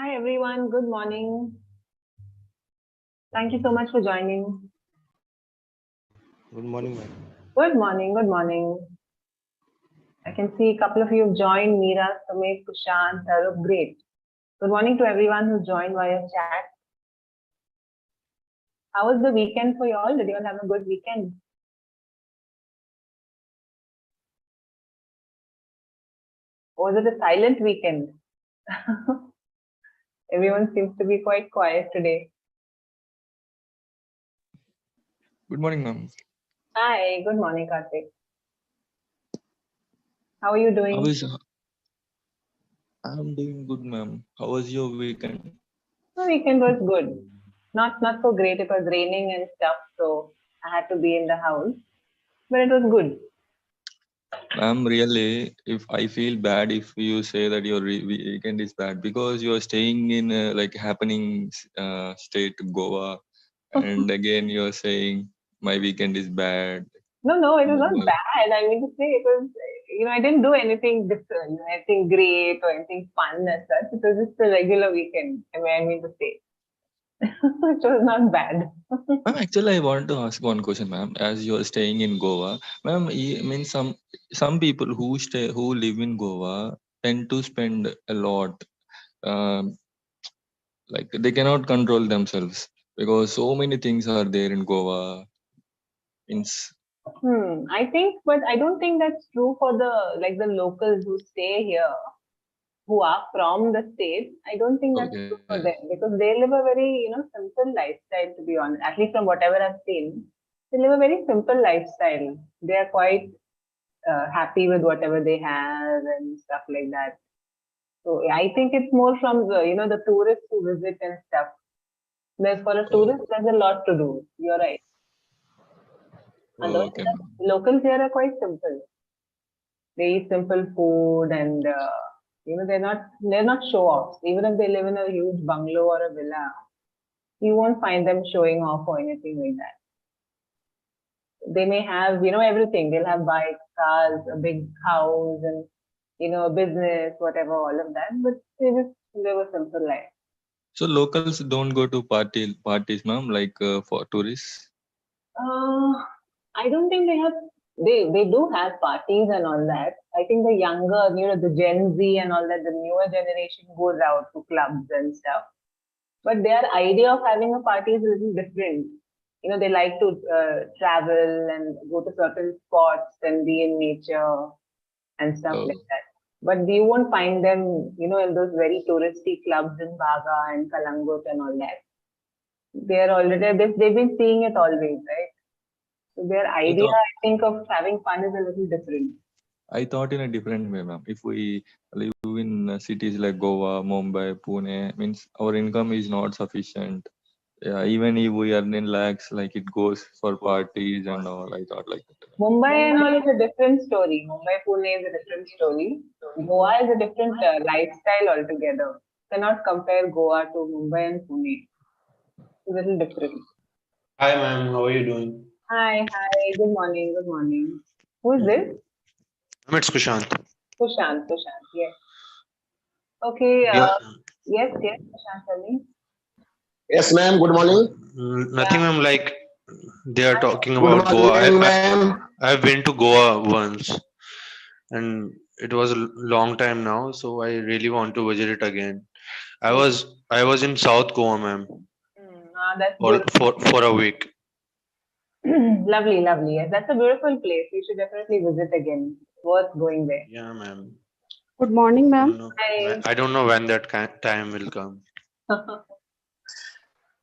Hi everyone, good morning. Thank you so much for joining. Good morning, ma'am. Good morning, good morning. I can see a couple of you have joined, Meera, Sumit, Kushant, Sarup, great. Good morning to everyone who joined via chat. How was the weekend for you all? Did you all have a good weekend? Or was it a silent weekend? Everyone seems to be quite quiet today. Good morning, ma'am. Hi, good morning, Karthik. How are you doing? I'm doing good, ma'am. How was your weekend? The weekend was good. Not so great. It was raining and stuff, so I had to be in the house. But it was good. Ma'am, really, if I feel bad if you say that your weekend is bad because you are staying in like happening state Goa, and again you are saying my weekend is bad. No, it was not bad. I mean to say it was, I didn't do anything different, anything great or anything fun as such. It was just a regular weekend. I mean to say. It was not bad. Ma'am, actually, I want to ask one question, ma'am. As you are staying in Goa, ma'am, I mean some people who live in Goa tend to spend a lot. Um, like they cannot control themselves because so many things are there in Goa. Means I think, but I don't think that's true for the locals who stay here, who are from the States. I don't think that's true okay, for them because they live a very, simple lifestyle, to be honest. At least from whatever I've seen, they live a very simple lifestyle. They are quite happy with whatever they have and stuff like that. So I think it's more from the tourists who visit and stuff. There's for a tourist, there's a lot to do. You're right. And those okay, ma'am. locals here are quite simple. They eat simple food and they're not show offs. Even if they live in a huge bungalow or a villa, you won't find them showing off or anything like that. They may have everything. They'll have bikes, cars, a big house, and a business, whatever, all of that. But they just live a simple life. So locals don't go to parties, ma'am, like for tourists. Uh, I don't think they have. They do have parties and all that. I think the younger, the Gen Z and all that, the newer generation goes out to clubs and stuff. But their idea of having a party is a little different. They like to travel and go to certain spots and be in nature and stuff Oh, like that. But you won't find them, in those very touristy clubs in Baga and Kalangut and all that. They're already, they've been seeing it always, right? So their I idea, thought I think, of having fun is a little different. I thought in a different way, ma'am. If we live in cities like Goa, Mumbai, Pune, means our income is not sufficient. Yeah, even if we earn in lakhs, like it goes for parties and all. I thought like that. Mumbai and all is a different story. Mumbai, Pune is a different story. Goa is a different lifestyle altogether. Cannot compare Goa to Mumbai and Pune. It's a little different. Hi, ma'am. How are you doing? Hi. Good morning. Good morning. Who is this? It's Kushant. Kushant. Yes. Okay. Yeah. Yes. Kushant, tell me. Yes, ma'am. Good morning. Nothing, Yeah. ma'am. Like they are talking Good about Goa. morning, ma'am. I've been to Goa once, and it was a long time now. So I really want to visit it again. I was in South Goa, ma'am, That's for good. for a week. Lovely. Yes, that's a beautiful place. You should definitely visit again. Worth going there. Yeah, ma'am. Good morning, I ma'am. don't know. Hi. I don't know when that time will come.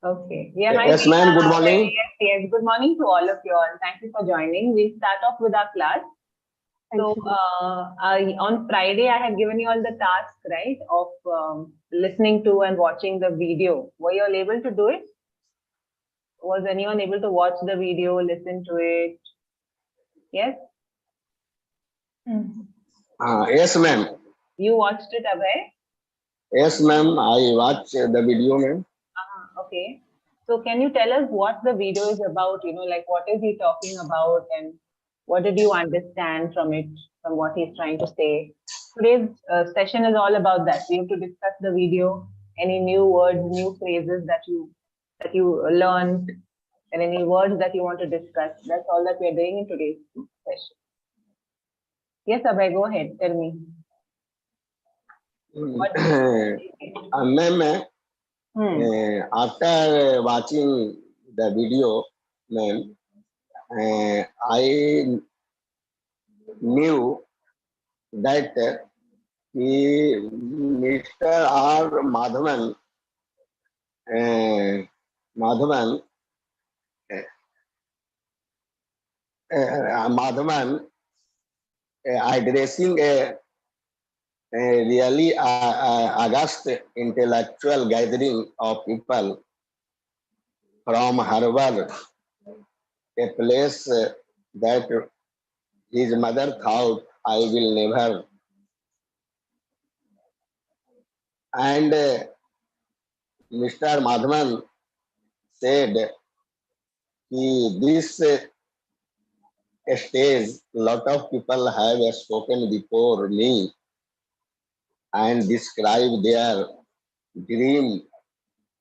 Okay. Yeah, hi, Yes, ma'am. Good Meena. morning. Yes. Good morning to all of you all. Thank you for joining. We'll start off with our class. Thank So, you. on Friday, I had given you all the task, right, of listening to and watching the video. Were you all able to do it? Was anyone able to watch the video, listen to it? Yes? Yes, ma'am. You watched it, Abhay? Yes, ma'am. I watched the video, ma'am. Okay. So can you tell us what the video is about? Like what is he talking about and what did you understand from it, from what he's trying to say? Today's session is all about that. We have to discuss the video, Any new words, new phrases that you learned, and any words that you want to discuss. That's all that we are doing in today's session. Yes, Abhay, go ahead. Tell me. What? Ma'am, after watching the video, ma'am, I knew that Mr. R. Madhavan, addressing a really august intellectual gathering of people from Harvard, a place that his mother thought I will never. And Mr. Madhavan said, this stage, lot of people have spoken before me and described their dream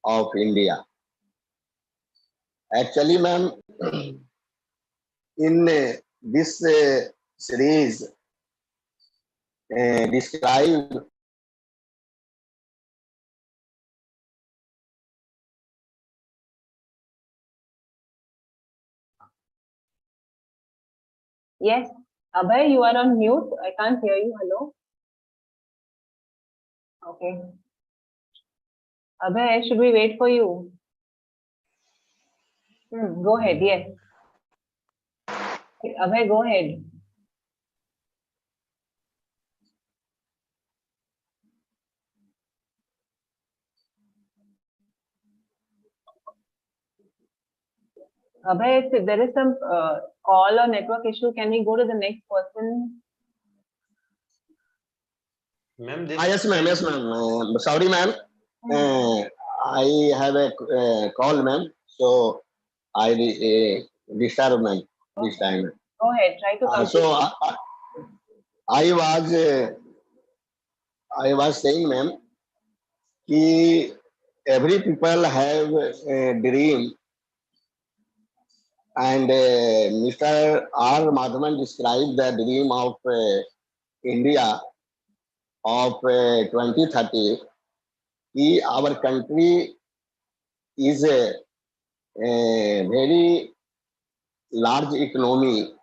of India. Actually, ma'am, in this series, described Yes, Abhay, you are on mute. I can't hear you. Hello. Okay. Abhay, should we wait for you? Go ahead. Yes. Abhay, go ahead. Abhay, if there is some call or network issue, can we go to the next person? Ma'am, this yes, ma'am. Yes, ma'am. Sorry, ma'am. I have a call, ma'am. So I disturb, ma'am, this time. Go ahead. Try to complete. So I was saying, ma'am, कि every people have a dream, and Mr. R. Madhavan described the dream of India of 2030. Our country is a very large economy,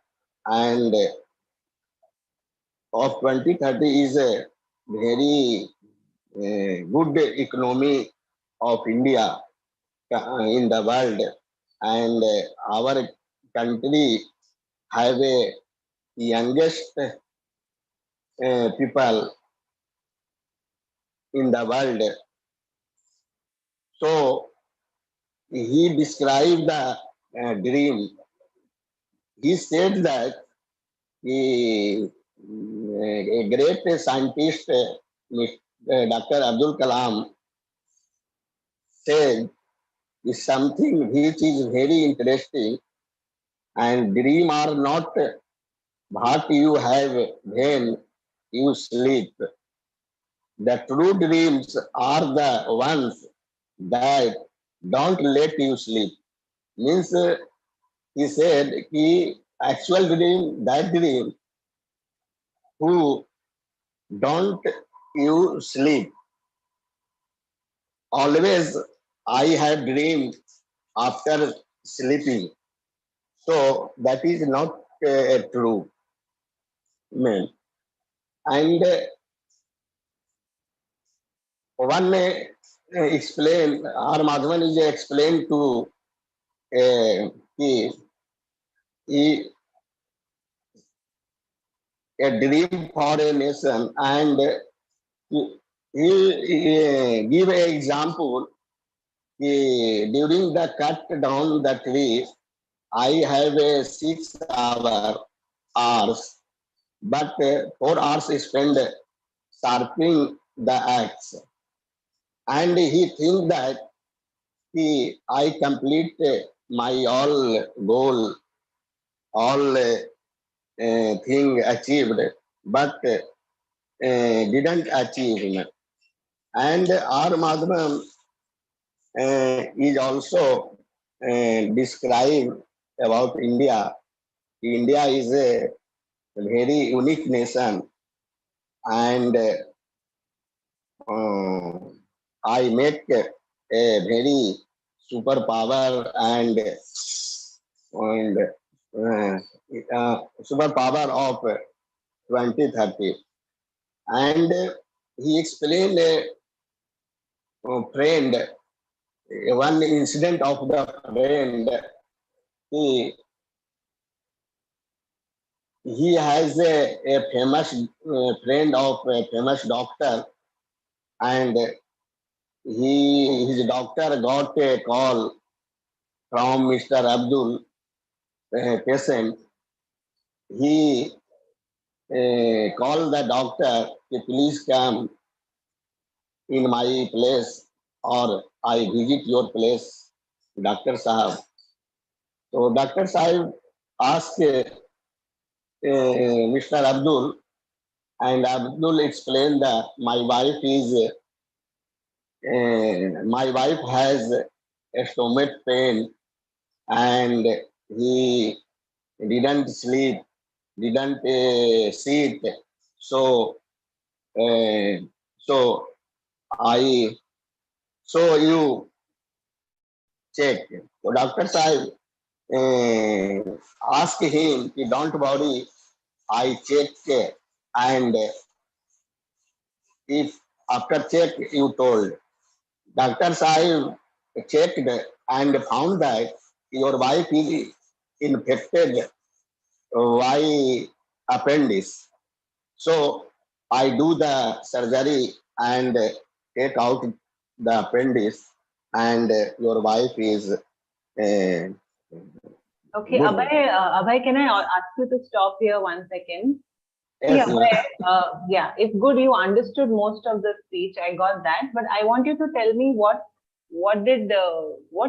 and of 2030 is a very good economy of India in the world, and our country have a youngest people in the world. So he described the dream. He said that a great scientist, Dr. Abdul Kalam, said is something which is very interesting, and dream are not what you have when you sleep. The true dreams are the ones that don't let you sleep. Means he said he actual dream, that dream who don't you sleep. Always I have dreamed after sleeping. So that is not true. Man. And one explain, R. Madhavan is explained to he a dream for a nation, and he give an example. During the cut down the trees, I have a 6 hours, but 4 hours spent sharpening the axe. And he think that I complete my all goal, all thing achieved, but didn't achieve. And R. Madhavan is also described about India. India is a very unique nation, and I make a very superpower and superpower of 2030. And he explained a friend, one incident of the friend. He has a famous friend of a famous doctor, and his doctor got a call from Mr. Abdul, patient. He called the doctor to please come in my place or I visit your place, Dr. Sahab. So Dr. Sahab asked Mr. Abdul, and Abdul explained that my wife has a stomach pain, and he didn't sleep, didn't sit. So, so I so you check. So Dr. Sahib asked him, don't worry, I checked, and if after check you told. Dr. Sahib checked and found that your wife is infected by appendix. So I do the surgery and take out the appendix, and your wife is Okay, good. Abhay, can I ask you to stop here 1 second? See, Yes, Abhay, yeah, it's good you understood most of the speech. I got that, but I want you to tell me what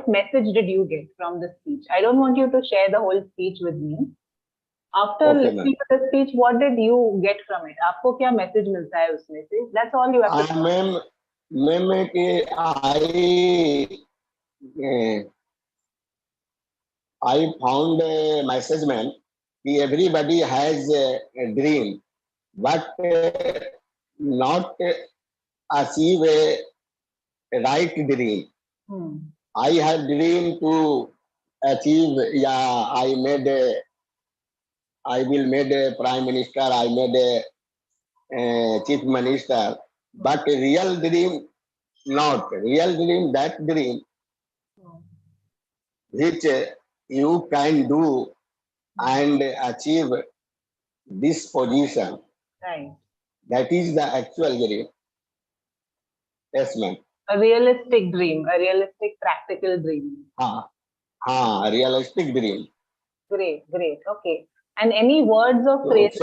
message did you get from the speech? I don't want you to share the whole speech with me. After Okay, listening to the speech, what did you get from it? आपको क्या message मिलता है उसमें से? That's all you have to say. ma'am, I found a message, man. Everybody has a dream, but not achieve a right dream. I have dream to achieve. Yeah, I will made a prime minister. I made a chief minister. But real dream, not real dream. That dream which you can do and achieve this position. Right. That is the actual dream. Yes, ma'am. A realistic dream, a realistic practical dream. Realistic dream. Great, great. Okay. And any words or phrases?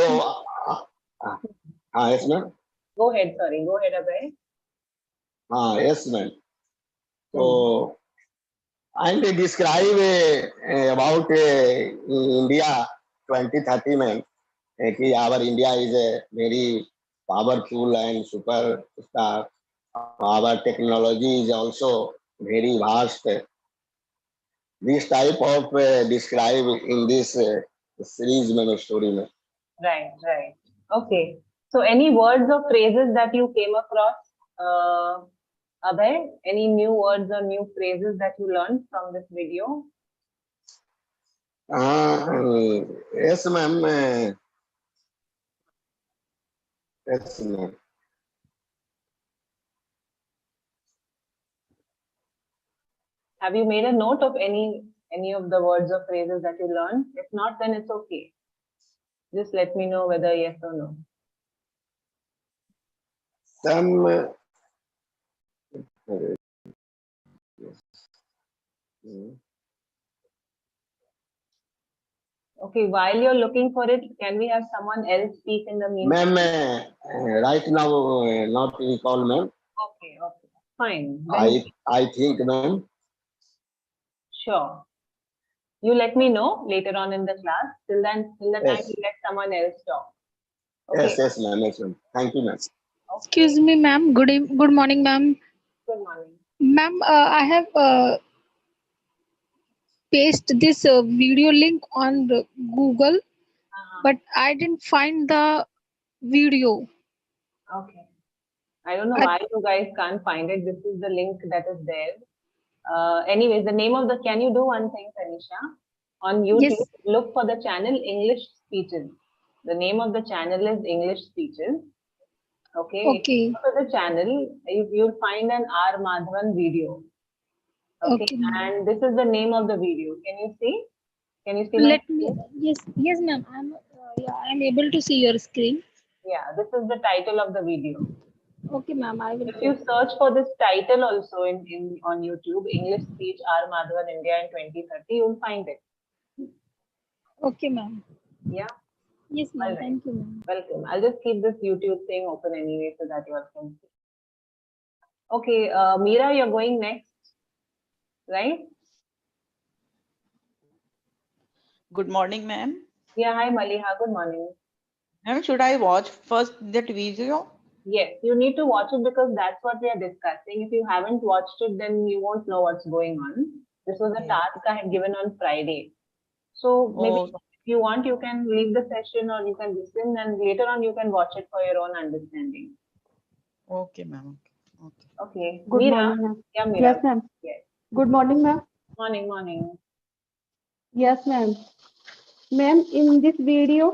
Yes, ma'am. Go ahead, sorry. Go ahead, Abhay. Yes, ma'am. So, and describe about India 2030, ma'am. Our India is a very powerful and superstar. Our technology is also very vast. This type of describe in this series, ma'am, story, ma'am. Right, right. Okay. So any words or phrases that you came across, Abhay? Any new words or new phrases that you learned from this video? Yes, ma'am. Yes, ma'am. Have you made a note of any of the words or phrases that you learned? If not, then it's okay. Just let me know whether yes or no. Some Okay, while you're looking for it, can we have someone else speak in the meantime? ma'am, right now not recall, ma'am. Okay, okay, fine. Then I think, ma'am. sure. You let me know later on in the class. Till the time Yes. you let someone else talk. Okay. Yes, ma'am. Yes, ma'am. Thank you, ma'am. Excuse me, ma'am. Good morning, ma'am. Good morning. Ma'am, I have pasted this video link on the Google, but I didn't find the video. Okay. I don't know I, why you guys can't find it. This is the link that is there. Anyways, the name of the, can you do one thing, Tanisha? On YouTube, yes. look for the channel English Speeches. The name of the channel is English Speeches. Okay. If you Okay. go to the channel, you'll find an R. Madhavan video. Okay. Okay, ma'am. And this is the name of the video. Can you see? Can you see my Let me. screen? Yes, ma'am. I'm able to see your screen. Yeah, this is the title of the video. Okay, ma'am. I will If you check. search for this title also in on YouTube, English Speech R. Madhavan India in 2030, you'll find it. Okay, ma'am. Yeah. Yes, All ma'am. right. Thank you, ma'am. Welcome. I'll just keep this YouTube thing open anyway so that you all can see. Okay, Meera, you're going next, right? Good morning, ma'am. Yeah, hi Maliha, good morning. Ma'am, should I watch first that video? Yes, you need to watch it because that's what we are discussing. If you haven't watched it, then you won't know what's going on. This was a Okay. task I had given on Friday. So maybe Oh, if you want, you can leave the session or you can listen and later on you can watch it for your own understanding. okay, ma'am. Okay. Okay, Good Meera. morning, ma'am. Yeah, Meera. Yes, ma'am. Yes. Good morning, ma'am. Morning, morning. Yes, ma'am. Ma'am, in this video,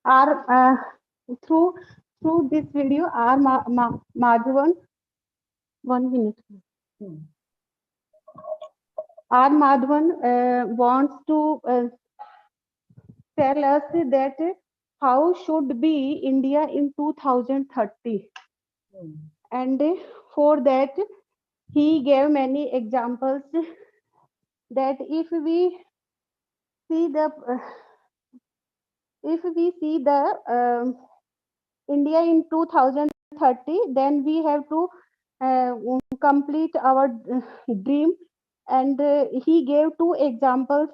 our through this video, our Madhavan, 1 minute. Hmm. R. Madhavan wants to tell us that how should be India in 2030, Hmm. and for that he gave many examples that if we see the India in 2030, then we have to complete our dream. And he gave two examples.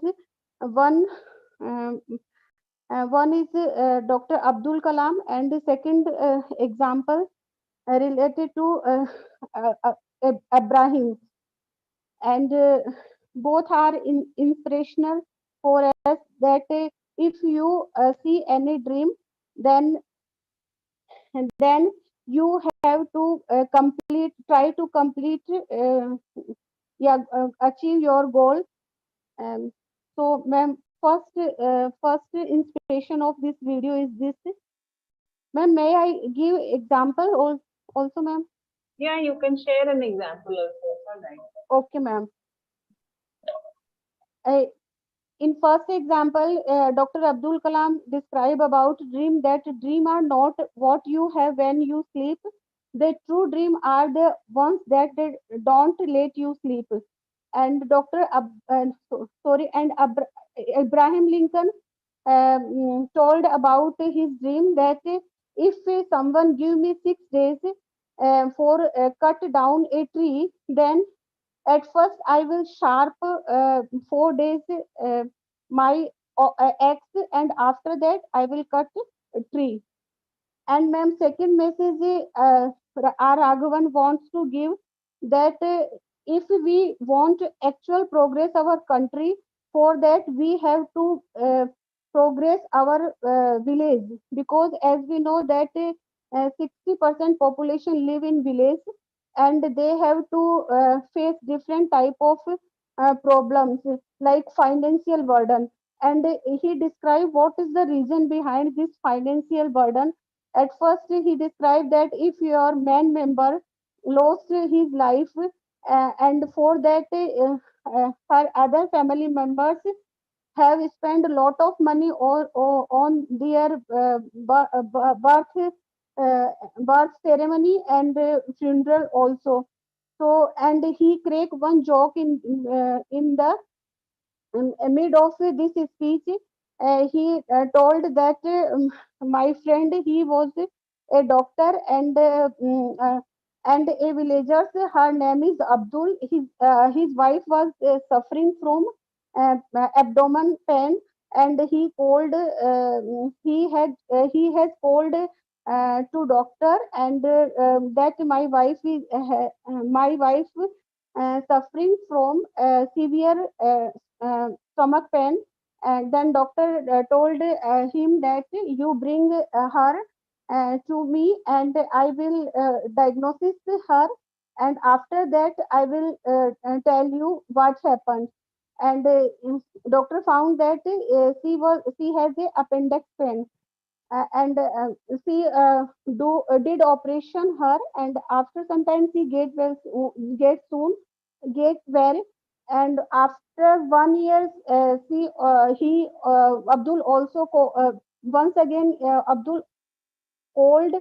One one is Dr. Abdul Kalam, and the second example related to Abraham. And both are inspirational for us that if you see any dream, then you have to try to complete, achieve your goal. So ma'am, first inspiration of this video is this. Ma'am, may I give example also, ma'am? Yeah, you can share an example also. All right. Okay, ma'am. In first example, Dr. Abdul Kalam describe about dream, that dream are not what you have when you sleep. The true dream are the ones that they don't let you sleep. And Abraham Lincoln told about his dream that if someone give me 6 days for cut down a tree, then at first, I will sharp 4 days my axe, and after that, I will cut a tree. And ma'am, second message R. Raghavan wants to give that if we want actual progress our country, for that we have to progress our village, because as we know that 60% population live in village, and they have to face different type of problems like financial burden. And he described what is the reason behind this financial burden. At first, he described that if your man member lost his life, and for that, her other family members have spent a lot of money on their birth ceremony and funeral also. So, and he cracked one joke in the mid of this speech. He told that my friend, he was a doctor, and a villager, her name is Abdul. His wife was suffering from abdomen pain, and he has called to doctor, and that my wife is suffering from severe stomach pain. And then doctor told him that you bring her to me, and I will diagnosis her, and after that I will tell you what happened. And doctor found that she has a appendix pain, and she did operation her, and after some time she get well. And after 1 year, he Abdul also once again Abdul called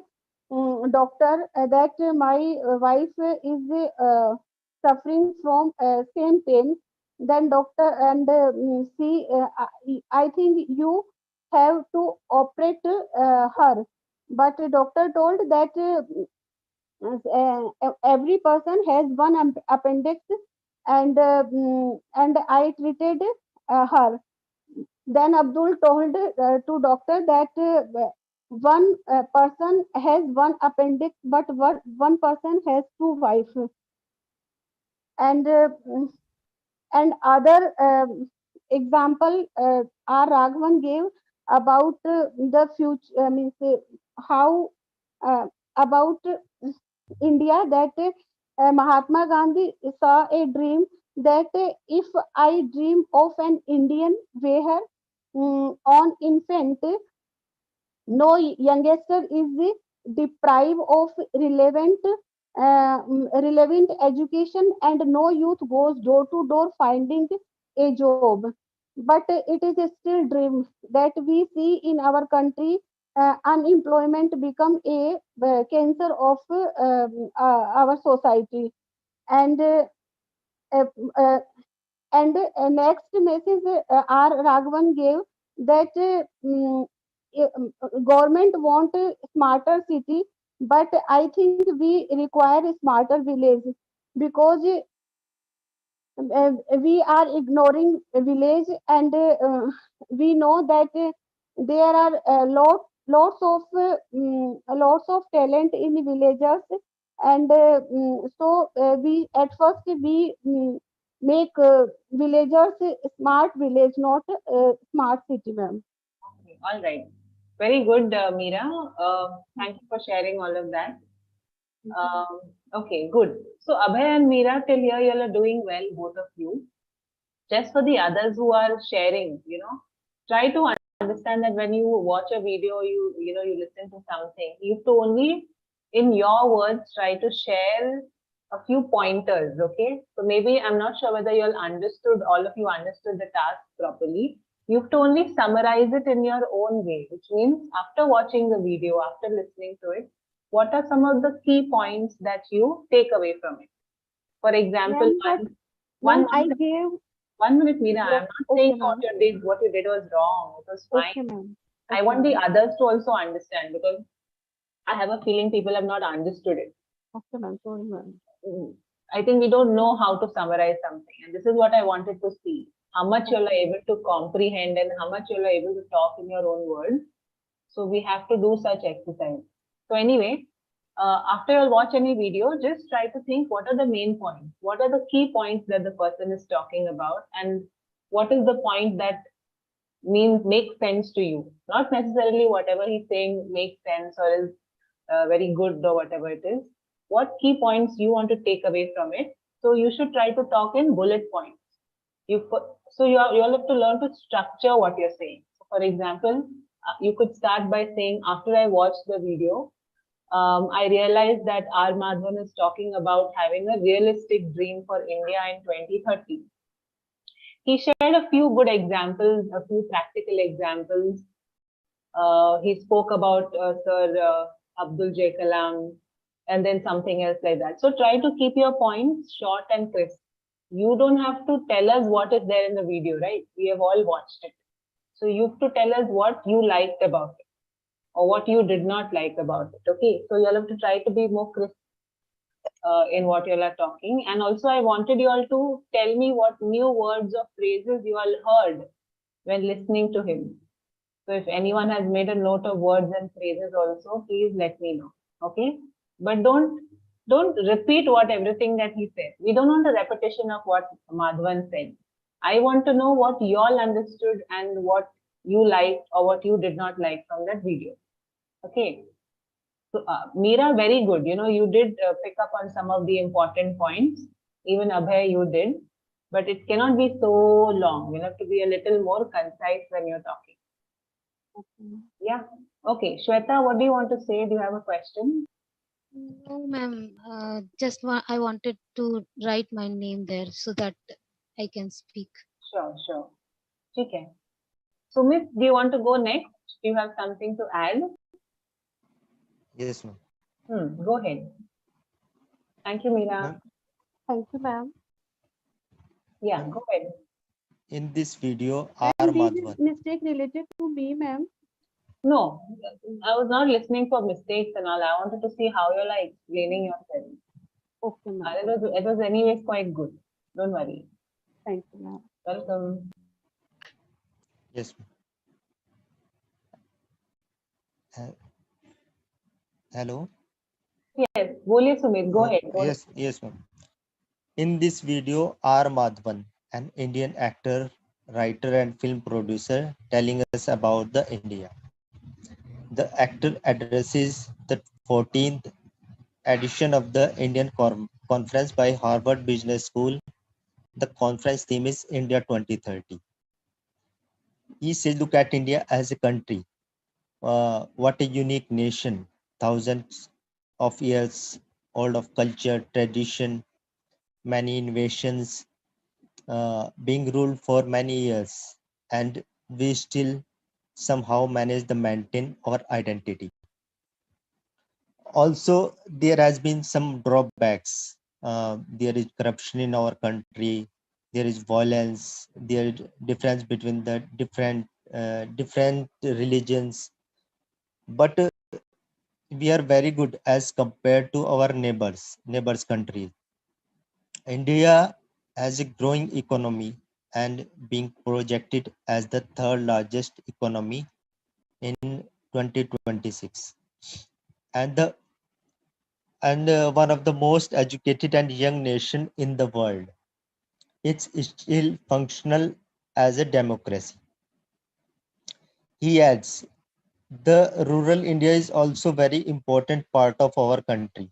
doctor that my wife is suffering from same pain. Then doctor and see, I think you have to operate her. But the doctor told that every person has one appendix, and I treated her. Then Abdul told to doctor that one person has one appendix, but one person has two wives. And other example R. Raghavan gave about the future, means how about India, that Mahatma Gandhi saw a dream that if I dream of an Indian wear on infant, no youngster is deprived of relevant education, and no youth goes door to door finding a job. But it is a still dream that we see in our country. Unemployment become a cancer of our society. And uh, uh, next message R. Raghavan gave that government want a smarter city, but I think we require a smarter village, because we are ignoring a village. And we know that there are lots of talent in villagers. And so we at first we make villagers a smart village, not a smart city, ma'am. Okay, all right. Very good, Meera. Thank you for sharing all of that. Um, okay, good. So Abhay and Meera, till here you all are doing well, both of you. Just for the others who are sharing, try to understand that when you watch a video, you listen to something, you have to only, in your words, try to share a few pointers. Okay, so maybe I'm not sure whether all of you understood the task properly. You have to only summarize it in your own way, which means after watching the video, after listening to it, what are some of the key points that you take away from it? For example, Ma'am, one, ma'am, I gave 1 minute, Meera. I'm not okay, saying ma'am. what you did was wrong. It was fine. Okay, ma'am. I want the others to also understand, because I have a feeling people have not understood it. Okay, ma'am. Sorry, ma'am. I think we don't know how to summarize something, and this is what I wanted to see. How much you are able to comprehend and how much you are able to talk in your own words. So we have to do such exercise. So anyway, after you watch any video, just try to think what are the main points, what are the key points that the person is talking about, and what is the point that makes sense to you. Not necessarily whatever he's saying makes sense or is very good or whatever it is. What key points you want to take away from it? So you should try to talk in bullet points. So you all have to learn to structure what you're saying. So for example, you could start by saying, after I watched the video, I realized that R. Madhavan is talking about having a realistic dream for India in 2030. He shared a few good examples, a few practical examples. He spoke about Sir Abdul J. Kalam, and then something else like that. So try to keep your points short and crisp. You don't have to tell us what is there in the video, right? We have all watched it. So you have to tell us what you liked about it or what you did not like about it. Okay, so you'll have to try to be more crisp in what you all are talking. And also, I wanted you all to tell me what new words or phrases you all heard when listening to him. So if anyone has made a note of words and phrases also, please let me know. Okay? But don't repeat what everything that he said. We don't want a repetition of what Madhavan said. I want to know what you all understood and what you liked or what you did not like from that video. Okay. So Meera, very good. You did pick up on some of the important points. Even Abhay, you did. But it cannot be so long. You have to be a little more concise when you're talking. Okay. Yeah. Okay. Shweta, what do you want to say? Do you have a question? No, ma'am. I wanted to write my name there so that I can speak. Sure. Okay. Sumit, do you want to go next? Do you have something to add? Yes, ma'am. Go ahead. Thank you, Meera. Ma'am, Thank you, ma'am. Yeah, Ma'am, go ahead. in this video, And R. this is Madhavan. mistake related to me, ma'am. No, I was not listening for mistakes and all. I wanted to see how you're like explaining yourself. Okay, ma'am. It was anyways quite good. Don't worry. Thank you, ma'am. Welcome. Yes, ma'am. Hello. Yes, boliye Sumit. Go ahead. Go ahead. Yes, ma'am. In this video, R. Madhavan, an Indian actor, writer, and film producer, telling us about the India. The actor addresses the 14th edition of the Indian Conference by Harvard Business School. The conference theme is India 2030. He says, look at India as a country. What a unique nation, thousands of years old of culture, tradition, many innovations, being ruled for many years, and we still somehow manage to maintain our identity. Also, there has been some drawbacks. There is corruption in our country. There is violence. There is difference between the different religions. But we are very good as compared to our neighbors countries. India has a growing economy and being projected as the third largest economy in 2026, and one of the most educated and young nation in the world. It's still functional as a democracy. He adds, the rural India is also very important part of our country,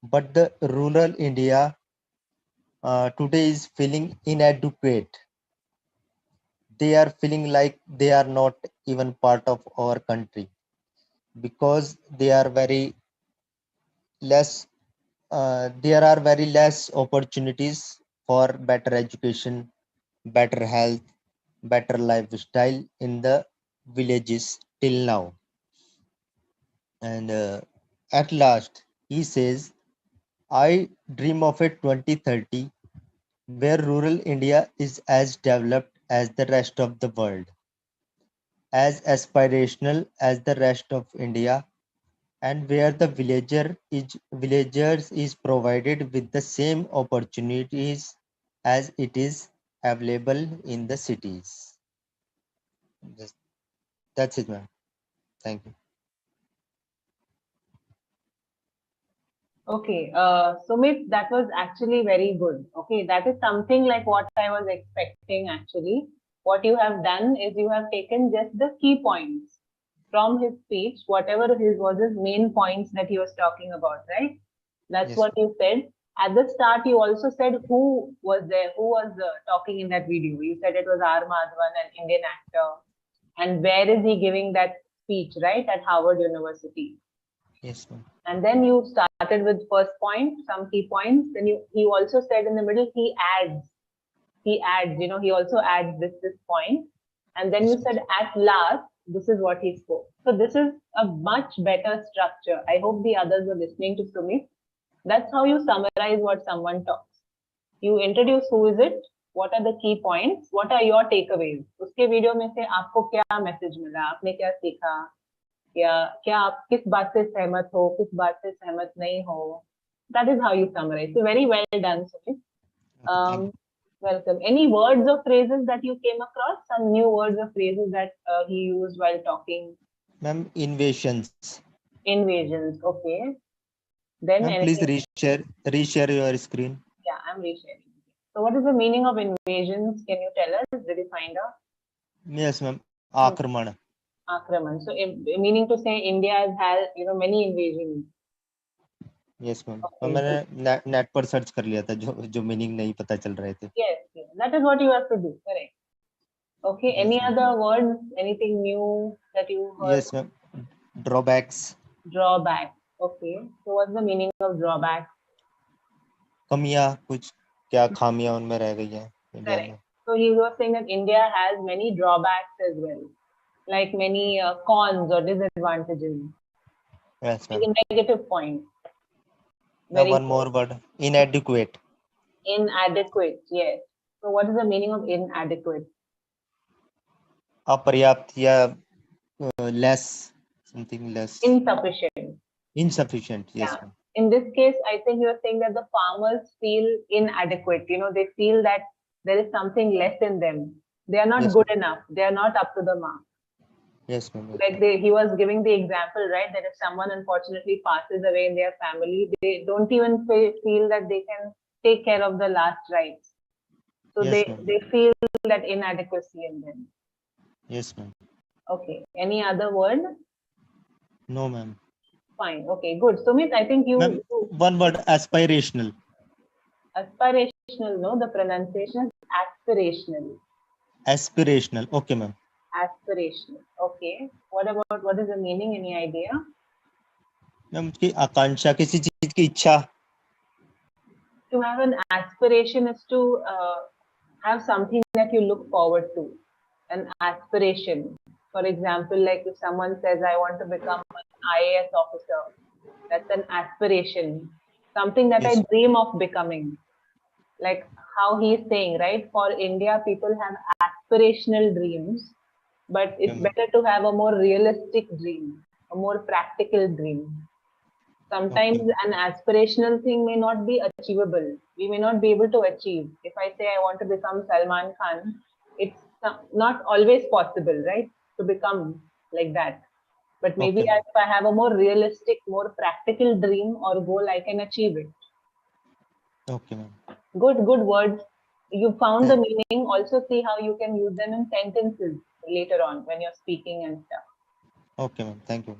but the rural India today is feeling inadequate. They are feeling like they are not even part of our country because they are very less. There are very less opportunities for better education, better health, better lifestyle in the villages till now. And at last, he says, I dream of a 2030 where rural India is as developed as the rest of the world, as aspirational as the rest of India, and where the villagers is provided with the same opportunities as it is available in the cities. That's, that's it, ma'am. Thank you. Okay, Sumit, that was actually very good. Okay, that is something like what I was expecting actually. What you have done is you have taken just the key points from his speech, whatever was his main points that he was talking about, right? That's Yes, what you said. At the start, you also said who was there, who was talking in that video. You said it was R. Madhavan, an Indian actor. And where is he giving that speech, right? At Harvard University. yes, ma'am. And then you started with first point, some key points. Then he also said in the middle, he adds, he also adds this point. And then you Yes, said at last, this is what he spoke. So this is a much better structure. I hope the others were listening to Sumit. That's how you summarize what someone talks. You introduce who is it, what are the key points, what are your takeaways. उसके video में से आपको क्या message मिला, आपने क्या सीखा, या क्या आप किस बात से सहमत हो, किस बात से सहमत नहीं हो. That is how you summarize. So very well done, Sumit. okay, thank you. Welcome. Any words or phrases that you came across? Some new words or phrases that he used while talking? Ma'am, invasions. Invasions. Okay. Then Ma'am, please anything? reshare your screen. Yeah, I'm resharing. So what is the meaning of invasions? Can you tell us? Did you find out? Yes, ma'am. Akraman. Akraman. So meaning to say India has had, many invasions. Yes, ma'am. Okay, मैंने net पर search कर लिया था जो meaning नहीं पता चल रहे थे. Yes, yes, that is what you have to do. Correct. Okay. Yes, Any ma'am. other words? Anything new that you heard? Yes, ma'am. Drawbacks. Drawback. Okay. So what's the meaning of drawback? कमियां, कुछ क्या खामियां उनमें रह गई हैं India Correct. में. So he was saying that India has many drawbacks as well, like many cons or disadvantages. Yes, Like ma'am. a negative point. Now Very one more word. Inadequate. inadequate. Yes. So what is the meaning of inadequate? अपर्याप्त या less, something less. Insufficient. Insufficient. Yes, Yeah. ma'am. In this case, I think you are saying that the farmers feel inadequate. They feel that there is something less in them. They are not Yes, good enough. They are not up to the mark. Yes, ma'am. Yes, Like he was giving the example, right? That if someone unfortunately passes away in their family, they don't even feel that they can take care of the last rites. So Yes, ma'am. they feel that inadequacy in them. Yes, ma'am. Okay. Any other word? No, ma'am. Fine. Okay, good. Sumit, I think Ma'am, one word, aspirational. Aspirational, no? The pronunciation is aspirational. Aspirational. Okay, ma'am. Aspirational. Okay. What is the meaning? Any idea? Ma'am उसकी आकांक्षा किसी चीज की इच्छा. To have an aspiration is to have something that you look forward to. An aspiration. For example, like if someone says, I want to become an IAS officer, that's an aspiration. Something that Yes. I dream of becoming. Like how he's saying, right? For India, people have aspirational dreams, but it's better to have a more realistic dream, a more practical dream. Sometimes an aspirational thing may not be achievable. We may not be able to achieve. If I say I want to become Salman Khan, it's not always possible, right? To become like that. But maybe Okay. if I have a more realistic, more practical dream or goal, I can achieve it. Okay, ma'am. Good words. You found the meaning. Also see how you can use them in sentences later on when you're speaking and stuff. Okay, ma'am. Thank you.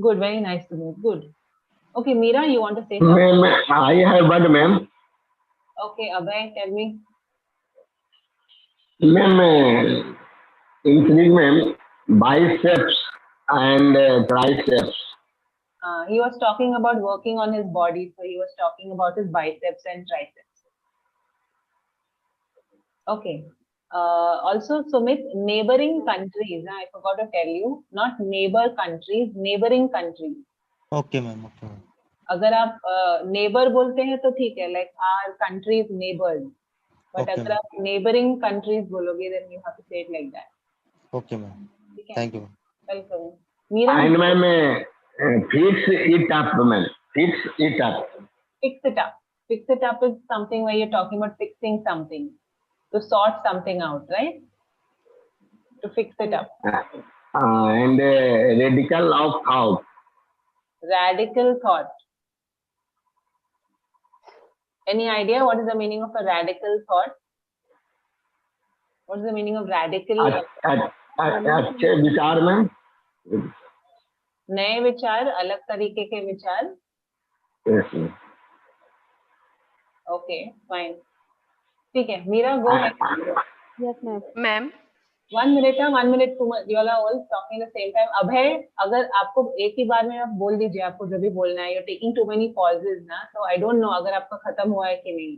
Good, very nice to meet. Good. Okay, Meera, you want to say something? Ma'am, I have word, ma'am. Okay, Abhay, tell me. Ma'am, increase, ma'am, biceps and triceps. He was talking about working on his body, so he was talking about his biceps and triceps. Okay. Also, Sumit, neighboring countries. I forgot to tell you, not neighbor countries, neighboring countries. Okay, ma'am. Okay, ma'am. अगर आप neighbor बोलते हैं तो ठीक है, like our countries neighbors. But Okay, अगर ma'am. आप neighboring countries बोलोगे, then you have to say it like that. Okay, ma'am. ठीक है? Thank you. Welcome. Meera, And ma'am, fix it up, ma'am. Fix it up. fix it up. Fix it up is something where you're talking about fixing something, to sort something out, right? To fix it up. And radical of thought. Radical thought. Any idea what is the meaning of a radical thought? What is the meaning of radical? अच्छे विचार में. नए विचार, अलग तरीके के विचार. Yes, ma'am. Okay, fine. ठीक है, Meera, go ahead. Yes, ma'am. Ma'am, 1 minute, 1 minute. You all are all talking at the same time. Abhay, अगर आपको एक ही बार में आप बोल दीजिए, आपको जो भी बोलना है. You're taking too many pauses ना, so I don't know अगर आपका खत्म हुआ है कि नहीं.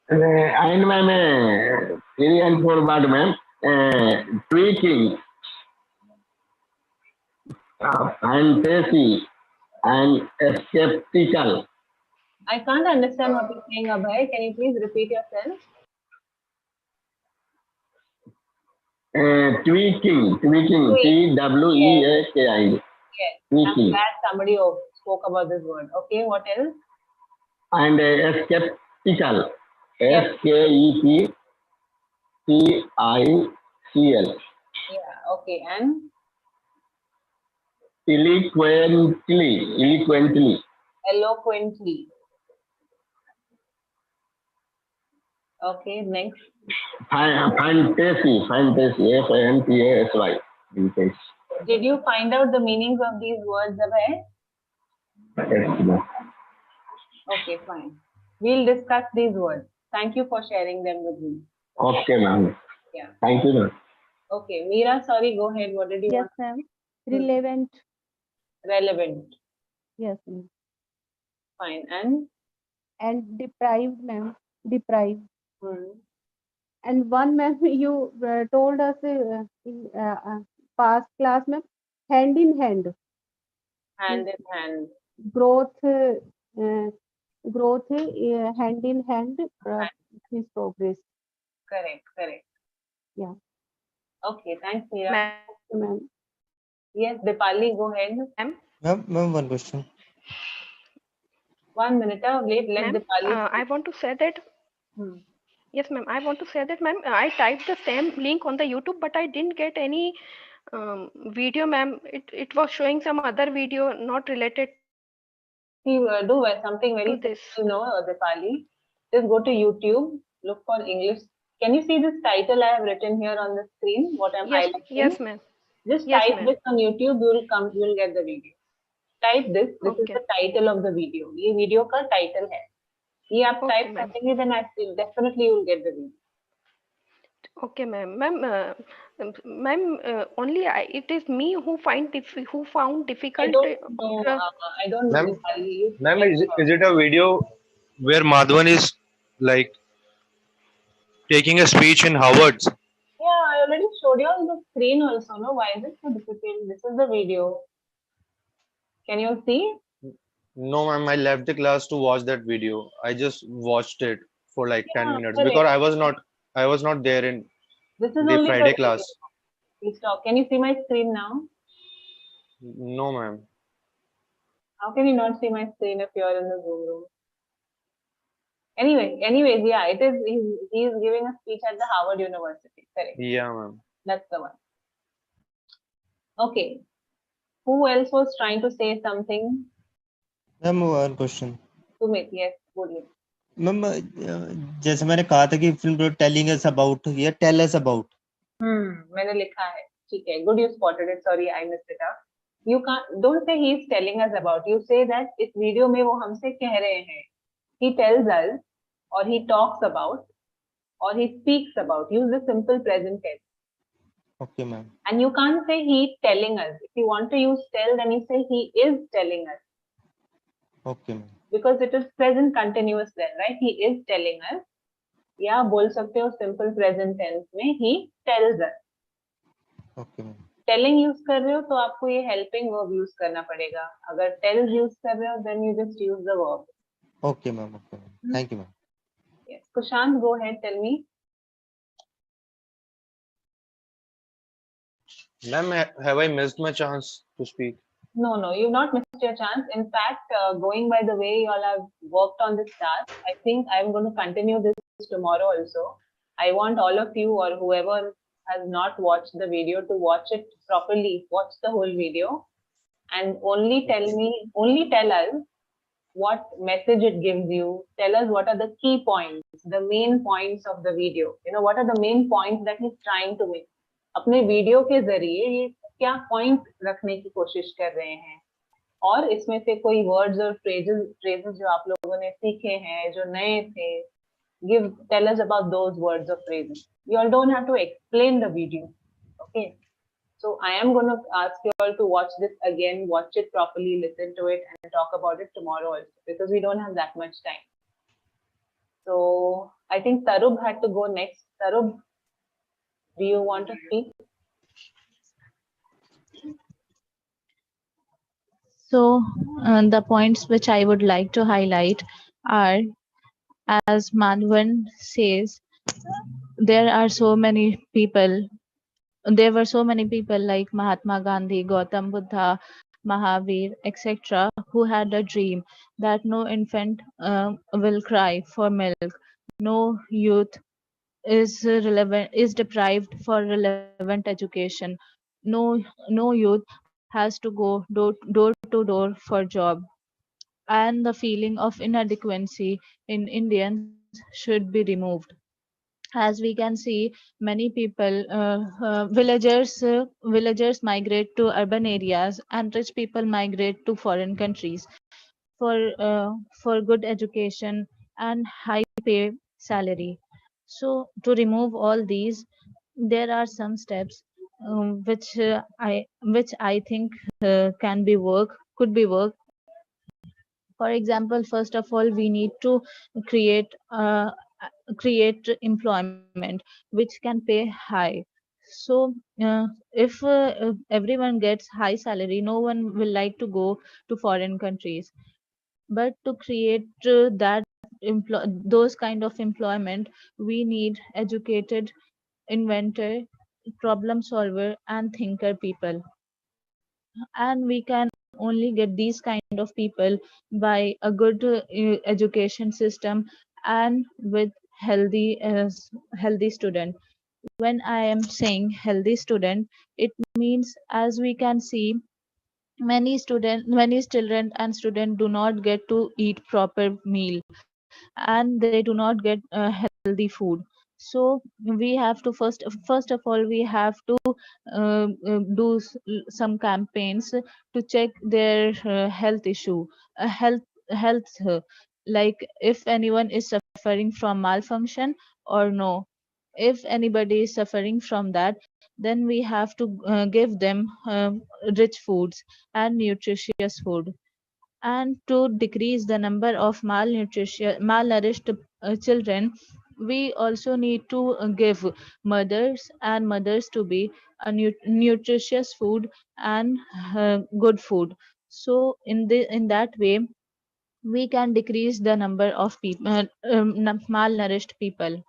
And ma'am, 3 and 4 word, ma'am. Tweaking, fantasy, and skeptical. I can't understand what you're saying, Abhay. Can you please repeat yourself? Tweaking, T-W-E-A-K-I. Yes. I'm Tweaking. glad somebody spoke about this word. Okay, what else? And skeptical. Skeptical. Yeah, okay. And Eloquently. eloquently. Okay, next. Fantasy. Fantasy. Fantasy. Did you find out the meanings of these words, Abhay? Yes, ma'am. Okay, fine. We'll discuss these words. Thank you for sharing them with me. Okay, ma'am. Yeah. Thank you, ma'am. Okay, Meera, sorry, go ahead. What did you Yes, want? ma'am. Relevant. Relevant. Yes, ma'am. Fine. And deprived, ma'am. Deprived. Hmm. And one, ma'am, you told us in past class, ma'am, hand in hand. Hand in hand. Growth, growth, hand in hand, is progress. Correct, correct. Yeah. Okay, thanks, Meera. Ma'am. Yes, Dipali, go ahead. Ma'am, one question. 1 minute. Wait, let Dipali. I want to say that. Hmm. Yes, ma'am. I want to say that, ma'am. I typed the same link on the YouTube, but I didn't get any video, ma'am. It was showing some other video not related See, do something very to this. simple, Dipali. Just go to YouTube, look for English. Can you see this title I have written here on the screen? What I'm Yes, highlighting? yes, ma'am. Just Yes, type ma'am. this on YouTube. You will get the video. Type this. This is Okay. the title of the video. ये video का title है. ये आप Okay, type ma'am. करेंगे, then I feel definitely you will get the video. Okay, ma'am. Ma'am, only it is me who found difficult. I don't know. I don't know. Ma'am, Dipali. You ma'am, check is it a video where Madhavan is like taking a speech in Harvard? Yeah, I already showed you on the screen also. No, why is it so difficult? This is the video. Can you see? No, ma'am, I left the class to watch that video. I just watched it for like 10 Yeah, minutes correct. because I was not there in This is the only the Friday video. class. Please stop. Can you see my screen now? No, ma'am. How can you not see my screen if you're in the Zoom room? Anyways, yeah, it is. He's giving a speech at the Harvard University. Correct. Yeah, ma'am. That's the one. Okay. Who else was trying to say something? Ma'am, one question. Sumit, yes, बोलिए. Ma'am जैसे मैंने कहा था कि film को telling us about या tell us about मैंने लिखा है. ठीक है. Good, you spotted it. Sorry, I missed it out. You don't say he is telling us about. You say that इस वीडियो में वो हमसे कह रहे हैं. He tells us, or he talks about, or he speaks about. Use the simple present tense. Okay ma'am. And you can't say he is telling us. If you want to use tell, then you say he is telling us. Okay ma'am. Because it is present continuous then, right? He is telling us. या बोल सकते हो simple present tense में he tells us. Okay ma'am. Telling use कर रहे हो तो आपको ये helping verb use करना पड़ेगा. अगर tells use कर रहे हो then you just use the verb. Okay ma'am. Okay ma'am. Thank you ma'am. Yes. Kushant, go ahead, tell me. Ma'am, have I missed my chance to speak? No, you've not missed your chance. In fact, going by the way you all have worked on this task, I think I'm going to continue this tomorrow also. I want all of you or whoever has not watched the video to watch it properly, watch the whole video and only tell us what message it gives you. Tell us what are the key points, the main points of the video. What are the main points that he's trying to make. अपने video के जरिए ये क्या point रखने की कोशिश कर रहे हैं और इसमें से कोई वर्ड्स और फ्रेजेस जो आप लोगों ने सीखे हैं जो नए थे tell us about those words or phrases. You all don't have to explain the video. Okay, so I am going to ask you all to watch this again, watch it properly, listen to it and talk about it tomorrow also because we don't have that much time. So I think Tarub had to go next. Tarub, do you want to speak? So the points which I would like to highlight are, as Madhavan says, there were so many people like Mahatma Gandhi, Gautam Buddha, Mahavir, etc., who had a dream that no infant will cry for milk, no youth is deprived for relevant education. No youth has to go door to door for job, and the feeling of inadequacy in Indians should be removed. As we can see, many people, villagers migrate to urban areas, and rich people migrate to foreign countries for for good education and high pay salary. So to remove all these, there are some steps which I think can be work could be worked. For example, first of all, we need to create uh, create employment which can pay high. So if everyone gets high salary, no one will like to go to foreign countries. But to create those kind of employment, we need educated inventor, problem solver, and thinker people. And we can only get these kind of people by a good education system and with healthy student. When I am saying healthy student, it means, as we can see, many children and students do not get to eat proper meal, and they do not get healthy food. So we have to first of all we have to some campaigns to check their health issue, health like if anyone is suffering from malfunction or no. If anybody is suffering from that, then we have to give them rich foods and nutritious food. And to decrease the number of malnourished children, we also need to give mothers to be a nutritious food and good food. So in that way, we can decrease the number of people malnourished people.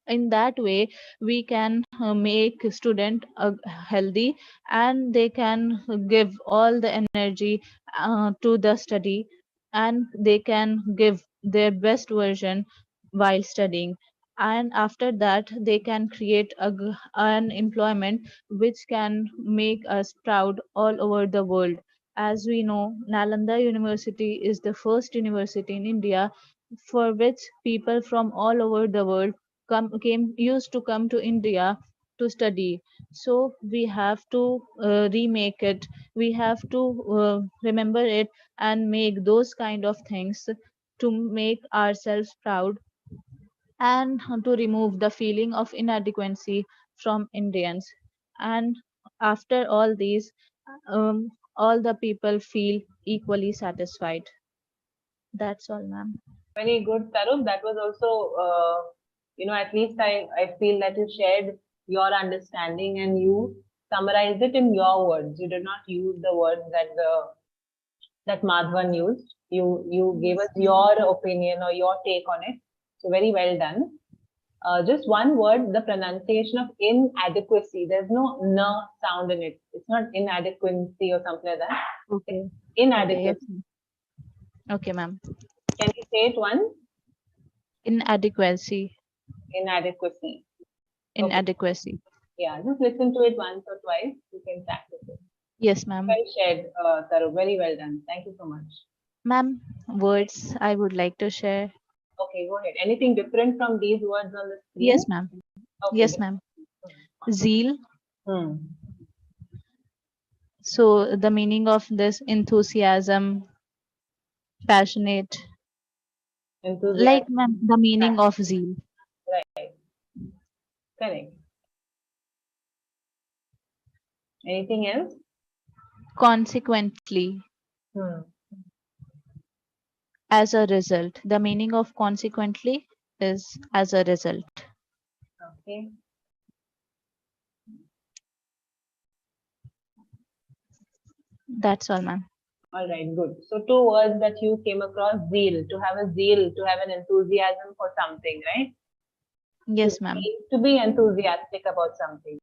In that way, we can make student healthy, and they can give all the energy to the study, and they can give their best version while studying. And after that, they can create an employment which can make us proud all over the world. As we know, Nalanda University is the first university in India for which people from all over the world came used to come to India to study. So we have to remake it. We have to remember it and make those kind of things to make ourselves proud, and to remove the feeling of inadequacy from Indians. And after all these, all the people feel equally satisfied. That's all, ma'am. Very good, Tarup. That was also, at least I feel that you shared your understanding and you summarized it in your words. You did not use the words that Madhavan used. You gave us your opinion or your take on it. So very well done. Just one word, the pronunciation of inadequacy. There's no n sound in it. It's not inadequacy or something like that. Okay. It's inadequacy. Okay, okay, ma'am. Can you say it once? Inadequacy. Inadequacy. Inadequacy. Yeah, just listen to it once or twice. You can practice it. Yes, ma'am. Well shared, Taru. Very well done. Thank you so much. Ma'am, words I would like to share. Okay, go ahead. Anything different from these words on the screen? Yes, ma'am. Okay, Yes, ma'am. Zeal. Hmm. So the meaning of this enthusiasm, passionate. Enthusiasm. Like, ma'am, the meaning of zeal. Right. Correct. Anything else? Consequently. Hmm. As a result. The meaning of consequently is as a result. Okay. That's all, ma'am. All right, good. So two words that you came across: zeal, to have a zeal, to have an enthusiasm for something, right? Yes, ma'am. To be enthusiastic about something.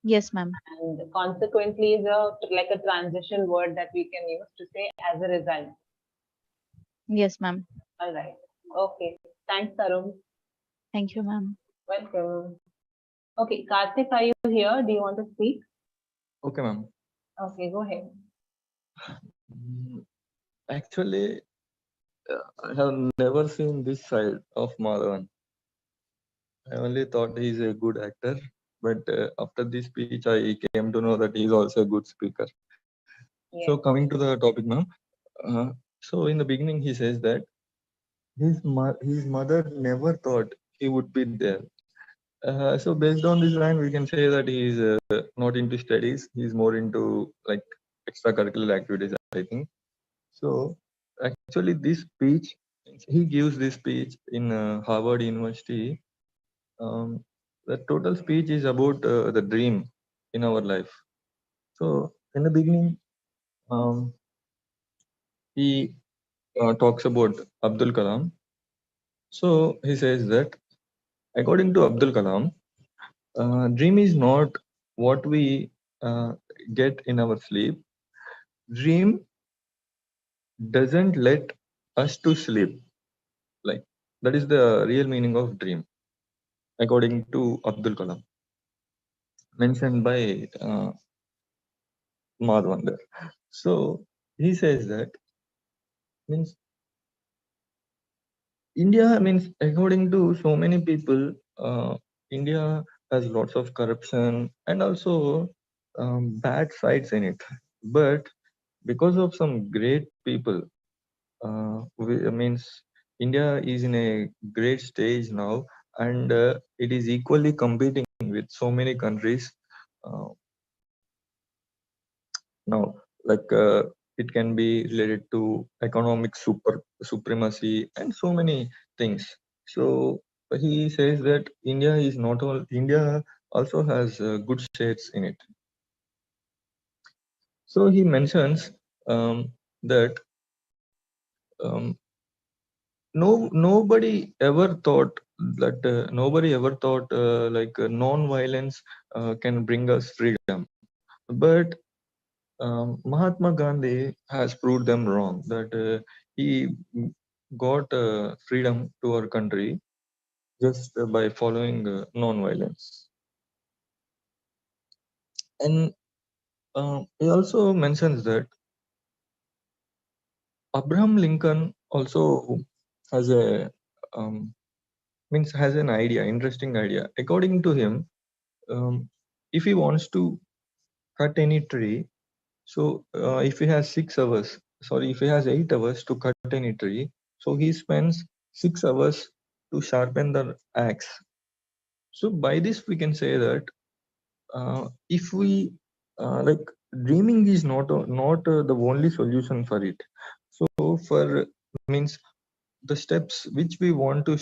Yes, ma'am. And consequently is like a transition word that we can use to say as a result. Yes, ma'am. All right. Okay. Thanks, Tarun. Thank you, ma'am. Welcome. Okay, Karthik, are you here? Do you want to speak? Okay, ma'am. Okay, go ahead. Actually, I have never seen this side of Madhavan. I only thought he's a good actor, but after this speech, I came to know that he's also a good speaker. So, Yes. coming to the topic, ma'am. So, in the beginning, he says that his mother never thought he would be there. So, based on this line, we can say that he is not into studies. He's more into like extracurricular activities, I think. So, actually, this speech, he gives this speech in Harvard University. The total speech is about the dream in our life. So, in the beginning, he talks about Abdul Kalam. So, he says that according to Abdul Kalam, dream is not what we get in our sleep. Dream doesn't let us to sleep. Like that is the real meaning of dream, according to Abdul Kalam, mentioned by Madhavan there. So he says that means India means according to so many people, India has lots of corruption and also bad sides in it. But because of some great people, means India is in a great stage now, and it is equally competing with so many countries uh, now. Like it can be related to economic supremacy and so many things. So he says that India is not all. India also has good shades in it. So he mentions that um, nobody ever thought that non-violence can bring us freedom, but Mahatma Gandhi has proved them wrong, that he got freedom to our country just by following non-violence. And he also mentions that Abraham Lincoln also has a has an idea, interesting idea. According to him, if he wants to cut any tree, so if he has 6 hours, sorry, if he has 8 hours to cut any tree, so he spends 6 hours to sharpen the axe. So by this we can say that if we like dreaming is not the only solution for it. So for means the steps which we want to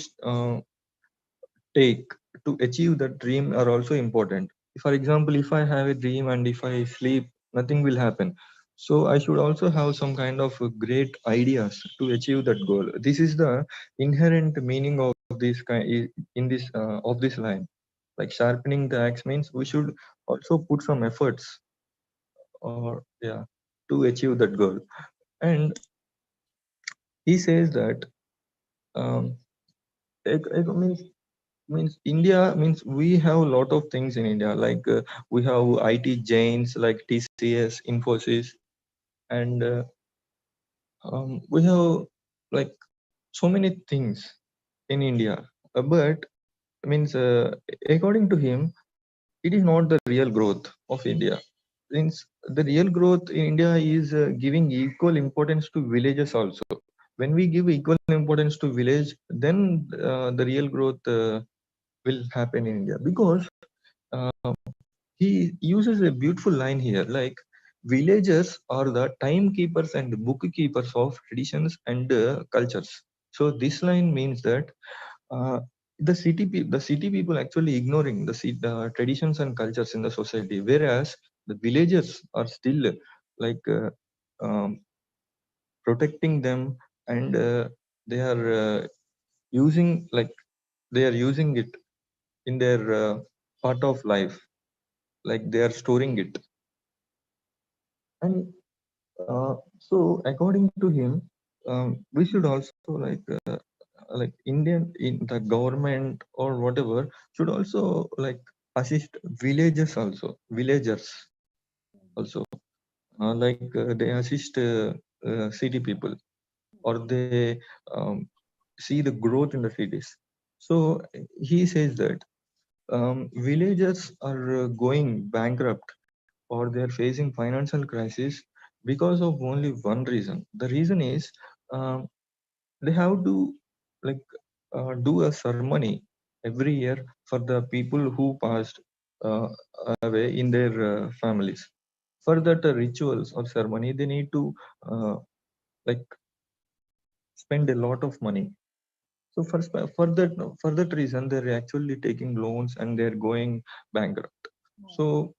take to achieve that dream are also important. For example, if I have a dream and if I sleep, nothing will happen. So I should also have some kind of great ideas to achieve that goal. This is the inherent meaning of this kind in this of this line. Like sharpening the axe means we should also put some efforts, or yeah, to achieve that goal. And he says that um, means India means we have a lot of things in India. Like we have IT giants like TCS, Infosys, and we have like so many things in India. But means according to him, it is not the real growth of India. Means the real growth in India is giving equal importance to villages also. When we give equal importance to village, then the real growth will happen in India, because he uses a beautiful line here, like villagers are the timekeepers and bookkeepers of traditions and cultures. So this line means that uh, the city people actually ignoring the traditions and cultures in the society, whereas the villagers are still like um, protecting them, and they are using like they are using it in their part of life, like they are storing it. And so according to him, we should also like like Indian in the government or whatever should also like assist villagers also, they assist city people, or they see the growth in the cities. So he says that villagers are going bankrupt, or they are facing financial crisis because of only one reason. The reason is um, they have to like do a ceremony every year for the people who passed uh, away in their families. For that rituals or ceremony, they need to uh, like spend a lot of money. So for that reason, they're actually taking loans and they're going bankrupt. So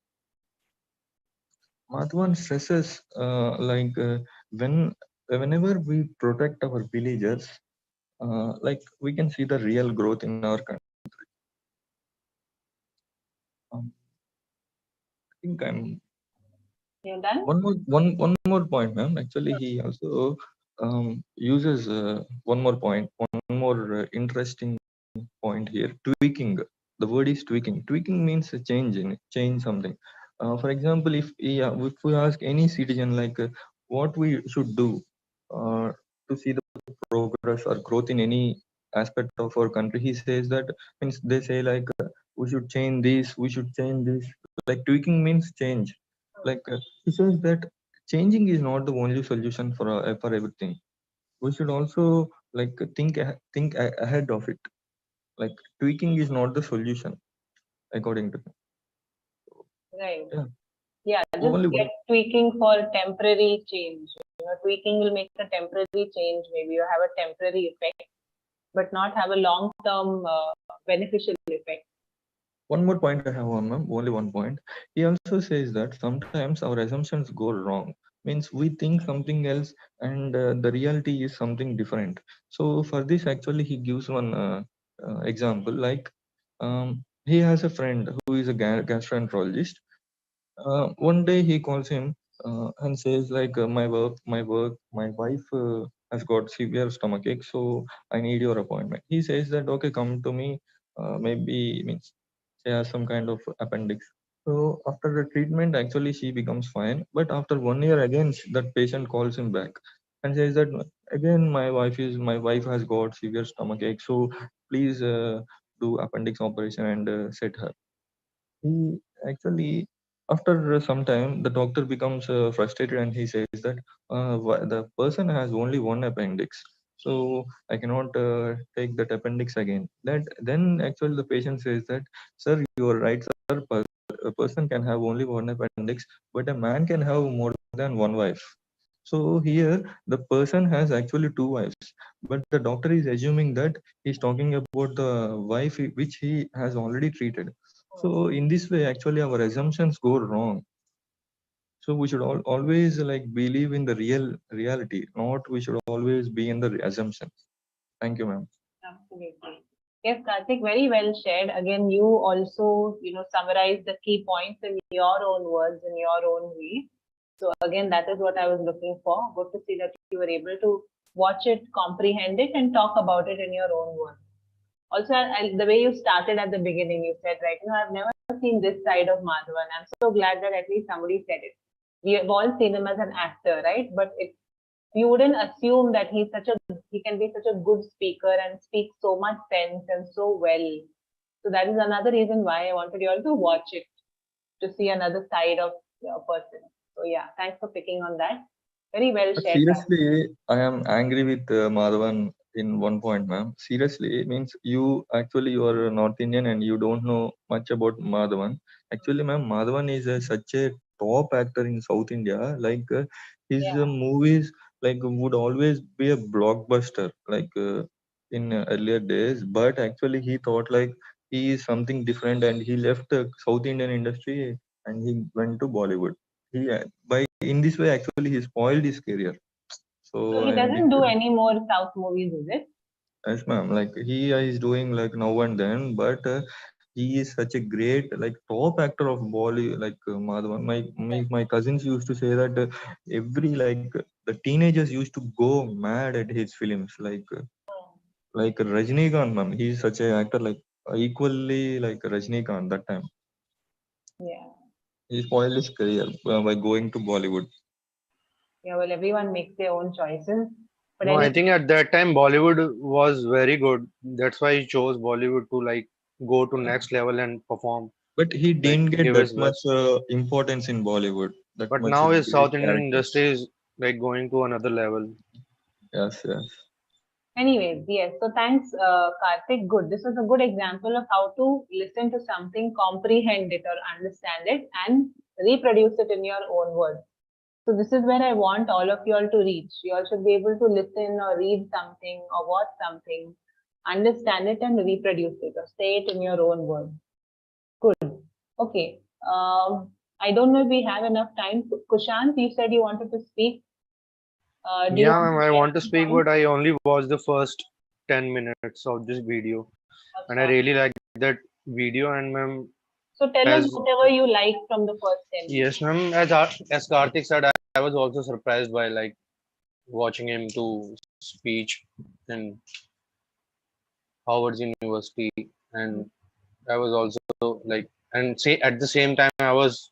Madhavan stresses whenever we protect our villagers, we can see the real growth in our country. I think I'm You done? one more point, ma'am. Actually, he also uses one more point, one more interesting point here. Tweaking. The word is tweaking. Tweaking means change something. For example, if we ask any citizen what we should do uh, to see the progress or growth in any aspect of our country, he says that, means they say we should change this, we should change this. Like tweaking means change. He says that changing is not the only solution for everything. We should also think ahead of it. Like tweaking is not the solution, according to him. Right. Yeah. Yeah, just Only get one. tweaking for temporary change. Tweaking will make a temporary change. Maybe you have a temporary effect, but not have a long-term beneficial effect. One more point I have on, ma'am. Only one point. He also says that sometimes our assumptions go wrong. Means we think something else, and the reality is something different. So for this, actually, he gives one example. He has a friend who is a gastroenterologist. One day he calls him and says my wife has got severe stomachache, so I need your appointment. He says that, okay, come to me. Maybe means she has some kind of appendix. So after the treatment, actually she becomes fine. But after 1 year, again that patient calls him back and says that again my wife has got severe stomachache. So please do appendix operation and set her. He actually, after some time, the doctor becomes frustrated and he says that the person has only one appendix, so I cannot take that appendix again. That then actually the patient says that, sir, you are right, sir. A person can have only one appendix, but a man can have more than one wife. So here the person has actually two wives, but the doctor is assuming that he's talking about the wife which he has already treated. So in this way, actually, our assumptions go wrong. So we should always believe in the reality, not we should always be in the assumptions. Thank you, ma'am. Absolutely. Yes, Karthik, very well shared. Again, you also, summarize the key points in your own words, in your own way. So again, that is what I was looking for. Good to see that you were able to watch it, comprehend it, and talk about it in your own words. Also, the way you started at the beginning, you said, right, I've never seen this side of Madhavan. I'm so glad that at least somebody said it. We have all seen him as an actor, right? But you wouldn't assume that he can be such a good speaker and speak so much sense and so well. So that is another reason why I wanted you all to watch it, to see another side of a person. So yeah, thanks for picking on that. Very well But shared. seriously, I am angry with Madhavan in one point, ma'am. Seriously, it means you are a North Indian and you don't know much about Madhavan. Actually, ma'am, Madhavan is such a top actor in South India. His Yeah. movies would always be a blockbuster in earlier days. But actually, he thought he is something different and he left the South Indian industry and he went to Bollywood. By in this way, actually, he spoiled his career. So So he I am doesn't do deeply, any more South movies, is it? yes, ma'am. He is doing now and then, but he is such a great top actor of Bollywood, Madhavan. My cousins used to say that every the teenagers used to go mad at his films. like Rajnikant, ma'am. He's such a actor, like equally like Rajnikant that time. Yeah. He spoiled his career by going to Bollywood. Yeah, well, everyone makes their own choices. But No, I anyway, think at that time Bollywood was very good. That's why he chose Bollywood to like go to next level and perform, But he like didn't get give that his much best. importance in Bollywood. That But much now his great South Indian characters. industry is like going to another level. Yes, yes. anyways, yes. So thanks, Karthik. Good. This was a good example of how to listen to something, comprehend it or understand it, and reproduce it in your own words. So this is where I want all of you all to reach. You all should be able to listen or read something or watch something, understand it and reproduce it or say it in your own words. Good. Okay. I don't know if we have enough time. Kushant, you said you wanted to speak. Do you Yeah, want ma'am, to I share want to some speak, points? but I only watched the first 10 minutes of this video, That's and I fine. really like that video. And ma'am, So tell us as whatever you like from the first 10 minutes. yes, ma'am, as Karthik said, I was also surprised by like watching him to speech in Howard's University, and I was also like, and say at the same time, I was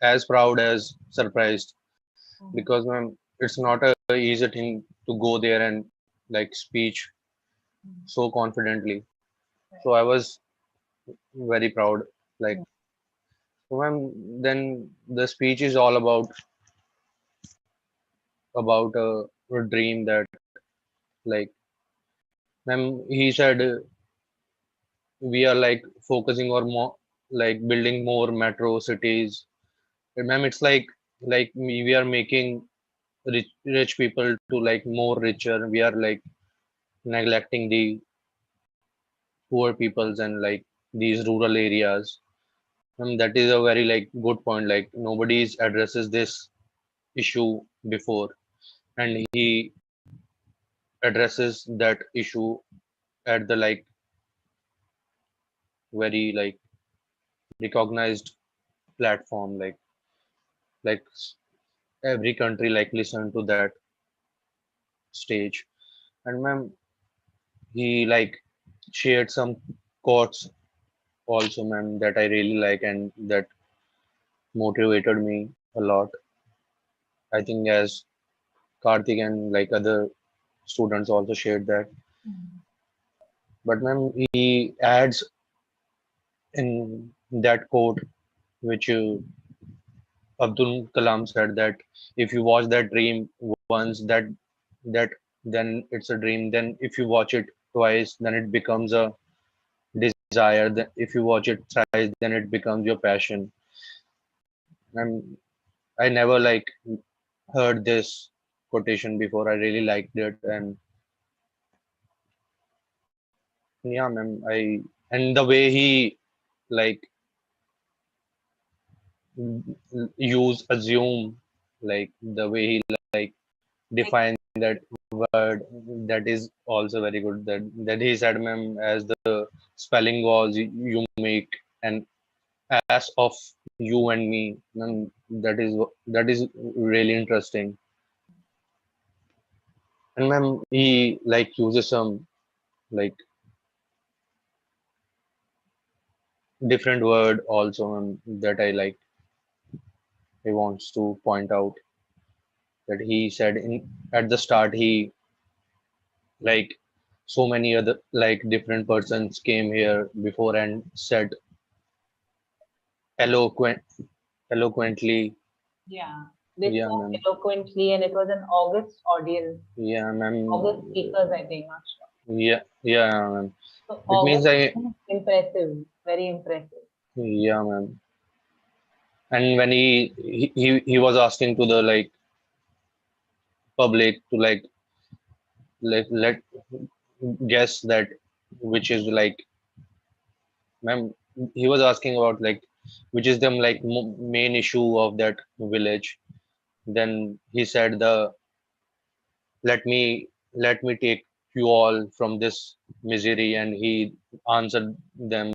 as proud as surprised Mhm. because ma'am, it's not a easy thing to go there and like speech so confidently. So I was very proud. Like, so ma'am, then the speech is all about a dream that like, ma'am, he said we are like focusing on more like building more metro cities. And ma'am, it's like we are making rich people to like more richer. We are like neglecting the poor peoples and like these rural areas. And that is a very like good point. Like nobody's addresses this issue before, and he addresses that issue at the like very like recognized platform. Like every country like listen to that stage. And ma'am, he like shared some quotes also, ma'am, that I really like and that motivated me a lot. I think as Karthik and like other students also shared that. But ma'am, he adds in that quote which Abdul Kalam said that if you watch that dream once, that then it's a dream. Then if you watch it twice, then it becomes a desire. Then if you watch it thrice, then it becomes your passion. And I never like heard this quotation before. I really liked it, and yeah, ma'am, and the way he like use assume, like the way he like define that word, that is also very good. That he said, ma'am, as the spelling was you make an ass of you and me, and that is really interesting. And ma'am, he like uses some like different word also, ma'am, that I like. He wants to point out that he said in at the start he like so many other like different persons came here before and said eloquent eloquently. Yeah. They Yeah, spoke ma'am. eloquently and it was an August audience. Yeah, ma'am. August speakers, I think, not sure. Yeah, yeah, ma'am. So It means August, I, impressive, very impressive. yeah, ma'am. And when he was asking to the like public to like let guess that which is like, ma'am, he was asking about like which is the like main issue of that village. Then he said the let me take you all from this misery, and he answered them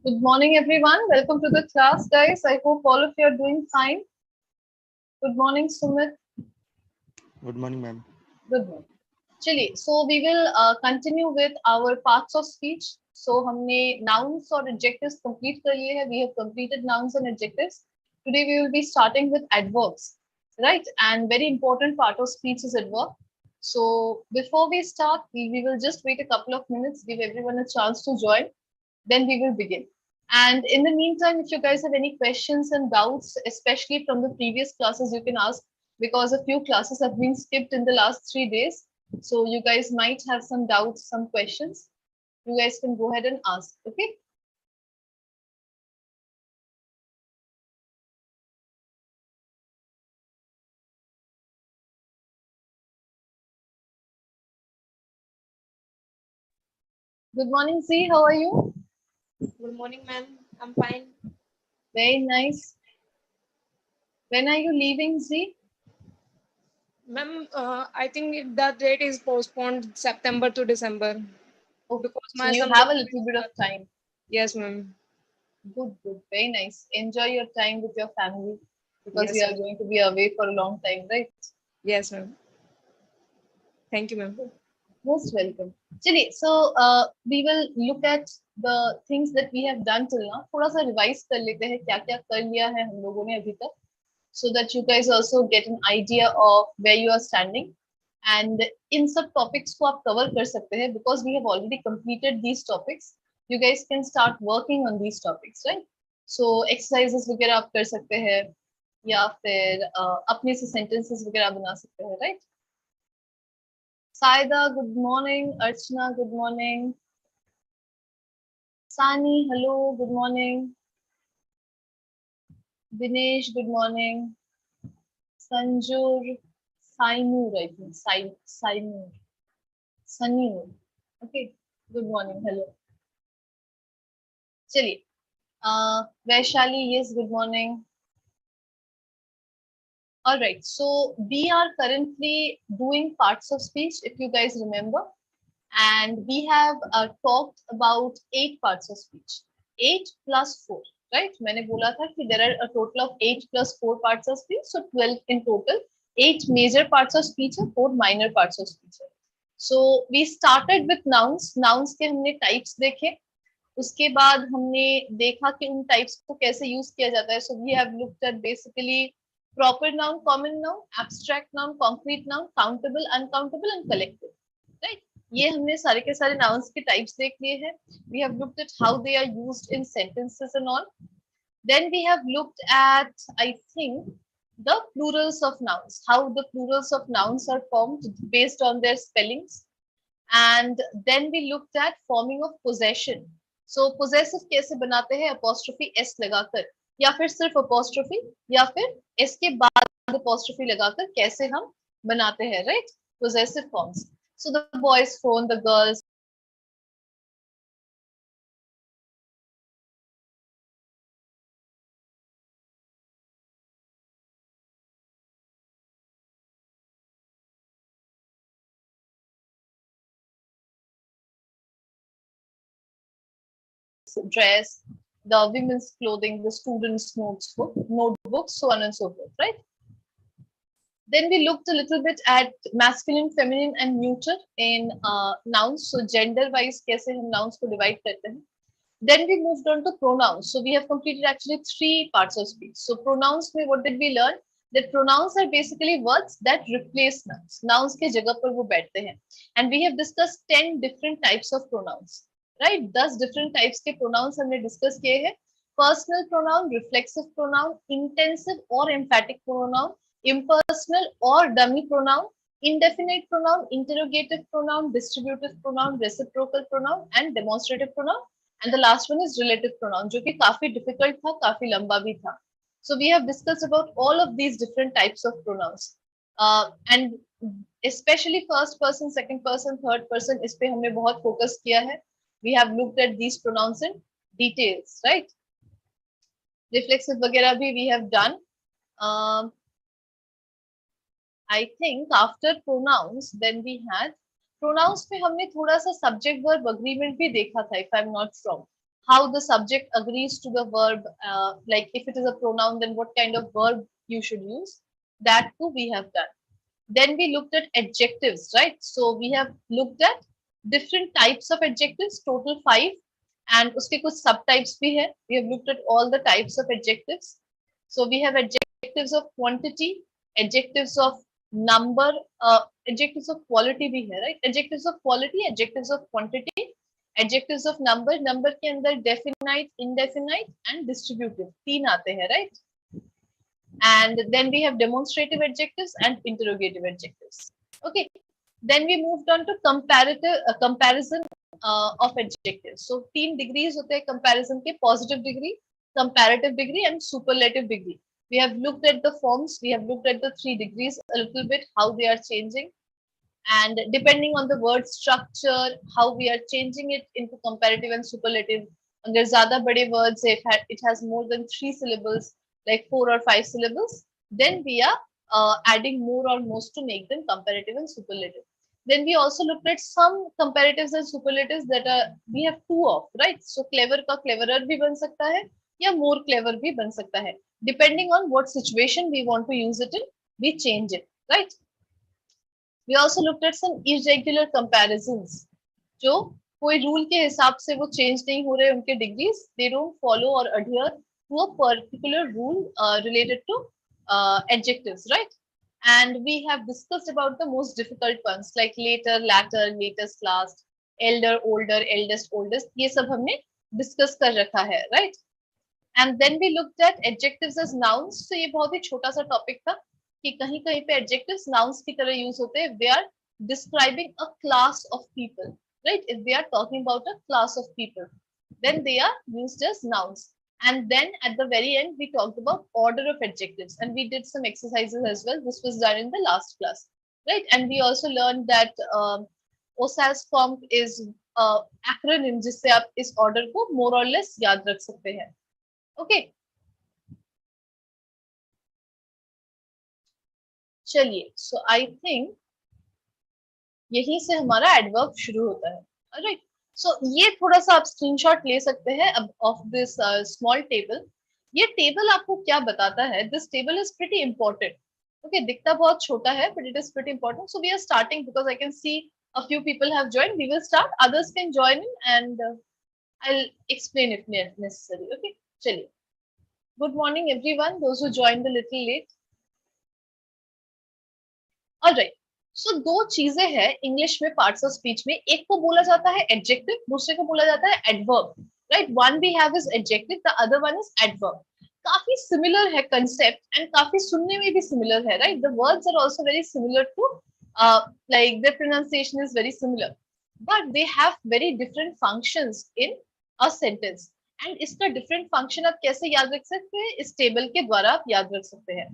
Good morning, everyone. Welcome to the class, guys. I hope all of you are doing fine. Good morning, Sumit. Good morning, ma'am. Good morning. चलिए, so we will continue with our parts of speech. So हमने nouns और adjectives complete कर लिए हैं. We have completed nouns and adjectives. Today we will be starting with adverbs, right? And very important part of speech is adverb. So before we start, we will just wait a couple of minutes, give everyone a chance to join. Then we will begin. And in the meantime, if you guys have any questions and doubts, especially from the previous classes, you can ask, because a few classes have been skipped in the last 3 days. So you guys might have some doubts, some questions. You guys can go ahead and ask, okay? Good morning, Z. How are you? Good morning, ma'am. I'm fine. Very nice. When are you leaving, Z? Ma'am, I think that date is postponed September to December. Oh, because so you summer have a little bit of time. Yes, ma'am. Good, good. Very nice. Enjoy your time with your family because Yes, we are ma'am. going to be away for a long time, right? Yes, ma'am. Thank you, ma'am. Most welcome. चलिए, so we will look at the things that we have done till now. थोड़ा सा revise कर लेते हैं क्या क्या कर लिया है हम लोगों ने अभी तक, so that you guys also get an idea of where you are standing. And इन सब topics को आप cover कर सकते हैं because we have already completed these topics. You guys can start working on these topics, right? So exercises वगैरह आप कर सकते हैं या फिर अपने से sentences वगैरह बना सकते हैं, right? Saida, good morning. Archana, good morning. Sani, hello, good morning. Dinesh, good morning. Sanjur, Sainur, I think. Sainur. Sanur. Okay, good morning. Hello. Chaliye. Vaishali, yes, good morning. All right, so we are currently doing parts of speech, if you guys remember. And we have talked about 8 parts of speech. 8 plus 4, right? मैंने बोला था कि there are a total of 8 plus 4 parts of speech, so 12 in total. 8 major parts of speech and 4 minor parts of speech. So we started with nouns. Nouns के हमने types देखे. उसके बाद हमने देखा कि उन types को कैसे use किया जाता है. So we have looked at basically proper noun, common noun, abstract noun, concrete noun, countable, uncountable, and collective. Right? ये हमने सारे के सारे nouns के types देख लिए हैं. We have looked at how they are used in sentences and all. Then we have looked at, I think, the plurals of nouns, how the plurals of nouns are formed based on their spellings. And then we looked at forming of possession. So possessive कैसे बनाते हैं apostrophe s लगाकर, या फिर सिर्फ apostrophe, या फिर s के बाद apostrophe लगाकर कैसे हम बनाते हैं, right? Possessive forms. So the boys phone, the girls. Dress, the women's clothing, the students' notebooks, so on and so forth, right? Then we looked a little bit at masculine, feminine, and neuter in nouns. So gender-wise, कैसे हम nouns को divide करते हैं. Then we moved on to pronouns. So we have completed actually 3 parts of speech. So pronouns में what did we learn? That pronouns are basically words that replace nouns. Nouns के जगह पर वो बैठते हैं. And we have discussed 10 different types of pronouns. Right? 10 different types के pronouns हमने discuss किए हैं. Personal pronoun, reflexive pronoun, intensive or emphatic pronoun, impersonal or dummy pronoun, indefinite pronoun, interrogative pronoun, distributive pronoun, reciprocal pronoun, and demonstrative pronoun. And the last one is relative pronoun, जो कि काफी difficult था, काफी लंबा भी था. So we have discussed about all of these different types of pronouns. And especially first person, second person, third person, इस पे हमने बहुत focus किया है. We have looked at these pronouns in details, right? Reflexive वगैरह भी we have done. I think after pronouns, then we had pronouns पे हमने थोड़ा सा subject verb agreement भी देखा था, if I'm not wrong. how the subject agrees to the verb, like if it is a pronoun, then what kind of verb you should use. That too we have done. Then we looked at adjectives, right? So we have looked at different types of adjectives, total 5, and uske kuch subtypes bhi hai. We have looked at all the types of adjectives. So we have adjectives of quantity, adjectives of number, adjectives of quality bhi hai, right? Adjectives of quality, adjectives of quantity, adjectives of number. Number के अंदर definite, indefinite and distributive 3 आते हैं, right? And then we have demonstrative adjectives and interrogative adjectives. Okay. Then we moved on to comparison of adjectives. So 3 degrees होते हैं comparison के: positive degree, comparative degree and superlative degree. We have looked at the forms, we have looked at the 3 degrees a little bit, how they are changing, and depending on the word structure, how we are changing it into comparative and superlative. अगर ज़्यादा बड़े words है, it has more than 3 syllables, like 4 or 5 syllables, then we are adding more or most to make them comparative and superlative. Then we also looked at some comparatives and superlatives that are we have 2 of, right? So clever का cleverer भी बन सकता है या more clever भी बन सकता है. Depending on what situation we want to use it in, we change it, right? We also looked at some irregular comparisons. जो कोई rule के हिसाब से वो change नहीं हो रहे उनके degrees, they don't follow or adhere to a particular rule related to adjectives, right? And we have discussed about the most difficult ones like later, latter, latest, last, elder, older, eldest, oldest. ये सब हमने discuss कर रखा है, right? And then we looked at adjectives as nouns. So ये बहुत ही छोटा सा topic था कि कहीं कहीं पे adjectives nouns की तरह use होते हैं. They are describing a class of people, right? If they are talking about a class of people, then they are used as nouns. And then at the very end, we talked about order of adjectives and we did some exercises as well. This was done in the last class, right? And we also learned that OSASCOMP is acronym जिससे आप इस order को more or less याद रख सकते हैं. Okay. चलिए, so I think यहीं से हमारा adverb शुरू होता है. Alright. So ये थोड़ा सा आप स्क्रीनशॉट ले सकते हैं of this small table. ये टेबल आपको क्या बताता है? This table is pretty important. Okay, दिखता बहुत छोटा है, but it is pretty important. So we are starting because I can see a few people have joined. We will start. Others can join in and I'll explain if necessary. Okay, चलिए. Good morning, everyone. Those who joined a little late. All right. So दो चीजें हैं English में parts of speech में. एक को बोला जाता है एडजेक्टिव, दूसरे को बोला जाता है adverb, right? One we have is adjective, the other one is adverb. काफी सिमिलर है कंसेप्ट एंड काफी सुनने में भी सिमिलर है, right? The words are also very similar to like their pronunciation is very similar, but they have very different functions in a sentence. And इसका different function आप कैसे याद रख सकते हैं? इस टेबल के द्वारा आप याद रख सकते हैं.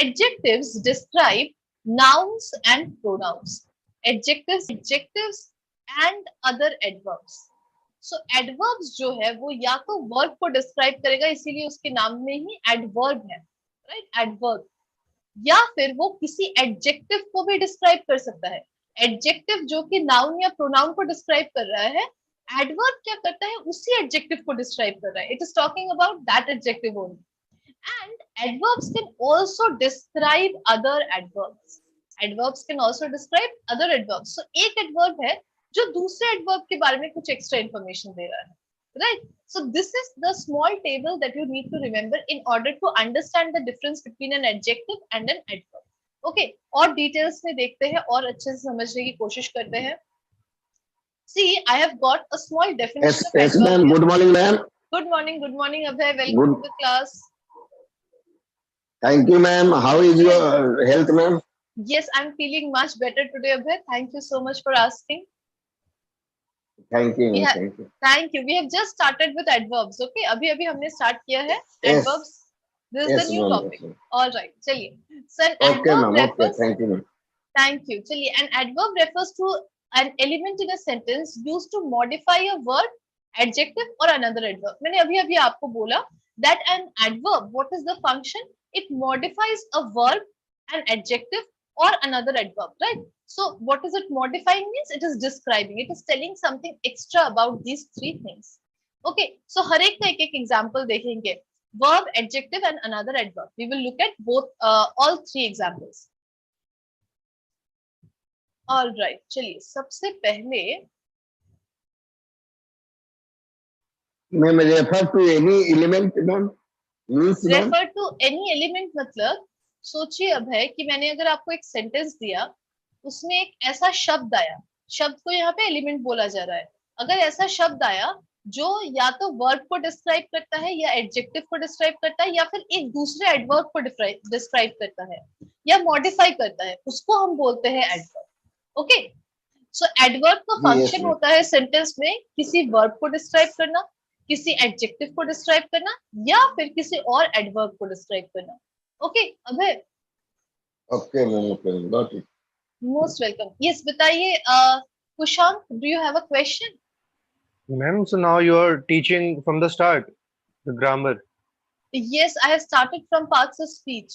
Adjectives describe nouns and pronouns. Adjectives and other adverbs. So adverbs जो है वो या तो verb को describe करेगा, इसीलिए उसके नाम में ही adverb है, right? Adverb. या फिर वो किसी एडजेक्टिव को भी डिस्क्राइब कर सकता है. एडजेक्टिव जो कि नाउन या प्रोनाउन को डिस्क्राइब कर रहा है, एडवर्ब क्या करता है? उसी एडजेक्टिव को डिस्क्राइब कर रहा है. It is talking about that adjective only. And adverbs can also describe other adverbs. Adverbs can also describe other adverbs. So एक एडवर्ब है जो दूसरे एडवर्ब के बारे में कुछ एक्स्ट्रा इंफॉर्मेशन दे रहा है, right? So this is the small table that you need to remember in order to understand the difference between an adjective and an adverb. Okay, और details में देखते हैं और अच्छे से समझने की कोशिश करते हैं. See, I have got a small definition of adverb. Ma'am. Good morning, ma'am. Good morning, Abhay. Welcome to the class. Thank you, ma'am. How is your health, ma'am? Yes, I'm feeling much better today, Abhay. Thank you so much for asking. Thank you, thank you. Thank you. We have just started with adverbs. Okay, अभी हमने start किया है adverbs. This is the new topic. All right, चलिए. So an adverb refers. Thank you, ma'am. Thank you. चलिए, an adverb refers to an element in a sentence used to modify a word, adjective or another adverb. मैंने अभी आपको बोला that an adverb, what is the function? It modifies a verb, an adjective or another adverb, right? So what is it modifying means? It is describing, it is telling something extra about these three things. Okay, so हर एक का एक example देखेंगे. Verb, adjective and another adverb. We will look at both all three examples. All right, चलिए सबसे पहले Ma'am, refer to any element, ma'am. Means, ma'am. Refer to any element मतलब सोचिए अब है कि मैंने अगर आपको एक सेंटेंस दिया, उसमें एक ऐसा शब्द आया, शब्द को यहाँ पे एलिमेंट बोला जा रहा है. अगर ऐसा शब्द आया जो या तो वर्ब को डिस्क्राइब करता है या एडजेक्टिव को डिस्क्राइब करता है या फिर एक दूसरे एडवर्ब को डिस्क्राइब करता है या मॉडिफाई करता है, उसको हम बोलते हैं एडवर्ब. ओके, सो एडवर्ब का फंक्शन ma'am. होता है सेंटेंस में किसी वर्ब को डिस्क्राइब करना, किसी एडजेक्टिव को डिस्क्राइब करना या फिर किसी और एडवर्ब को डिस्क्राइब करना. Okay Abhay, Okay, ma'am. Okay, got it. Most welcome. Yes बताइए, Kushank, do you have a question? Ma'am, so now you are teaching from the start, the grammar. Yes, I have started from parts of speech.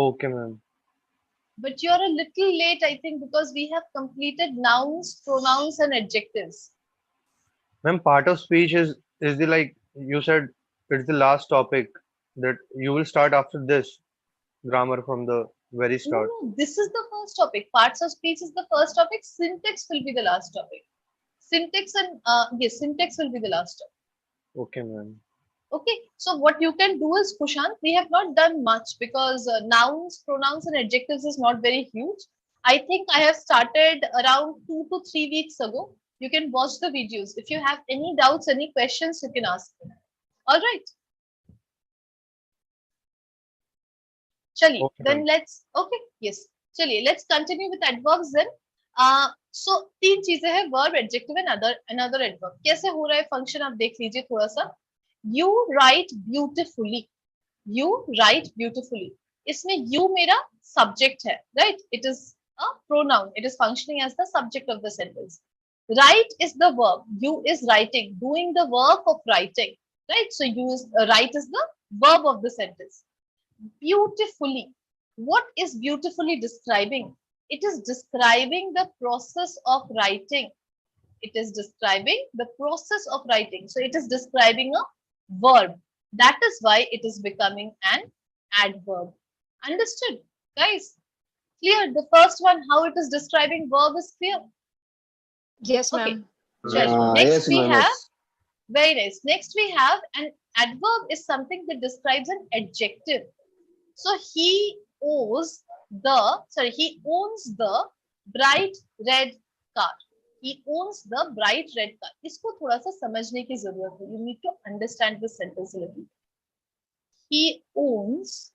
Okay, ma'am. But you're a little late, I think, because we have completed nouns, pronouns, and adjectives. Ma'am, part of speech is the, like you said, it's the last topic that you will start after this grammar from the very start. No, this is the first topic. Parts of speech is the first topic. Syntax will be the last topic. Syntax and yes, syntax will be the last topic. Okay, ma'am. Okay, so what you can do is, Kushant, we have not done much because nouns, pronouns, and adjectives is not very huge. I think I have started around 2 to 3 weeks ago. You can watch the videos. If you have any doubts, any questions, you can ask me. All right. Chaliye, Okay, then ma'am. let's, okay, yes. Chaliye, let's continue with adverbs then. So, तीन चीजें हैं, verb, adjective and another adverb. कैसे हो रहा है function आप देख लीजिए थोड़ा सा. You write beautifully. You write beautifully. इसमें you मेरा subject है, right? It is a pronoun. It is functioning as the subject of the sentence. Write is the verb. You is writing, doing the work of writing, right? So you is write is the verb of the sentence. Beautifully. What is beautifully describing? It is describing the process of writing. It is describing the process of writing. So it is describing a verb. That is why it is becoming an adverb. Understood, guys? Clear? The first one, how it is describing verb is clear. Yes, Okay. ma'am. Next Yes, we ma'am. have, Yes. very nice. Next we have an adverb is something that describes an adjective. So he owns the bright red car. He owns the bright red car. इसको थोड़ा सा समझने की जरूरत है. You need to understand this sentence a little. He owns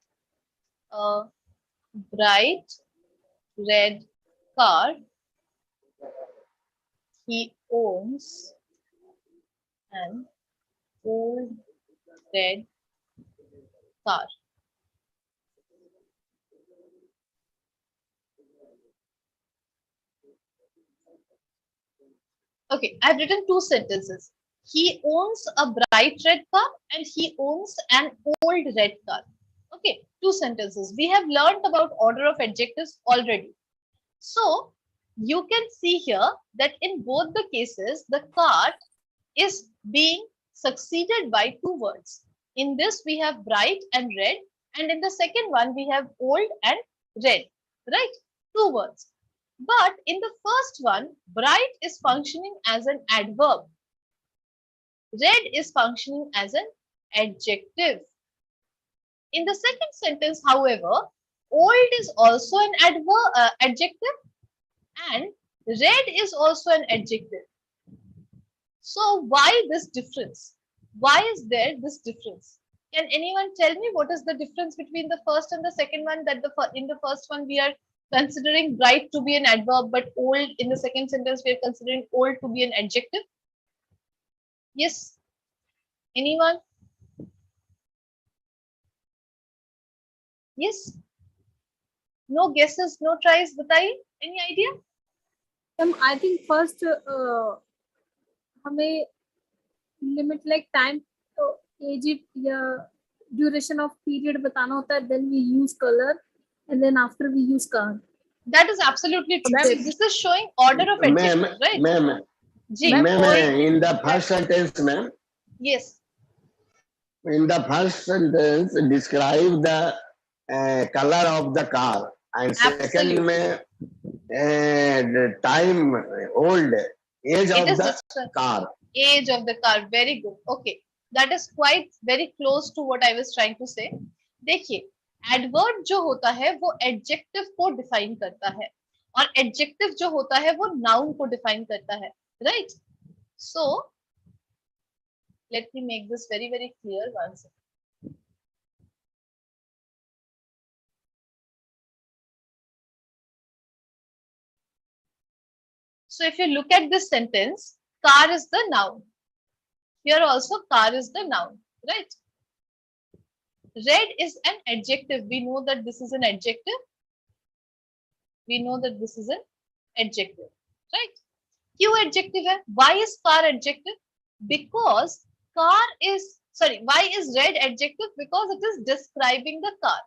a bright red car. He owns an old red car. Okay, I've written two sentences. He owns a bright red car and he owns an old red car. Okay, two sentences. We have learned about order of adjectives already. So you can see here that in both the cases, the car is being succeeded by two words. In this, we have bright and red, and in the second one, we have old and red, right? Two words. But in the first one, bright is functioning as an adverb. Red is functioning as an adjective. In the second sentence, however, old is also an adjective and red is also an adjective. So why this difference? Why is there this difference? Can anyone tell me what is the difference between the first and the second one? That in the first one we are considering bright to be an adverb, but old in the second sentence we are considering old to be an adjective. Yes. Anyone? Yes. No guesses, no tries. बताइए. Any idea? I think first हमें limit like time तो age या duration of period बताना होता है. Then we use color and then after we use car. That is absolutely true. This is showing order of adjectives, right? Ma'am, ji Ma'am, कोई in the first sentence, ma'am, yes in the first sentence, describe the color of the car, and second, absolutely में the time, old age it of is the described car. age of the car very good okay that is quite very close to what I was trying to say देखिए adverb जो होता है वो adjective को define करता है और adjective जो होता है वो noun को define करता है right so let me make this very very clear once so if you look at this sentence car is the noun here also car is the noun right red is an adjective we know that this is an adjective we know that this is an adjective right क्यों adjective है why is car adjective because car is sorry why is red adjective because it is describing the car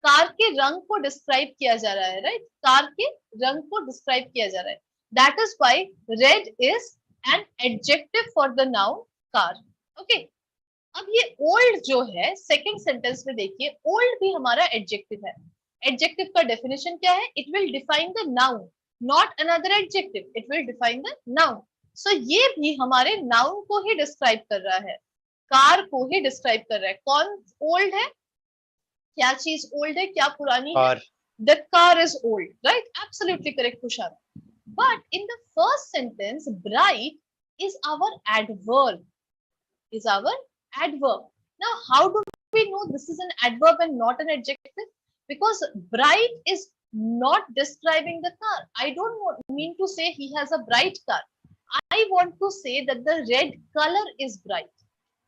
car के रंग को describe किया जा रहा है right car के रंग को डिस्क्राइब किया जा रहा है that is why red is an adjective for the noun car okay अब ये ओल्ड जो है सेकंड सेंटेंस में देखिए ओल्ड भी हमारा एडजेक्टिव है एडजेक्टिव का डेफिनेशन क्या है it will define the noun not another adjective it will define the noun so ये भी हमारे नाउन को ही डिस्क्राइब कर रहा है कार को ही डिस्क्राइब कर रहा है कौन ओल्ड है क्या चीज ओल्ड है क्या पुरानी है the car is old right absolutely correct Kushal but in the first sentence bright is our adverb is our adverb. Now, how do we know this is an adverb and not an adjective? Because bright is not describing the car. I don't mean to say he has a bright car. I want to say that the red color is bright.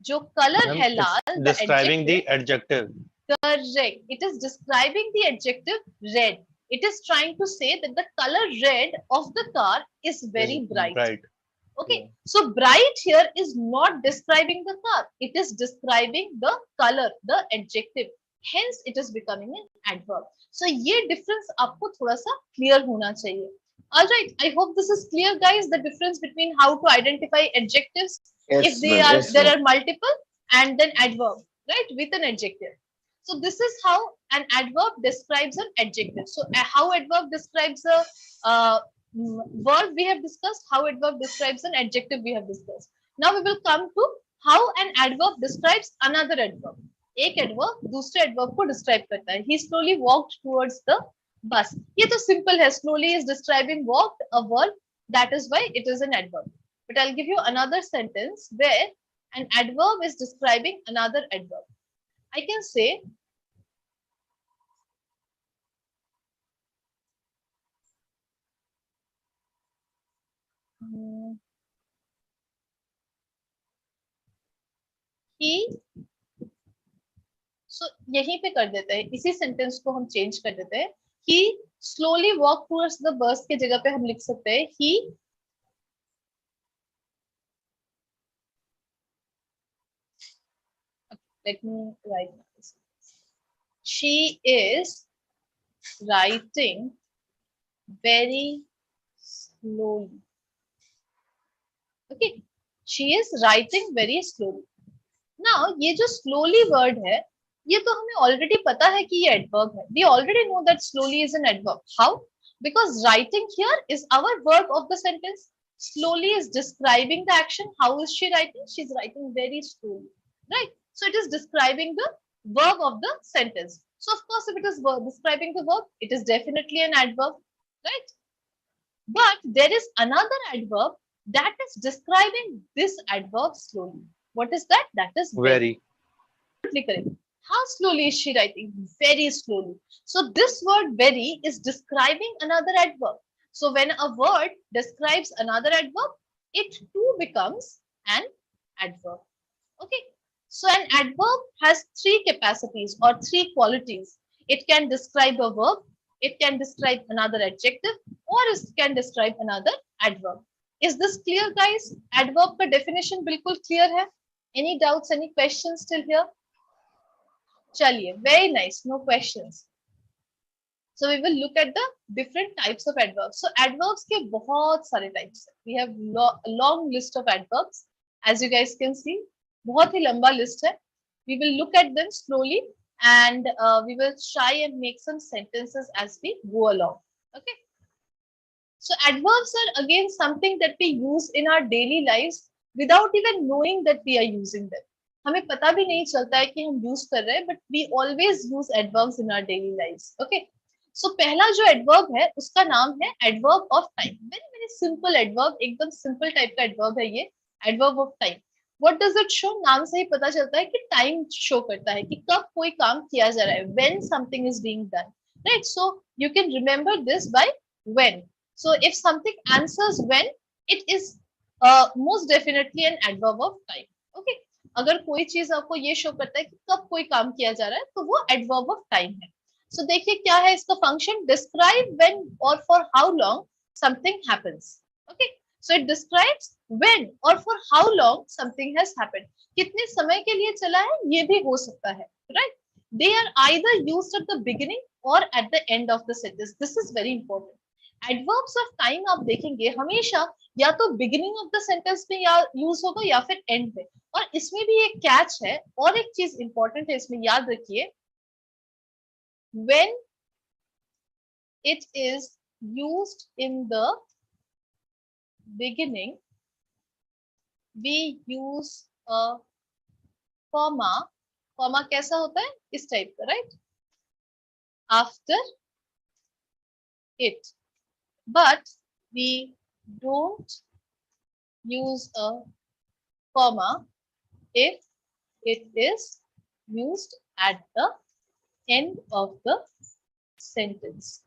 जो color है लाल, describing the adjective. Correct. It is describing the adjective red. It is trying to say that the color red of the car is very bright. Okay, so bright here is not describing the car. It is describing the color, the adjective. Hence, it is becoming an adverb. So, ये difference आपको थोड़ा सा clear होना चाहिए. All right, I hope this is clear, guys. The difference between how to identify adjectives if they are there are multiple, and then adverb, right, with an adjective. So, this is how an adverb describes an adjective. So, how adverb describes a verb we have discussed, how adverb describes an adjective we have discussed. Now we will come to how an adverb describes another adverb. एक adverb दूसरे adverb को describe करता है. He slowly walked towards the bus. ये तो simple है. Slowly is describing walked, a verb. That is why it is an adverb. But I'll give you another sentence where an adverb is describing another adverb. I can say he so यहीं पे कर देते हैं इसी sentence को हम change कर देते हैं he slowly walked towards the bus के जगह पे हम लिख सकते हैं he let me write this. She is writing very slowly. Okay, she is writing very slowly. Now, ये जो slowly word है, ये तो हमें already पता है कि ये adverb है. We already know that slowly is an adverb. How? Because writing here is our verb of the sentence. Slowly is describing the action. How is she writing? She is writing very slowly, right? So it is describing the verb of the sentence. So of course, if it is describing the verb, it is definitely an adverb, right? But there is another adverb that is describing this adverb slowly. What is that? That is very. Correct. How slowly is she writing? Very slowly. So this word very is describing another adverb. So when a word describes another adverb, it too becomes an adverb. Okay. So an adverb has three capacities or three qualities. It can describe a verb, it can describe another adjective, or it can describe another adverb. Is this clear, guys? Adverb का definition बिल्कुल clear है? Any doubts, any questions still here? चलिए, very nice, no questions. So we will look at the different types of adverbs. So adverbs के बहुत सारे types हैं. We have a long list of adverbs, as you guys can see. बहुत ही लंबा list है. We will look at them slowly and we will try and make some sentences as we go along. Okay. So adverbs are again something that we use in our daily lives without even knowing that we are using them. हमें पता भी नहीं चलता है कि हम use कर रहे हैं, but we always use adverbs in our daily lives. Okay. So पहला जो adverb है उसका नाम है adverb of time. Very very simple adverb, एकदम simple type का adverb है ये, adverb of time. What does it show? नाम से ही पता चलता है कि time show करता है कि कब कोई काम किया जा रहा है, when something is being done. Right. So you can remember this by when. So if something answers when, it is most definitely an adverb of time. Okay. अगर कोई चीज आपको ये शो करता है कि कब कोई काम किया जा रहा है तो वो adverb of time है. So देखिए क्या है इसका function, describe when or for how long something happens. Okay. So it describes when or for how long something has happened. कितने समय के लिए चला है ये भी हो सकता है. Right. They are either used at the beginning or at the end of the sentence. This is very important. Adverbs of time आप देखेंगे हमेशा या तो beginning of the sentence में या यूज होगा या फिर end में. और इसमें भी एक कैच है और एक चीज इंपॉर्टेंट है इसमें याद रखिए, when it is used in the beginning we use a comma. comma कैसा होता है इस टाइप का, right, after it, but we don't use a comma if it is used at the end of the sentence.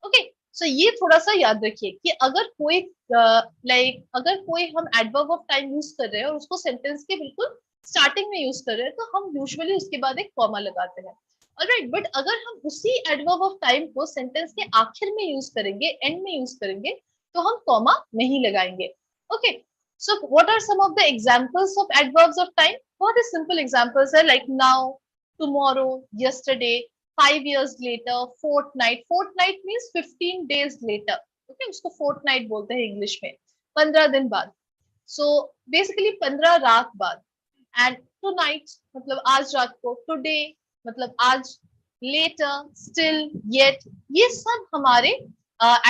Okay, so ये थोड़ा सा याद रखिए कि अगर कोई अगर कोई हम adverb of time यूज कर रहे हैं और उसको सेंटेंस के बिल्कुल स्टार्टिंग में यूज कर रहे हैं तो हम यूजुअली उसके बाद एक कॉमा लगाते हैं. ऑलराइट, बट अगर हम उसी adverb of time को सेंटेंस के आखिर में यूज करेंगे, एंड में यूज करेंगे, तो हम कॉमा नहीं लगाएंगे. Okay, so what are some of the examples of adverbs of time? बहुत ही सिंपल एग्जांपल्स है, like now, tomorrow, yesterday, 5 years later, fortnight. Fortnight means 15 days later. Okay, उसको fortnight बोलते हैं इंग्लिश में, 15 दिन बाद. सो बेसिकली 15 रात बाद. एंड टुनाइट मतलब आज रात को, टुडे मतलब आज, लेटर, स्टिल, येट, ये सब हमारे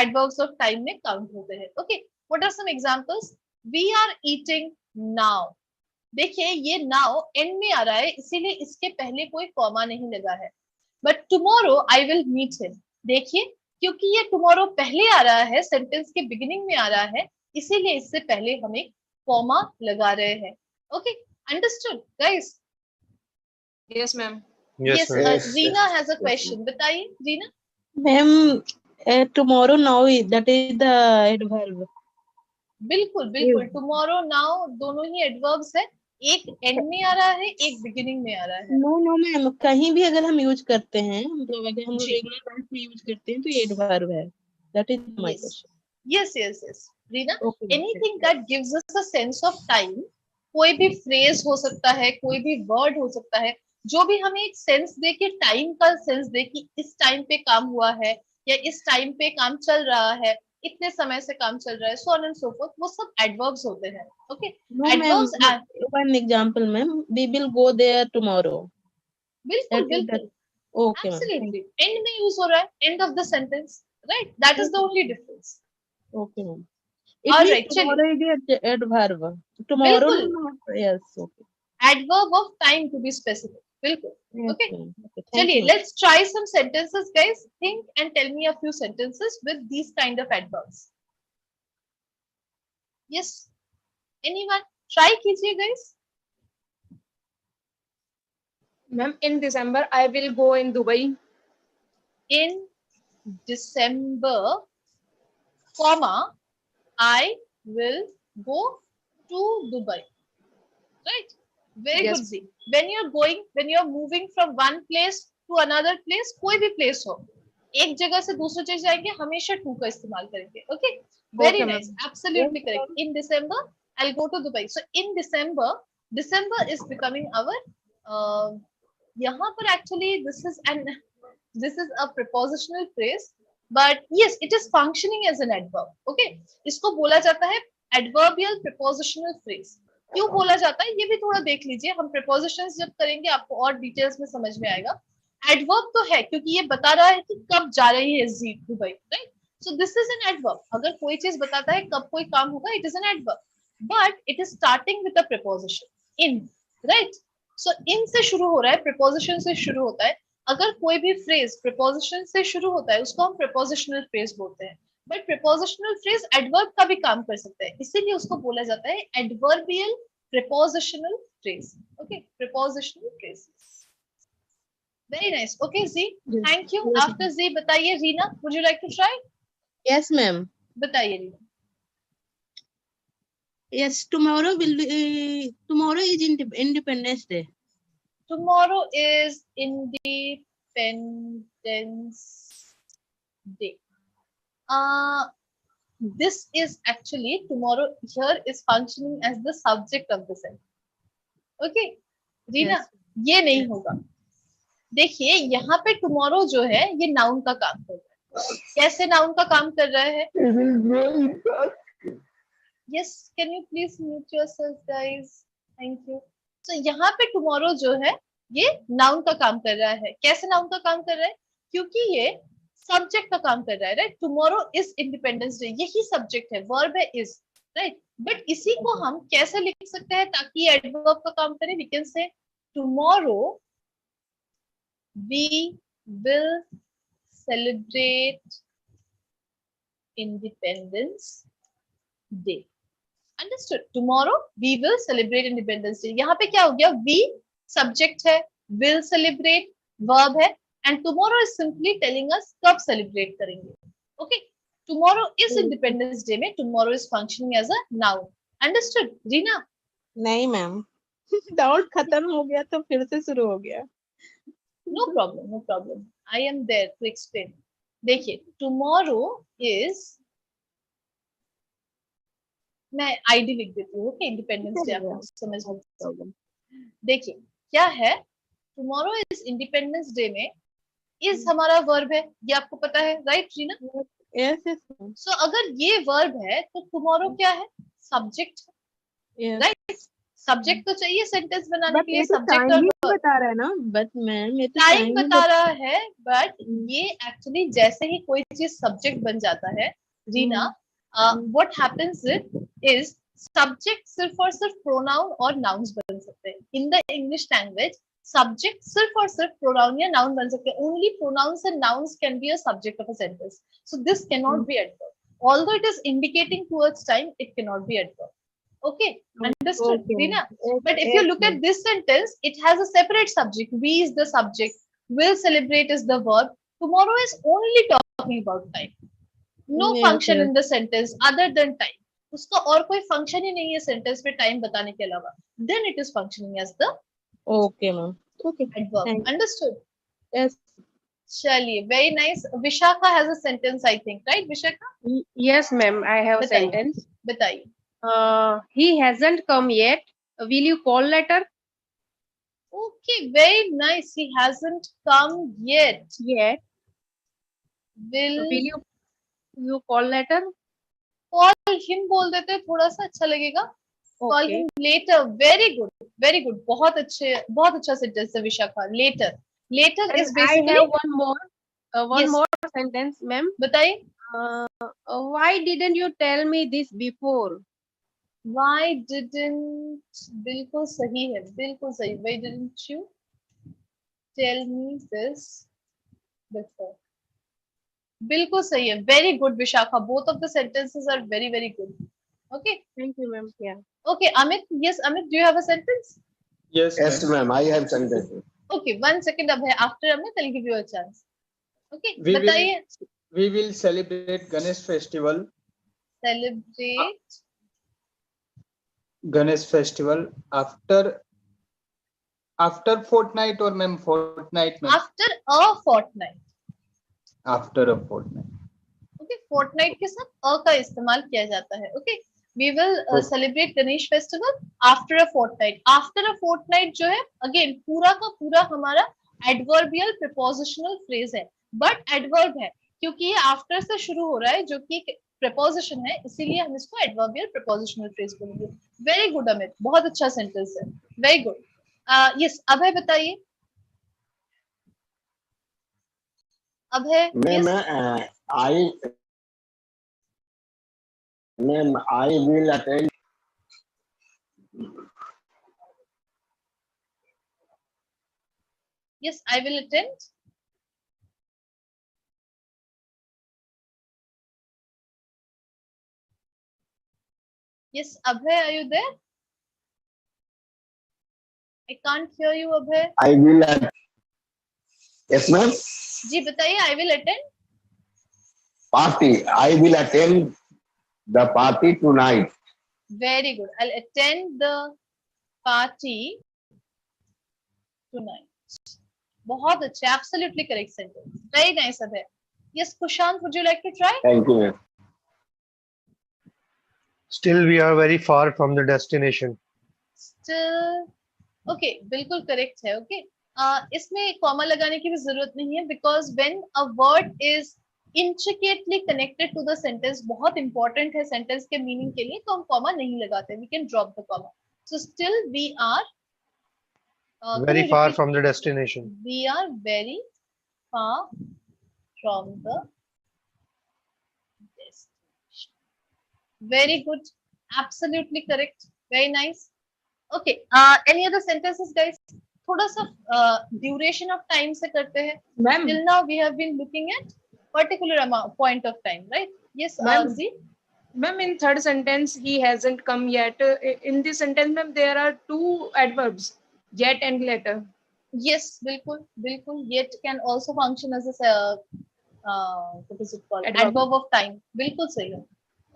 adverbs of time में काउंट होते हैं. Okay, what are some examples? We are eating now. देखिए ये नाउ एंड में आ रहा है इसीलिए इसके पहले कोई कॉमा नहीं लगा है. But tomorrow I will meet him. देखिए क्योंकि ये टुमारो पहले आ रहा है, सेंटेंस के बिगिनिंग में आ रहा है, इसीलिए इससे पहले हम एक कॉमा लगा रहे हैं. Okay, understood guys? Yes, ma'am. Yes, Yes, Reena yes, has a yes, question. बताइए Reena. Ma'am, tomorrow now that is the adverb. बिल्कुल बिल्कुल, टुमारो नाउ दोनों ही एडवर्ब्स है. एक एंड में आ रहा है, एक बिगिनिंग में आ रहा है. नो नो मैम, कहीं भी अगर हम यूज करते हैं, मतलब अगर हम जी. रेगुलर लाइफ में यूज करते हैं तो ये एडवर्ब है. That is my Yes. Question. Yes, yes, yes. Reena, okay ma'am. anything that gives us a sense of time, कोई भी फ्रेज हो सकता है, कोई भी वर्ड हो सकता है, जो भी हमें एक सेंस दे कि टाइम का सेंस दे कि इस टाइम पे काम हुआ है या इस टाइम पे काम चल रहा है, इतने समय से काम चल रहा है, so on and so forth, वो सब एडवर्ब्स होते हैं. Okay, no ma'am, adverbs. One example ma'am, we will go there tomorrow. बिल्कुल दैट इज बिल्कुल, ओके मैम. एब्सोल्युटली एंड में यूज हो रहा है, end of the sentence, right, that is the only difference. Okay ma'am. It means alright, चलिए. Tomorrow is adverb. Tomorrow बिल्कुल, not. Yes, okay. adverb of time to be specific. बिल्कुल. Okay. Okay, thank चलिए, you. let's try some sentences, guys. Think and tell me a few sentences with these kind of adverbs. Yes. Anyone? Try कीजिए, guys. Ma'am, in December I will go in Dubai. In December, comma, I will go to Dubai. Right? Very Yes. good, Z. When you're moving from one place to another place, कोई भी place हो, एक जगह से दूसरी जगह जाएंगे, हमेशा to का इस्तेमाल करेंगे. Okay? Very Okay, nice. ma'am. Absolutely correct. In December, I'll go to Dubai. So in December is becoming our यहाँ पर actually this is an This is a prepositional phrase, but yes, it is functioning as an adverb. Okay, इसको बोला जाता है adverbial prepositional phrase. क्यों बोला जाता है ये भी थोड़ा देख लीजिए. हम prepositions जब करेंगे आपको और डिटेल्स में समझ में आएगा. Adverb तो है क्योंकि ये बता रहा है कि कब जा रही है जी Dubai, right? So this is an adverb. अगर कोई चीज बताता है कब कोई काम होगा, it is an adverb. But it is starting with a preposition in, right? So in से शुरू हो रहा है, preposition से शुरू होता है. अगर कोई भी phrase preposition से शुरू होता है उसको हम prepositional phrase बोलते हैं. But prepositional phrase adverb का भी काम कर सकता है, इसीलिए उसको बोला जाता है adverbial prepositional phrase. Okay, prepositional phrases. Very nice. Okay, Z. Thank you. Yes. After Z, बताइए Reena. Would you like to try? Yes, ma'am. बताइए Reena. Yes, tomorrow is Independence Day. Tomorrow is Independence Day. This is actually tomorrow here is functioning as the subject of the sentence. Okay, Reena, ये नहीं होगा. देखिए यहाँ पे tomorrow जो है ये noun का काम कर रहा है. कैसे noun का काम कर रहा है? Yes, can you please mute yourself, guys? Thank you. So यहाँ पे tomorrow जो है ये noun का काम कर रहा है. कैसे noun का काम कर रहा है? क्योंकि ये subject का काम कर रहा है, right? Tomorrow is Independence Day. यही subject है, verb है is, right? But इसी को हम कैसे लिख सकते हैं ताकि adverb का काम करे? We can say tomorrow we will celebrate Independence Day. Understood? Tomorrow we will celebrate Independence Day. यहाँ पे क्या हो गया? We subject है, will celebrate verb है, and tomorrow is simply telling us कब celebrate करेंगे. Okay? Tomorrow is Independence Day में tomorrow is functioning as a noun. Understood? Reena? नहीं मैम, डाउट खत्म हो गया तो फिर से शुरू हो गया. No problem, no problem. I am there to explain. देखिए, tomorrow is मैं आईडी लिख देती हूँ. ओके, इंडिपेंडेंस डे आपको समझ में. देखिए क्या है, टुमारो इज इंडिपेंडेंस डे में इज हमारा वर्ब है, ये आपको पता है, right Reena? Yes yes. So अगर ये वर्ब है तो टुमारो क्या है? Subject, right? सब्जेक्ट तो चाहिए सेंटेंस बनाने के लिए. सब्जेक्ट और बता रहा है ना, बट मैम ये तो टाइम बता रहा है. बट ये एक्चुअली जैसे ही कोई चीज सब्जेक्ट बन जाता है Reena, what happens is subject सिर्फ और सिर्फ pronoun और nouns बन सकते हैं. In the English language, subject सिर्फ और सिर्फ pronoun या noun बन सकते हैं. Only pronouns and nouns can be a subject of a sentence. So this cannot be adverb. Although it is indicating towards time, it cannot be adverb. Okay, understood, Reena? But if you look at this sentence, it has a separate subject. We is the subject. Will celebrate is the verb. Tomorrow is only talking about time. No function in the sentence other than time. उसका और कोई function ही नहीं है sentence में time बताने के अलावा. Then it is functioning as the adverb. Understood? Yes. चलिए, very nice. Vishakha has a sentence, I think, right, Vishakha? Yes, ma'am. I have a sentence. बताइए. He hasn't come yet. Will you call later? Okay, very nice. He hasn't come yet. Will you call later? Call him बोल देते हैं, थोड़ा सा अच्छा लगेगा. Call him later. Very good, very good. बहुत अच्छा sentence है Vishakha. Later is basically. I have one more sentence, ma'am. बताइए. Why didn't you tell me this before? Why didn't, बिल्कुल सही है, बिल्कुल सही. Why didn't you tell me this before? बिल्कुल सही है. Very good, Vishakha. Both of the sentences are very, very good. Okay. Thank you, ma'am. Yeah. Okay, Amit. Yes, Amit. Do you have a sentence? Yes, ma'am. I have sentence. Okay, 1 second. अब है. After Amit, I'll give you a chance. Okay. बताइए. We will celebrate Ganesh festival. Celebrate Ganesh festival after fortnight or ma'am fortnight? After a fortnight. After a fortnight. Okay, fortnight के साथ a का इस्तेमाल किया जाता है. Okay, we will celebrate Ganesh festival after a fortnight. After a fortnight जो है, again पूरा का पूरा हमारा एडवर्बियल प्रीपोजिशनल फ्रेज है, बट एडवर्ब है क्योंकि ये आफ्टर से शुरू हो रहा है जो कि प्रीपोजिशन है, इसीलिए हम इसको एडवर्बियल प्रीपोजिशनल फ्रेज बोलेंगे। वेरी गुड अमित, बहुत अच्छा सेंटेंस है, वेरी गुड। यस अभय बताइए। Abhay ma'am I ma'am I will attend yes I will attend. Yes, Abhay, are you there? I can't hear you, Abhay. I will yes ma'am जी बताइए, I will attend. party. I will attend the party tonight. Very good. I'll attend the party tonight. बहुत अच्छे, absolutely correct sentence. Very nice, Abhay. Yes, Kushant, would you like to try? Thank you ma'am. Still we are very far from the destination. Still, okay, बिल्कुल correct है. Okay, इसमें comma लगाने की भी जरूरत नहीं है because when a word is intricately connected to the sentence, बहुत important है sentence के meaning के लिए, तो हम कॉमा नहीं लगाते. We can drop the comma. So still we are very far from the destination. We are very far from the destination. Very good. Absolutely correct. Very nice. Okay. Any other sentences, guys? थोड़ा सा duration of time से करते हैं. Ma'am. Till now we have been looking at particular amount point of time, right? Yes, Ma'am. Z. Ma'am, in third sentence he hasn't come yet. In this sentence, ma'am, there are two adverbs, yet and later. Yes, बिल्कुल बिल्कुल. Yet can also function as a what is it called? Adverb of time. बिल्कुल सही है.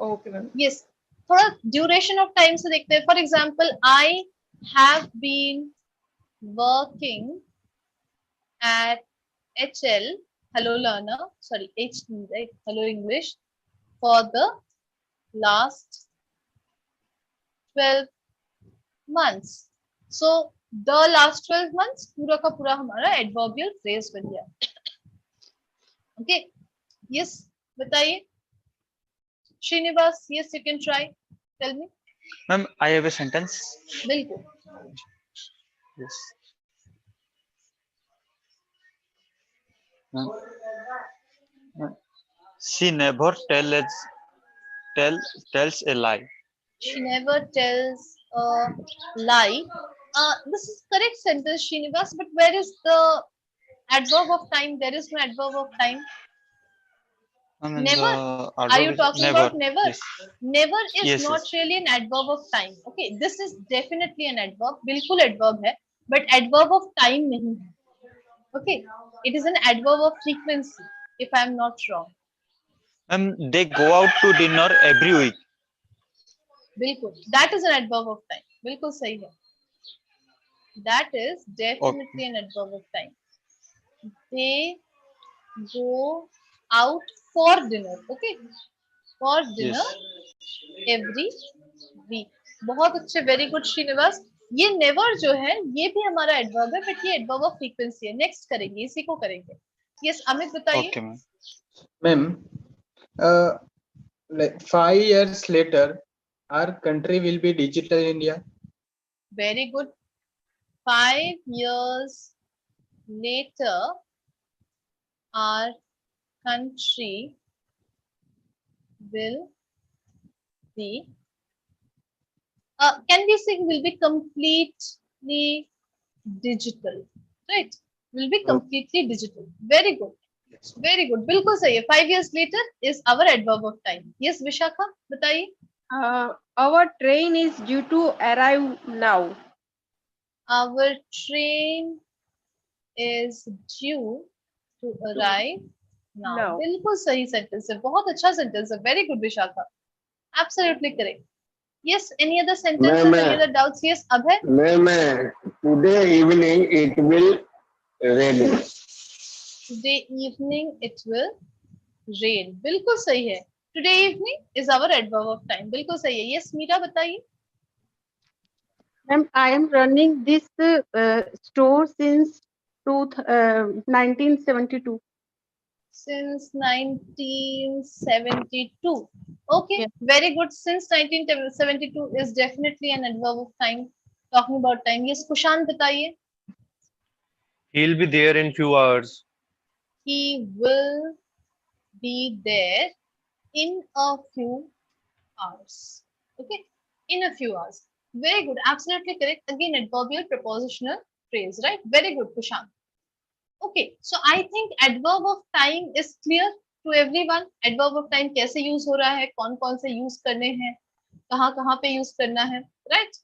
Okay, ma'am. Yes. थोड़ा duration of time से देखते हैं. For example, I have been working at HL, Hello Learner, sorry, HL, right? Hello English, for the last 12 months. So the last 12 months पूरा का पूरा हमारा adverbial phrase बन गया. Okay. Yes, बताइए. Srinivas, yes, you can try. Tell me. Ma'am, I have a sentence. बिल्कुल. Yes. She never tells a lie. She never tells a lie. This is correct sentence, Srinivas, but where is the adverb of time? There is no adverb of time. Never. Are you talking about never? Yes. Never is Yes, not yes. really an adverb of time. Okay, this is definitely an adverb. बिल्कुल adverb है, but adverb of time नहीं है. Okay, it is an adverb of frequency, if I am not wrong. They go out to dinner every week. बिल्कुल, that is an adverb of time. बिल्कुल सही है. That is definitely an adverb of time. They go out for dinner. Okay, for dinner every week. बहुत अच्छे, very good Srinivas. ये never जो है ये भी हमारा adverb है, but ये adverb of frequency है. Next करेंगे, इसी को करेंगे. Yes, अमित बताइए. Okay, ma'am. Ma'am, like 5 years later, our country will be digital India. Very good. 5 years later, our country will be can we say will be completely digital, right? Will be completely digital. Very good. Very good. बिल्कुल सही है. 5 years later is our adverb of time. Yes, Vishakha, बताइए. Our train is due to arrive now. Our train is due to arrive now. बिल्कुल सही sentence है. बहुत अच्छा sentence है. Very good, Vishakha. Absolutely correct. Yes, any other sentences, any other doubts? Yes, Abhay? Ma'am, today evening it will rain. Today evening it will rain. बिल्कुल सही है. Today evening is our adverb of time. बिल्कुल सही है. Yes, Meera बताइए. Ma'am, I am running this store since 1972. Since 1972. Okay, Yeah. very good. Since 1972 is definitely an adverb of time. Talking about time. Yes, Kushan, बताइए. He'll be there in few hours. He will be there in a few hours. Okay, in a few hours. Very good. Absolutely correct. Again, adverbial prepositional phrase, right? Very good, Kushan. Okay, so I think adverb of time is clear to everyone. Adverb of time कैसे use हो रहा है, कौन-कौन से use करने हैं, कहाँ-कहाँ पे use करना है, right?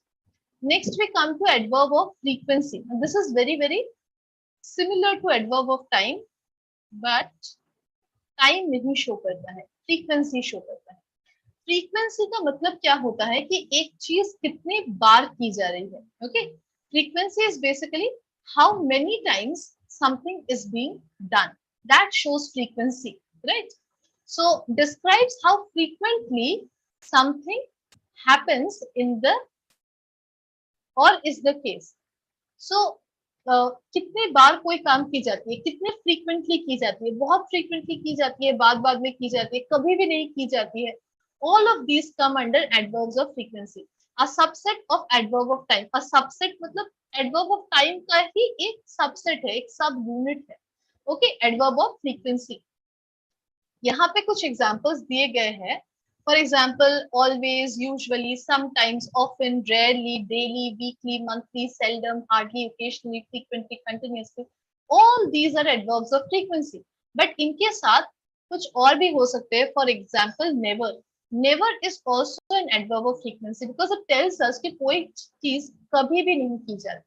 Next we come to adverb of frequency. And this is very, very similar to adverb of time, but time नहीं show करता है, frequency show करता है. Frequency का मतलब क्या होता है कि एक चीज कितने बार की जा रही है. Okay, frequency is basically how many times something is being done. That shows frequency, right? So describes how frequently something happens in the or is the case. So कितने बार कोई काम की जाती है, कितने फ्रीक्वेंटली की जाती है, बहुत फ्रीक्वेंटली की जाती है, बाद में की जाती है, कभी भी नहीं की जाती है. All of these come under adverbs of frequency. A subset of adverb of time. A subset मतलब adverb of time का ही एक subset है, एक सब यूनिट है. Okay, adverb of frequency. यहाँ पे कुछ examples दिए गए हैं. For example, always, usually, sometimes, often, rarely, daily, weekly, monthly, seldom, hardly, occasionally, frequently, continuously. All these are adverbs of frequency. But इनके साथ कुछ और भी हो सकते हैं. For example, never. Never is also an adverb of frequency because it tells us कि कोई चीज कभी भी नहीं की जाती.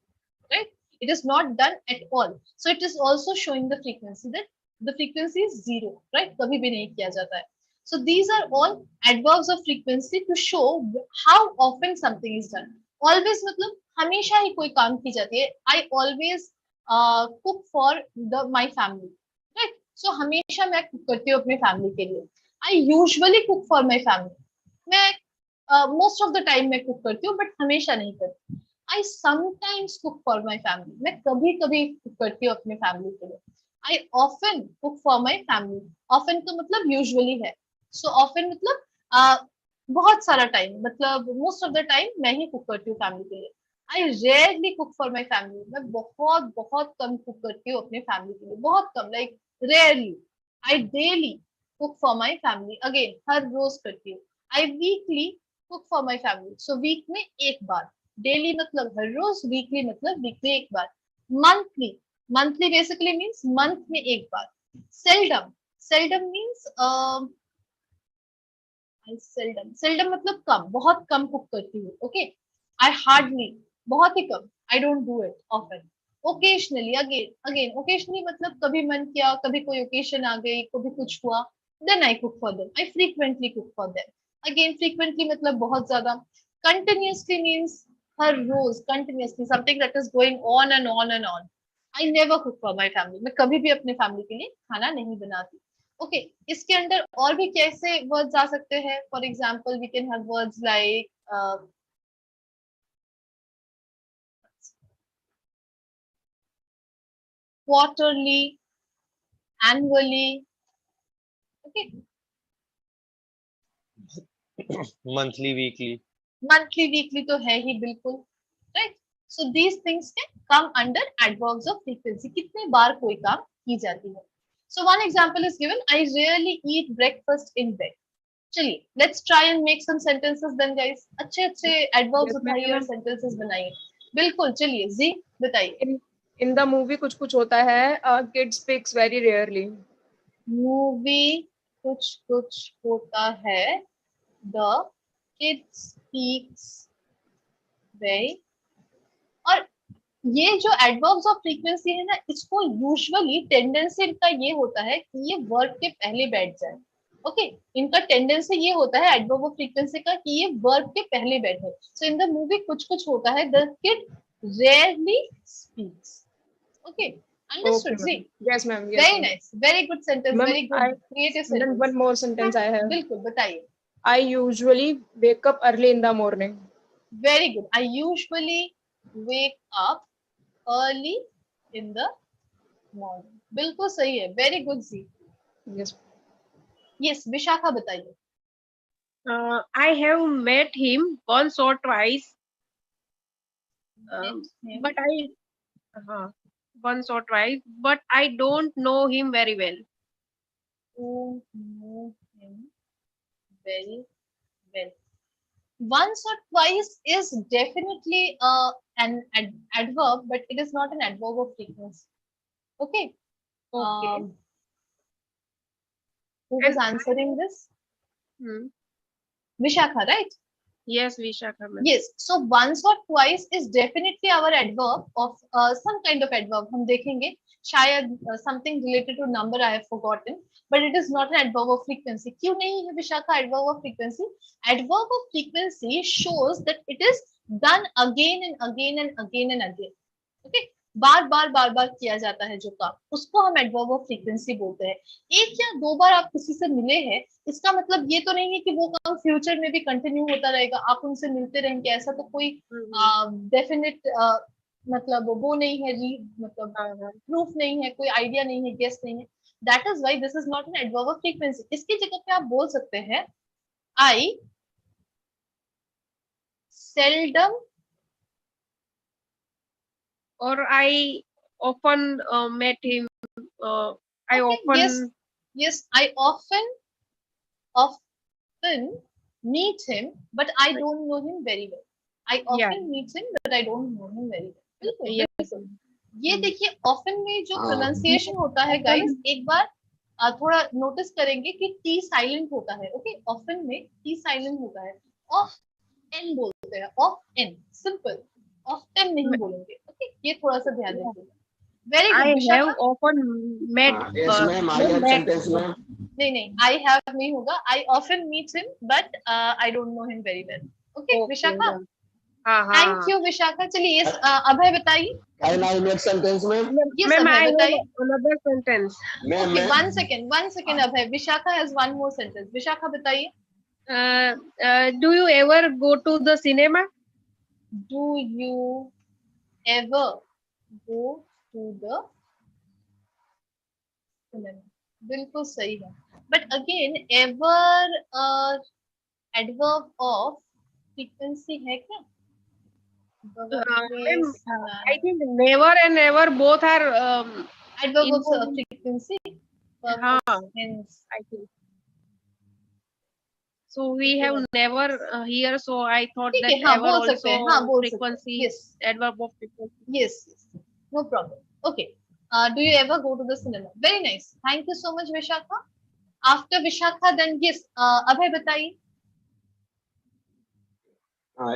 Right? It is not done at all. So it is also showing the frequency that the frequency is zero. Right? कभी भी नहीं किया जाता है. So these are all adverbs of frequency to show how often something is done. Always मतलब हमेशा ही कोई काम की जाती है. I always cook for my family. Right? So हमेशा मैं cook करती हूँ अपने family के लिए. I usually cook for my family. मैं most of the time मैं cook करती हूँ, but हमेशा नहीं करती. I sometimes cook for my family. मैं कभी-कभी cook करती हूँ अपने family के लिए. I often cook for my family. Often का मतलब usually है. So often मतलब बहुत सारा टाइम, मतलब most of the time मैं ही कुक करती हूँ फैमिली के लिए. I rarely cook for my family. मैं बहुत कम कुक करती हूँ अपने फैमिली के लिए, बहुत कम, like rarely. I daily cook for my family. Again, हर रोज करती हूँ. I weekly cook for my family. So week में एक बार. Daily मतलब हर रोज, weekly मतलब week में एक बार. Monthly basically means month में एक बार. Seldom means seldom मतलब कम, बहुत कम कुक करती हूँ. ओके. I hardly, बहुत ही कम. I don't do it often. Occasionally, again occasionally मतलब कभी मन किया, कभी कोई occasion आ गई, कभी कुछ हुआ, then I cook for them. I frequently cook for them. Again frequently मतलब बहुत ज्यादा. Continuously means her rose, continuously, something that is going on and on and on. I never cook for my family. मैं कभी भी अपने family के लिए खाना नहीं बनाती. ओके, इसके अंदर और भी कैसे वर्ड्स आ सकते हैं? For example we can have words like quarterly, annually. Okay, Monthly, weekly तो है ही बिल्कुल. Right? So these things can come under adverbs of frequency. कितने बार कोई काम की जाती है. So one example is given. I rarely eat breakfast in bed. चलिए, let's try and make some sentences then guys. अच्छे adverbs उठाइए और sentences बनाइए. बिल्कुल, चलिए जी बताइए. In the movie कुछ होता है. Kid speaks very rarely. Movie कुछ होता है. The kid speaks very. और ये जो एडवर्ब्स ऑफ फ्रीक्वेंसी है ना, इसको यूजुअली टेंडेंसी इनका ये होता है कि ये वर्ब के पहले बैठ जाए. ओके, इनका टेंडेंसी ये होता है एडवर्ब ऑफ फ्रीक्वेंसी का कि ये वर्ब के पहले बैठे. सो इन द मूवी कुछ होता है. The kid rarely speaks. Okay, understood जी. Yes ma'am. Very nice, very good sentence, very good creative sentence. One more sentence I have. बिल्कुल बताइए. I usually wake up early in the morning. Very good. I usually wake up early in the modern, बिल्कुल सही है, very good जी। Yes. Yes, Vishakha बताइए। I have met him once or twice, but once or twice, but I don't know him very well. Don't know him very well. Once or twice is definitely an adverb, but it is not an adverb of frequency. Okay. Okay. Who was And answering this? Hmm. Vishakha, right? Yes, Vishakha. ma'am. Yes. So once or twice is definitely our adverb of some kind of adverb. हम देखेंगे शायद something related to number I have forgotten, but it is not an adverb of frequency. क्यों नहीं है Vishakha adverb of frequency? Adverb of frequency shows that it is done again and again and again and again. Okay. बार बार किया जाता है जो काम, उसको हम एडवर्ब ऑफ फ्रीक्वेंसी बोलते हैं। एक या दो बार आप किसी से मिले हैं, इसका मतलब ये तो नहीं है कि वो काम फ्यूचर में भी कंटिन्यू होता रहेगा, आप उनसे मिलते रहेंगे, ऐसा तो कोई डेफिनेट मतलब वो नहीं है जी, मतलब प्रूफ नहीं है, कोई आइडिया नहीं है, गेस नहीं है। That is why this is not an adverb of frequency. इसकी जगह पे आप बोल सकते हैं आई seldom Or I often met him. I often. Yes, I often meet him, but I don't know him very well. I often meet him, but I don't know him very well. बिल्कुल, बिल्कुल। ये देखिए often में जो pronunciation होता है guys, एक बार थोड़ा नोटिस करेंगे कि T साइलेंट होता है। ओके, often में T साइलेंट होता है। often बोलते हैं, often सिंपल, often नहीं बोलेंगे। ओके, ये थोड़ा सा ध्यान रखिएगा। Very good, I Vishakha. have often met. Yes, ma'am. I have sentence, ma'am. नहीं, I have नहीं होगा। I often meet him, but I don't know him very well. Okay, Vishakha. Thank you, Vishakha. चलिए, yes, अभय बताइए। Can I make sentence, ma'am? Yes, अभय बताइए। Another sentence. Okay, Ma'am. one second, Abhay. Vishakha has one more sentence. Vishakha बताइए। Do you ever go to the cinema? Do you ever go to the cinema? बिल्कुल सही है। But again, ever adverb of frequency है क्या? I think never and never both are adverb of frequency. Hence, I think. So we have never here, so I thought that ever also frequency. Yes. Adverb of frequency. Yes, no problem. Okay. Do you ever go to the cinema? Very nice. Thank you so much, Vishakha. After Vishakha, then yes, Abhay बताइए.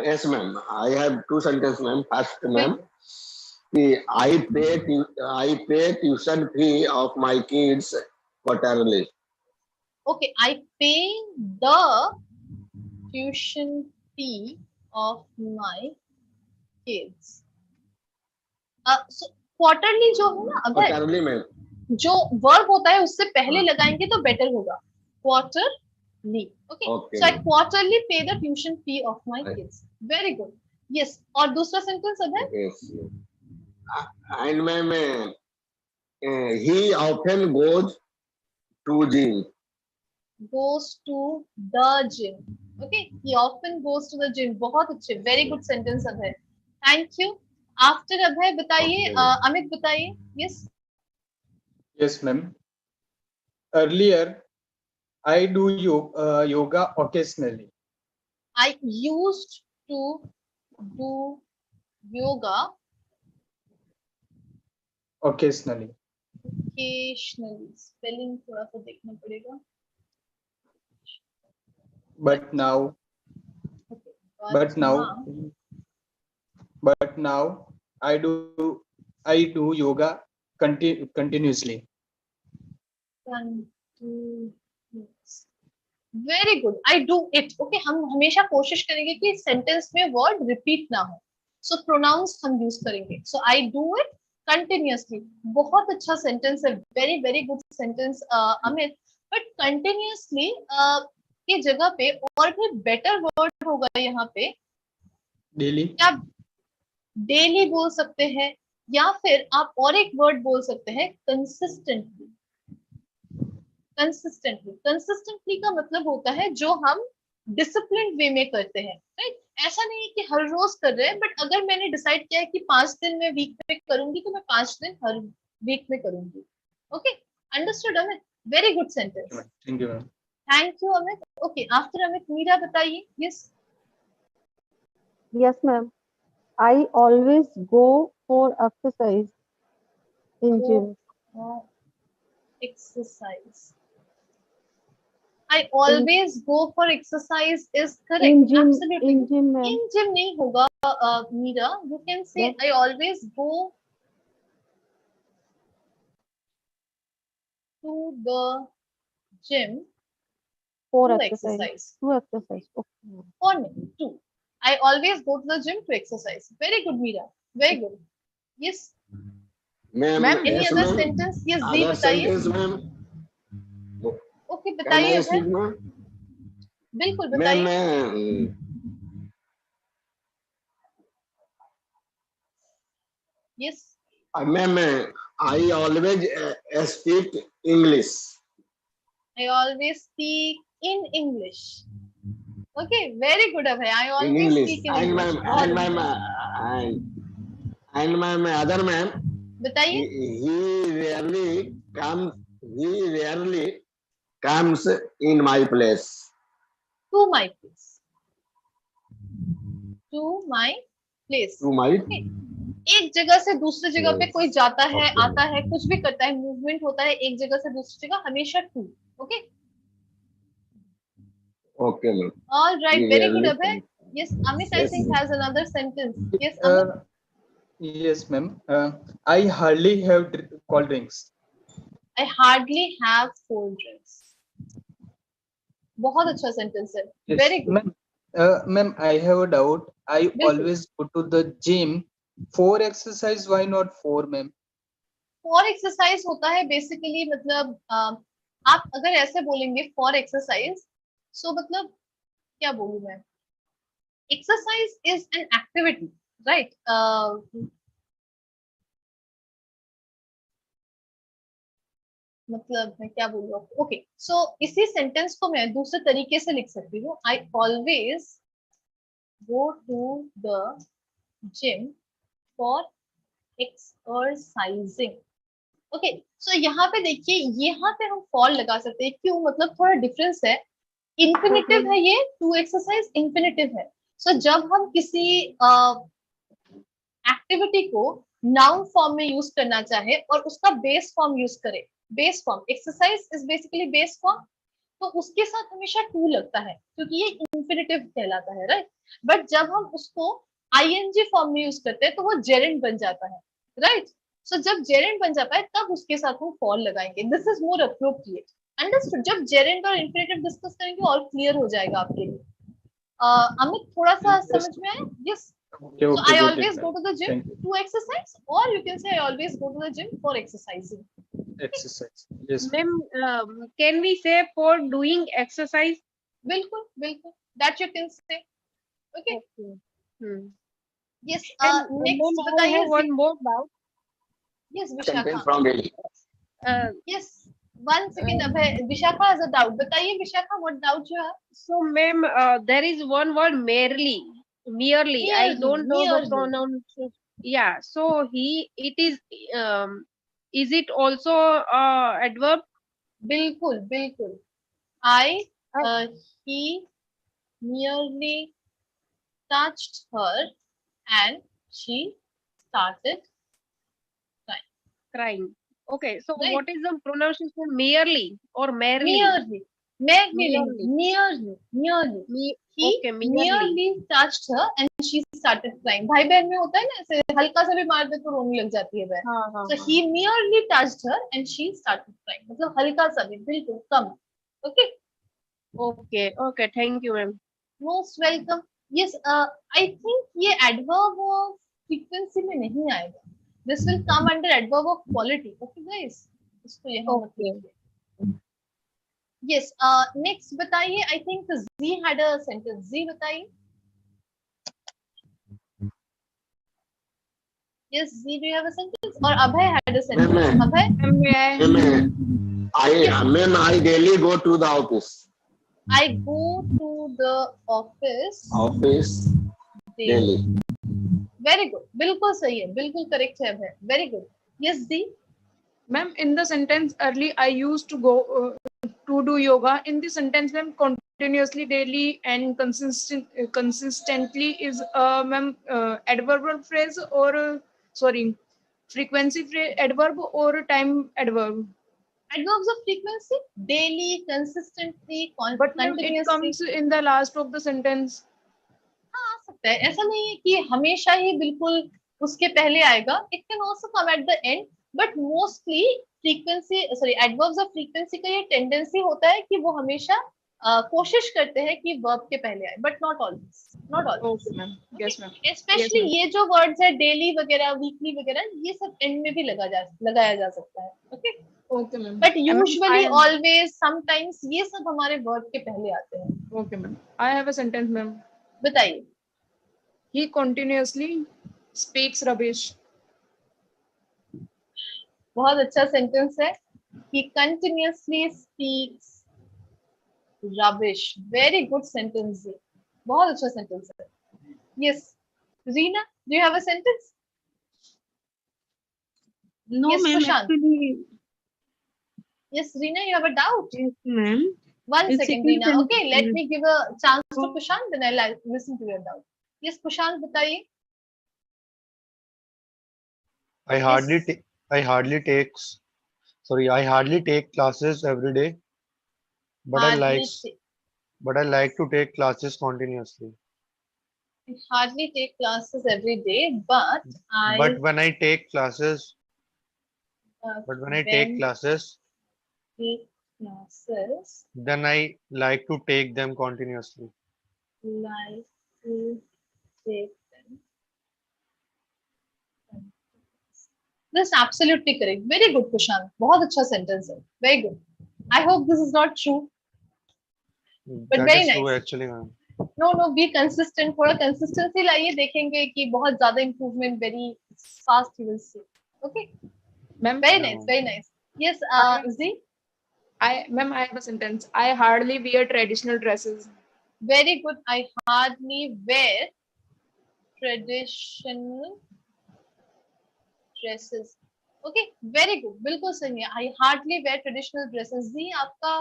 Yes, ma'am. I have two sentences, ma'am. First, ma'am, I pay tuition fee of my kids quarterly. Okay, I pay the tuition fee of my kids. So quarterly जो है ना अभय, Quarterly, ma'am. जो verb होता है उससे पहले लगाएंगे तो बेटर होगा। Quarterly. Okay. So I quarterly pay the tuition fee of my kids. Very good. Yes. और दूसरा sentence Abhay? Yes. And ma'am, he often goes to gym. Goes to the gym. Okay. He often goes to the gym. बहुत अच्छे. Very good sentence Abhay. Thank you. After अभय बताइए, अमित बताइए. Yes. Yes, ma'am. Earlier, I do yoga occasionally. I used to do yoga occasionally. Occasionally. Spelling थोड़ा सा देखना पड़ेगा. But now, I do yoga continuously. Very good. I do it. Okay, हम हमेशा कोशिश करेंगे कि सेंटेंस में वर्ड रिपीट ना हो. So pronouns हम यूज करेंगे. So I do it continuously. बहुत अच्छा सेंटेंस है. Very very good sentence, Amit. But continuously की जगह पे और भी बेटर वर्ड होगा यहाँ पे. Daily. क्या डेली बोल सकते हैं या फिर आप और एक वर्ड बोल सकते हैं कंसिस्टेंटली। कंसिस्टेंटली का मतलब होता है जो हम डिसिप्लिन वे में करते हैं, राइट? ऐसा नहीं है कि हर रोज कर रहे हैं, बट अगर मैंने डिसाइड किया है कि 5 दिन मैं वीक में करूंगी तो मैं 5 दिन हर वीक में करूंगी। Okay, understood Amit? Very good sentence. Thank you ma'am. Thank you Amit. Okay, after Amit Meera बताइए। Yes Yes, ma'am. I always go for exercise in gym. exercise. I always go for exercise is correct. In gym, Absolutely. in gym, ma'am. In gym नहीं होगा Meera, you can say Yes. I always go to the gym For to exercise. exercise. To exercise. Okay. Or no, to. I always go to the gym to exercise. Very good, Meera. Very good. Yes. Ma'am, Any yes, other ma'am. sentence? Yes, ji Other बताइए। sentence, ma'am. Okay, Can बताइए I Abhay. speak, ma'am? बिल्कुल Ma'am, बताइए। Yes. ma'am, I always speak English. I always speak in English. Okay, very good, Abhay. I In always English. speak in And English. ma'am, बहुत and अच्छा। ma'am, and ma'am, other ma'am. बताइए। He rarely comes. He rarely comes in my place. To my place. To my place. To my. Okay. एक जगह से दूसरी जगह पे कोई जाता है, Okay. आता है, कुछ भी करता है, मूवमेंट होता है एक जगह से दूसरी जगह, हमेशा to. Okay, Okay, ma'am. All right, He very good rarely Abhay. comes. Yes, Amit I Yes. Think has another sentence. Yes Amit. Yes, ma'am. I hardly have cold drinks. I hardly have cold drinks. बहुत अच्छा sentence है। Yes, very good. ma'am. Ma'am, I have a doubt. I बिल्कुल। always go to the gym for exercise. Why not for, ma'am? For exercise होता है basically, मतलब आप अगर ऐसे बोलेंगे फॉर एक्सरसाइज, सो मतलब क्या बोलूं मैं, exercise is an activity, right? मतलब मैं क्या बोलूँ आपको। ओके, सो इसी सेंटेंस को मैं दूसरे तरीके से लिख सकती हूँ। I always go to the gym for exercising. Okay, so यहाँ पे देखिए, यहाँ पे हम फॉर लगा सकते हैं। क्यों? मतलब थोड़ा डिफरेंस है। इन्फिनिटिव है ये, टू एक्सरसाइज इन्फिनिटिव है। सो जब हम किसी एक्टिविटी को नाउन फॉर्म में यूज करना चाहे और उसका बेस फॉर्म यूज करें, base form exercise is basically base form, तो उसके साथ हमेशा टू लगता है क्योंकि ये इन्फिनिटिव कहलाता है, राइट? बट जब हम उसको आईएनजी फॉर्म में यूज करते हैं तो वो जेरेंड बन जाता है, राइट? सो जब जेरेंड बन जाता है तब उसके साथ हम फॉर लगाएंगे। This is more appropriate. Understood? जब जेरेंड और इन्फिनिटिव डिस्कस करेंगे और क्लियर हो जाएगा आपके लिए। अमित, थोड़ा सा समझ में आया? Yes. Okay, So okay, I got it, always go ma'am. to the gym Thank you. to exercise, or you can say I always go to the gym for exercising. Exercise. Yes, ma'am. Ma'am, can we say for doing exercise? बिल्कुल बिल्कुल, that you can say. Okay. Hmm. Yes. And Next, ma'am, I बताइए have one more doubt. Yes, Sentence Vishakha. from Delhi. Yes. 1 second, Abhay. Vishakha has a doubt. बताइए Vishakha, what doubt you have? So, ma'am, there is one word merely. Merely. I Merely, don't know the merely. pronunciation. Yeah. So it is. Is it also adverb? बिल्कुल बिल्कुल। He merely touched her and she started Crying. Okay. So right. what is the pronunciation? Merely or merely? Merely. Merely. He Okay, merely touched her and she started crying. भाई बहन में होता है ना, ऐसे हल्का सा भी मार दे तो रोने लग जाती है बहन। हाँ, So he merely touched her and she started crying. मतलब हल्का सा भी, बिल्कुल कम। Okay. Okay. Thank you, ma'am. Most welcome. Yes. I think ये adverb of frequency में नहीं आएगा. This will come under adverb of quality. Okay, guys. इसको यहाँ मत लिखिए। Yes. Next बताइए। I think Z had a sentence. Z बताइए। Yes, Z, do you have a sentence? Or Abhay had a sentence. Abhay? Ma'am, I daily go to the office. I go to the office Daily. Very good. बिल्कुल सही है. बिल्कुल correct है Abhay. Very good. Yes, Z. Ma'am, in the sentence early, I used to go to do yoga. In the sentence, ma'am, continuously, daily, and consistently is ma'am adverbial phrase or sorry, frequency phrase adverb or time adverb. Adverbs of frequency, daily, consistently, But ma'am, continuously. it comes in the last of the sentence. हाँ आ सकता है. ऐसा नहीं है कि हमेशा ही बिल्कुल उसके पहले आएगा. It can also come at the end, but mostly adverbs of frequency का ये tendency होता है कि वो हमेशा कोशिश करते हैं कि verb के पहले आए, but not always. Not always. Okay, ma'am. Yes, ma'am. Especially ये जो words है daily वगैरह, weekly वगैरह, ये सब end में भी लगाया जा सकता है. Okay. Okay, ma'am. But usually, always, sometimes ये सब हमारे verb के पहले आते हैं. Okay, ma'am. I have a sentence, ma'am. बताइए. He continuously speaks rubbish. बहुत अच्छा sentence है. He continuously speaks rubbish. Very good sentence. बहुत अच्छा sentence है. Yes. Reena, do you have a sentence? No, yes, ma'am. Prashant. Actually, yes, Reena, you have a doubt? Yes, ma'am. One second, Reena. Okay, let me give a chance to Prashant, then I'll listen to your doubt. Yes, Prashant, बताइए. I hardly take classes every day, but I like to take classes continuously. I hardly take classes every day, but when I take classes, then I like to take them continuously. Like to take them. That's absolutely correct. Very good, Prashant. बहुत अच्छा sentence है. Very good. I hope this is not true. But that very is nice. true actually, ma'am. No, be consistent. थोड़ा consistency लाइए, देखेंगे कि बहुत ज़्यादा improvement very fast you will see. Okay. Ma'am. Very nice. Yes, Z. Ma'am, I have a sentence. I hardly wear traditional dresses. Very good. I hardly wear traditional dresses. Okay, very good. बिल्कुल सही है. I hardly wear traditional dresses. जी, आपका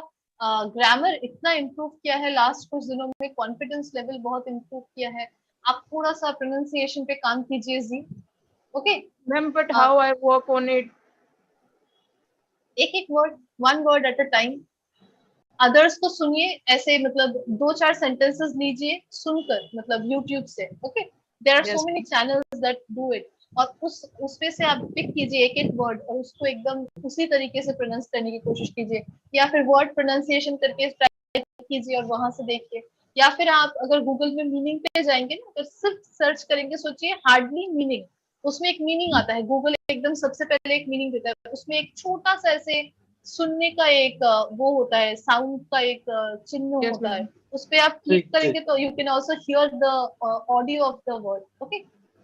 grammar इतना improve किया है last कुछ दिनों में, कॉन्फिडेंस लेवल बहुत इम्प्रूव किया है. आप थोड़ा सा प्रोनाउंसिएशन पे काम कीजिए जी. Okay ma'am, but how I work on it? एक word, one word at a time. Others को सुनिए, ऐसे मतलब 2-4 सेंटेंसेस लीजिए सुनकर, मतलब यूट्यूब से. Okay, there are so many channels that do it, और उसपे से आप पिक कीजिए एक वर्ड और उसको एकदम उसी तरीके से प्रोनाउंस करने की कोशिश कीजिए, या फिर वर्ड प्रोनाउंसिएशन करके ट्राई कीजिए और वहां से देखिए. या फिर आप अगर गूगल में मीनिंग पे जाएंगे ना, तो सिर्फ सर्च करेंगे, सोचिए हार्डली मीनिंग, उसमें एक मीनिंग आता है. गूगल एकदम सबसे पहले एक मीनिंग देता है, उसमें एक छोटा सा ऐसे सुनने का एक वो होता है, साउंड का एक चिन्ह होता है, उस पे आप क्लिक करेंगे तो you can also hear the audio of the word. Okay,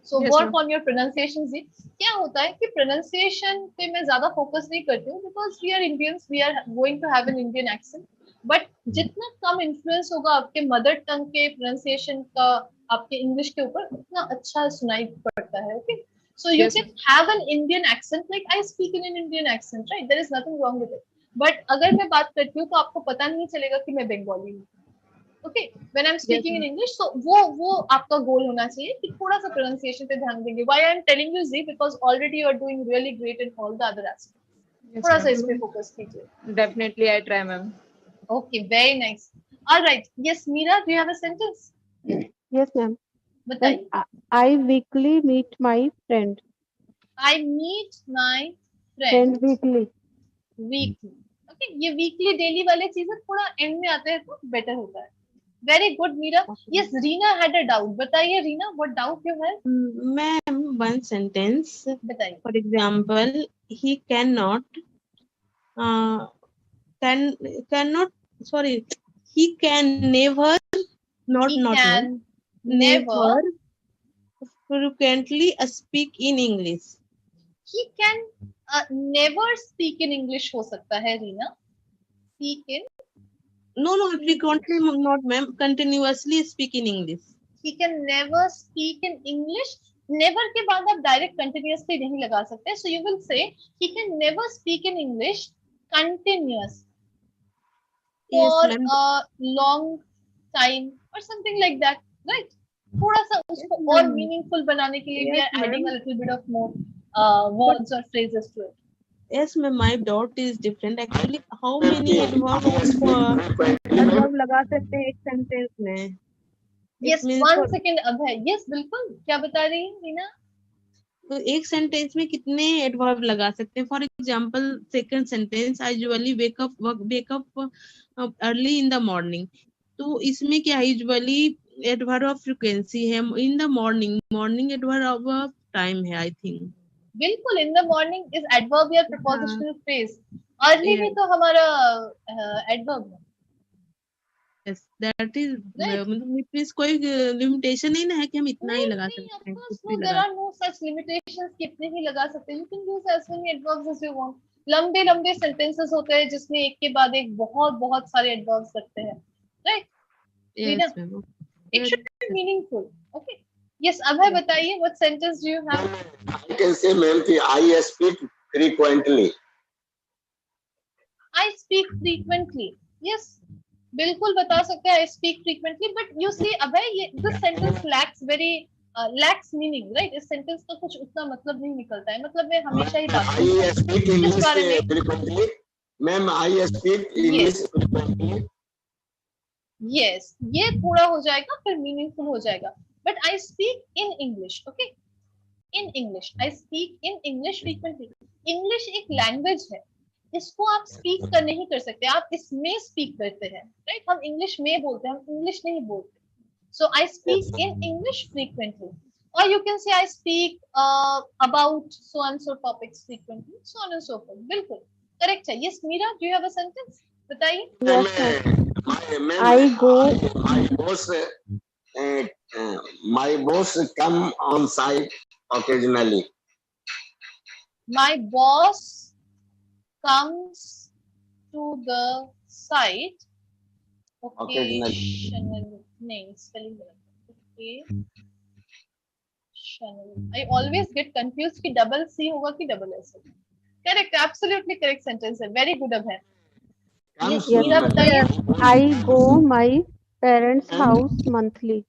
so work on your pronunciation. जी, क्या होता है कि प्रोनाउंसिएशन पे मैं ज्यादा फोकस नहीं करती हूँ, because we are Indians, we are going to have an Indian accent. But जितना कम इन्फ्लुएंस होगा आपके मदर टंग के प्रोनाउंसिएशन का आपके इंग्लिश के ऊपर, उतना अच्छा सुनाई पड़ता है. Okay, so you can have an Indian accent, like I speak in an Indian accent, right? There is nothing wrong with it. But अगर मैं बात करती हूँ तो आपको पता नहीं चलेगा कि मैं बंगाली हूँ. Okay, when I'm speaking in English, so वो आपका गोल होना चाहिए कि थोड़ा सा pronunciation पे ध्यान देंगे. Why I am telling you Z, because already you are doing really great in all the other aspects. थोड़ा सा इस पे focus कीजिए. Definitely, I try, ma'am. Okay, very nice. All right. Yes, Meera, do you have a sentence? Yes, ma'am. बताइए. I weekly meet my friend. I meet my friend weekly. Okay, ये weekly daily वाले चीजें थोड़ा end में आते हैं तो better होता है. Very good, Meera. Yes, Reena had a doubt. बताइए Reena, what doubt you have? Ma'am, one sentence. बताइए. For example, he cannot. He can never. He can never frequently speak in English. He can never speak in English हो सकता है Reena. Speak in. No, frequently not, ma'am. Continuously speak in English. He can never speak in English. Never के बाद आप direct continuously नहीं लगा सकते. So you will say he can never speak in English continuous Yes, for ma'am. a long time or something like that, right? थोड़ा सा उसको और meaningful बनाने के लिए we are adding a little bit of more words or phrases to it. Yes, ma'am. My doubt is different. Actually, how many adverb लगा सकते हैं एक sentence में? Yes, one second अभय. Yes, बिल्कुल. क्या बता रही है रीना? तो एक सेंटेंस में कितने एडवर्ब लगा सकते हैं? For example second sentence, I usually wake up early in the morning, तो इसमें क्या यूजुअली एडवर्ब ऑफ फ्रीक्वेंसी है, in the morning. Morning adverb of time है आई थिंक. बिल्कुल, in the morning is adverb या प्रीपोजिशनल फ्रेज. अर्ली भी तो हमारा एडवर्ब है. Yes, that is मतलब कोई लिमिटेशन नहीं ना है कि हम इतना ही लगा सकते हैं. No, there are no such limitations कि इतने ही लगा सकते हैं. You can use as many adverbs as you want. लंबे लंबे sentences होते हैं जिसमें एक के बाद एक बहुत बहुत सारे adverbs लगते हैं, right? Yes, ma'am. It should be meaningful. Okay. Yes, अभय बताइए, what sentence do you have? I can say, ma'am, I speak frequently. I speak frequently. Yes. बिल्कुल बता सकते हैं I speak frequently, but you see अभय ये this sentence lacks meaning, right? इस sentence का कुछ उतना मतलब नहीं निकलता है. मतलब मैं हमेशा ही बात करती हूँ. I speak English frequently. Ma'am, I speak English frequently. Yes, ये थोड़ा हो जाएगा फिर meaningful हो जाएगा. But I speak in English, okay? In English, I speak in English frequently. English एक language है. इसको आप स्पीक कर नहीं कर सकते, आप इसमें स्पीक करते हैं, राइट? हम इंग्लिश में बोलते हैं, हम इंग्लिश नहीं बोलते. So I speak in English frequently, और you can say I speak about so and so topics frequently, so on and so forth. बिल्कुल करेक्ट है. Yes Meera, do you have a sentence? बताइए. My boss come on site occasionally. My boss comes to the site occasionally. नहीं, spelling गलत. I always get confused कि double C होगा कि double S होगा. Correct, absolutely correct sentence है. Very good Abhay. Yes, I go my parents' house monthly.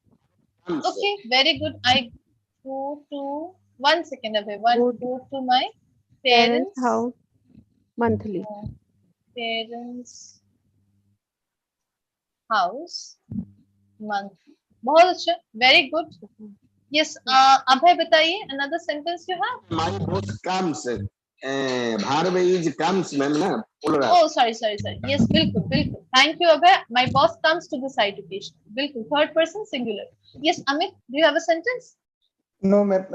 Okay, very good. I go to, one second Abhay, go to my parents' house monthly. Parents house monthly. बहुत अच्छा, very good. Yes, अभय बताइए, another sentence you have? My boss comes. Bharve is comes, ma'am, na? Oh, sorry. Yes, बिल्कुल. Thank you Abhay. My boss comes to the site occasionally. बिल्कुल, third person singular. Yes, Amit, do you have a sentence? No, ma'am.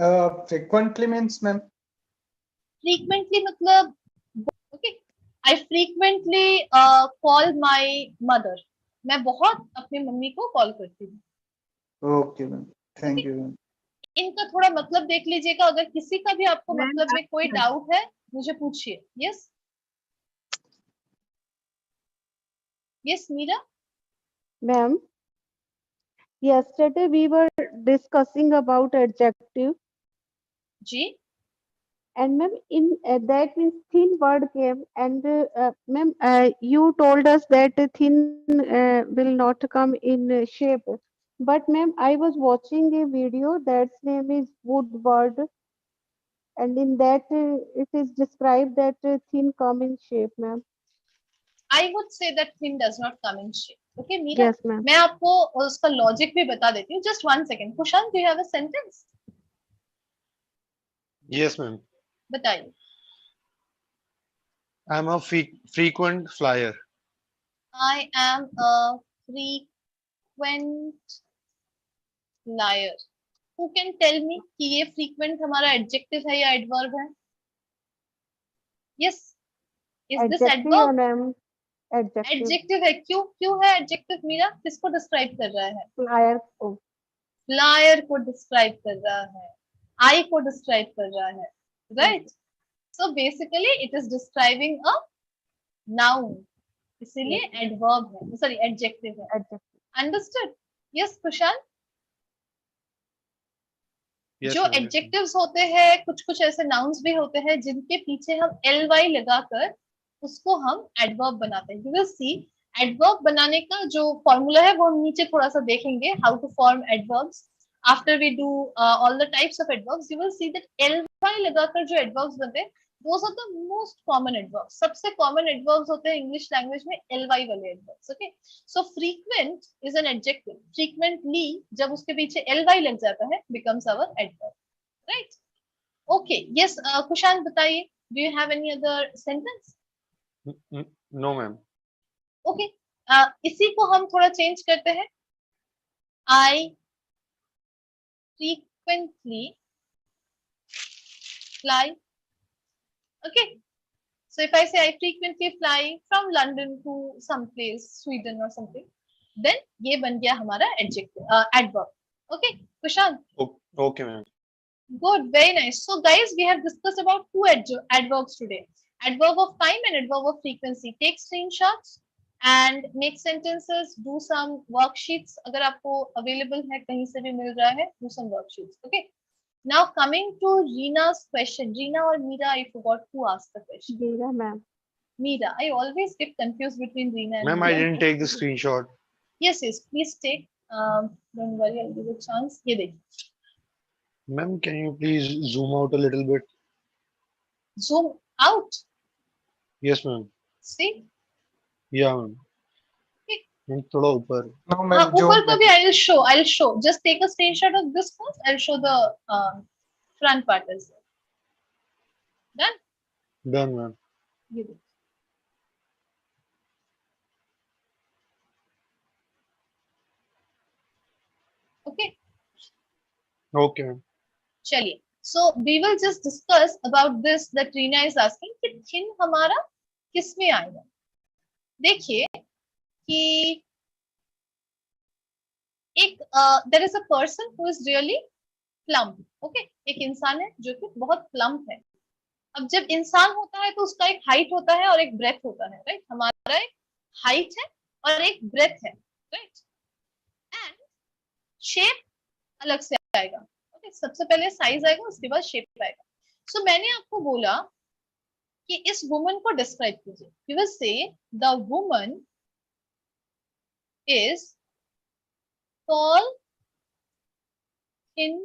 Frequently means, ma'am. Frequently मतलब, okay. I frequently call my mother. मैं बहुत अपनी mummy को call करती हूँ. Okay, ma'am. Thank you, ma'am. इनका थोड़ा मतलब देख लीजिएगा. अगर किसी का भी आपको मतलब में कोई डाउट है, मुझे पूछिए. Yes Meera. Ma'am, yesterday we were discussing about adjective. जी. And ma'am, in that means thin word came, and ma'am, you told us that thin will not come in shape. But ma'am, I was watching a video that's name is Woodward, and in that it is described that thin come in shape, ma'am. I would say that thin does not come in shape. Okay, Meera. Yes, ma'am. मैं आपको उसका logic भी बता देती हूँ. Just one second. Kushan, do you have a sentence? Yes, ma'am. बताइए. I'm a frequent flyer. I am a frequent flyer. Who can tell me कि ये frequent हमारा adjective है या adverb है? Yes. Is this adverb? Ma'am, adjective. Adjective है. क्यों है adjective मीरा? किसको describe कर रहा है? Flyer को. फ्लायर को डिस्क्राइब कर रहा है, आई को डिस्क्राइब कर रहा है, right? So basically it is describing a noun, इसीलिए एडवर्ब है, सॉरी एडजेक्टिव है। अंडरस्टूड? यस कुशाल? जो एडजेक्टिव्स होते हैं, कुछ कुछ ऐसे नाउन्स भी होते हैं जिनके पीछे हम ly लगाकर उसको हम एडवर्ब बनाते हैं। यू विल सी एडवर्ब बनाने का जो फॉर्मूला है वो हम नीचे थोड़ा सा देखेंगे, how to form adverbs. After we do all the types of adverbs, you will see that ly लगाकर जो एडवर्ब्स बनते हैं those are the most common adverbs. सबसे कॉमन एडवर्ब्स होते हैं इंग्लिश लैंग्वेज में ly वाले adverbs. Okay, so frequent is an adjective, frequently जब उसके पीछे ly लग जाता है becomes our adverb, right? Okay, yes Kushant बताइए, do you have any other sentence? No ma'am. Okay, इसी को हम थोड़ा चेंज करते हैं। I frequently fly. Okay, so if I say I frequently fly from London to some place, Sweden or something, then ये बन गया हमारा adjective, adverb. Okay, Kushant. Okay, ma'am. Good, very nice. So guys, we have discussed about two adverbs today: adverb of time and adverb of frequency. Take screenshots and make sentences. Do some worksheets. अगर आपको available है, कहीं से भी मिल रहा है, do some worksheets. Okay. Now coming to Reena's question. Reena or Meera, I forgot who asked the question. Meera, ma'am. Meera. I always get confused between Reena and Ma'am, I Meera. didn't take the screenshot. Yes, yes, please take. Don't worry, I'll give you a chance. ये देखिए. Ma'am, can you please zoom out a little bit? Zoom out. Yes, ma'am. See? Yeah, ma'am. Ma'am, थोड़ा ऊपर. No, हाँ, ma'am. ऊपर का भी I'll show. Just take a screenshot of this first. I'll show the front part as well. Done? Done, ma'am. ये देखिए. Okay. Okay, ma'am. चलिए, so we will just discuss about this that Reena is asking कि thin हमारा किस में आएगा। देखिए कि एक there is a person who is really plump. Okay, एक इंसान है जो कि बहुत plump है। अब जब इंसान होता है तो उसका एक हाइट होता है और एक ब्रेथ होता है, राइट? हमारा एक हाइट है और एक ब्रेथ है, राइट? एंड शेप अलग से आएगा। ओके, सबसे पहले साइज आएगा, उसके बाद शेप आएगा। सो मैंने आपको बोला कि इस वुमन को डिस्क्राइब कीजिए। You will say the woman is tall, thin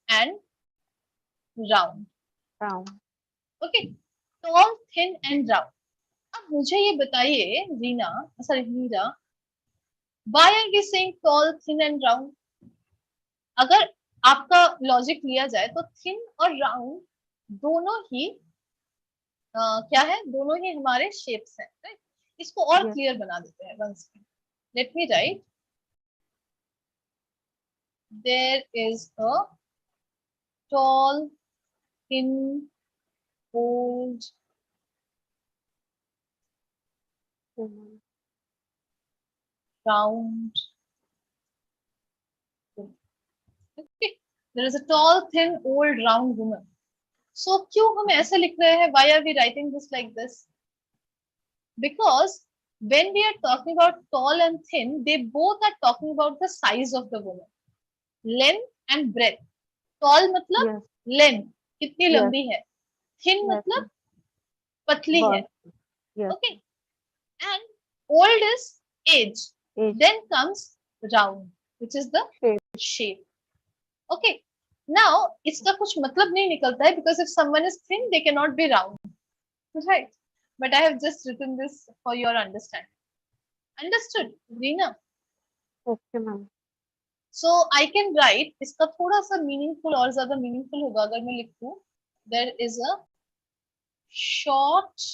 and round. Okay, tall, thin and round. अब मुझे ये बताइए Reena, sorry Meera, why are we saying tall, thin and round? अगर आपका लॉजिक लिया जाए तो thin और round दोनों ही क्या है? दोनों ही हमारे शेप्स हैं, राइट? इसको और क्लियर बना देते हैं once. Let me write. There is a tall, thin, old, round. Okay. There is a tall, thin, old, round woman. So क्यों हम ऐसे लिख रहे हैं? Why are we writing this like this? Because when we are talking about tall and thin, they both are talking about the size of the woman. Length and breadth. Tall मतलब length, कितनी लंबी है. Thin मतलब पतली है. Okay. And old is age. Then comes round, which is the shape. Okay. Now इसका कुछ मतलब नहीं निकलता है, because if someone is thin, they cannot be round, right? But I have just written this for your understanding. Understood, Reena? Okay, ma'am. So I can write, इसका थोड़ा सा meaningful और ज्यादा meaningful होगा अगर मैं लिखूं, there is a short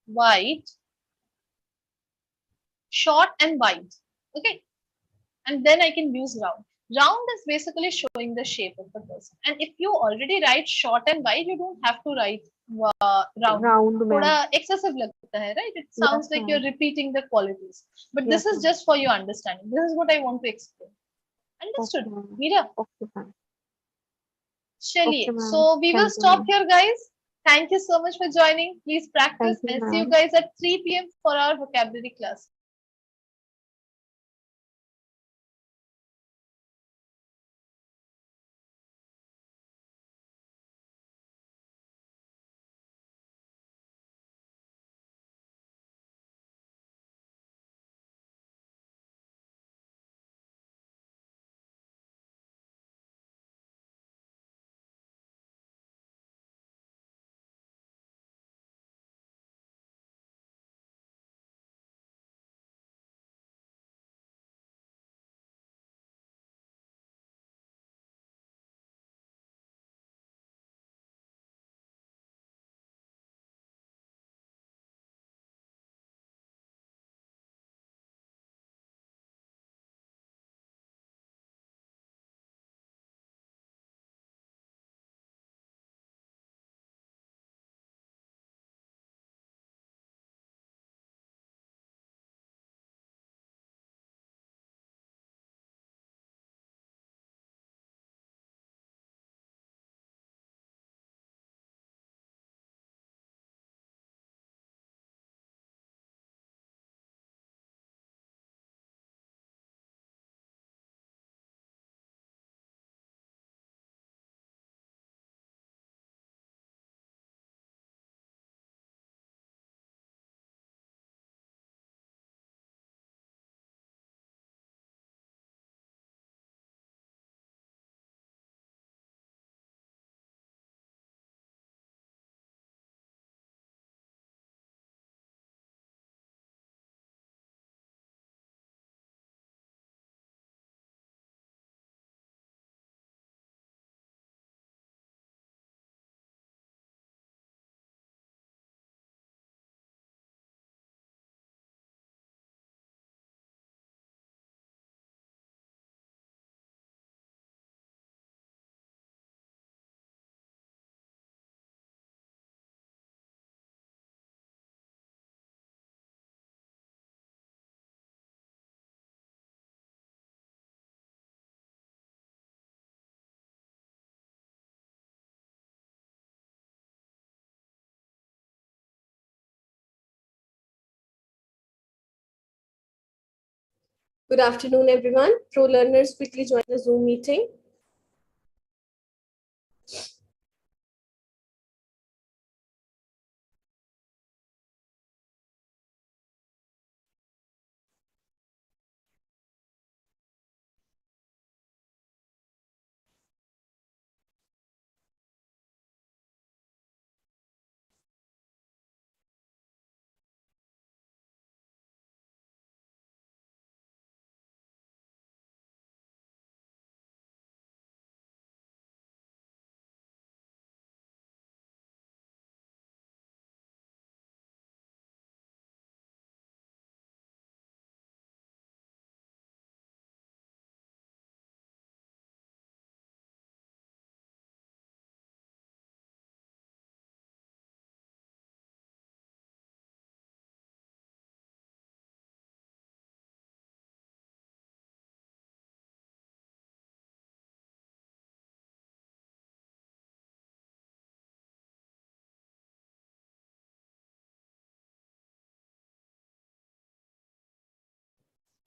white, short and wide. Okay, and then I can use round. Round is basically showing the shape of the person, and if you already write short and wide, you don't have to write round. Round, ma'am. थोड़ा excessive लगता है, right? It Yes, sounds like you're ma'am. repeating the qualities. But this Yes, is ma'am. just for your understanding. This is what I want to explain. Understood? Okay, ma'am. Meera? Okay, ma'am. Chaliye. Okay, ma'am. So we will Thank you, stop ma'am. here, guys. Thank you so much for joining. Please practice Thank you, and see you ma'am. guys at 3 p.m. for our vocabulary class. Good afternoon, everyone. Pro learners, quickly join the Zoom meeting.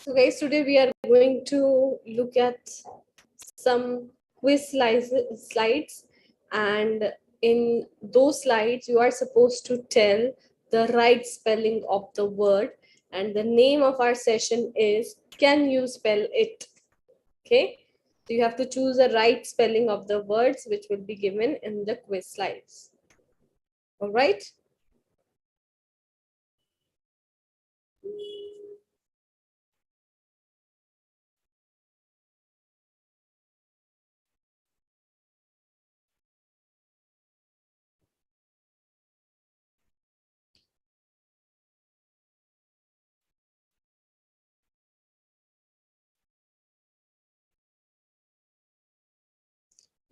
So guys, today we are going to look at some quiz slides, and in those slides you are supposed to tell the right spelling of the word, and the name of our session is Can You Spell It? Okay, so you have to choose the right spelling of the words which will be given in the quiz slides. All right.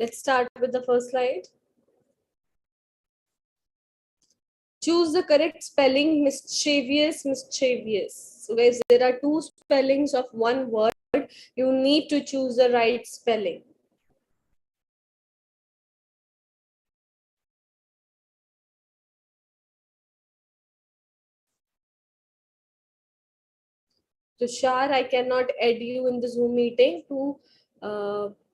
Let's start with the first slide. Choose the correct spelling. Mischievous, mischievous. So guys, there are two spellings of one word. You need to choose the right spelling. Tushar, I cannot add you in the Zoom meeting. To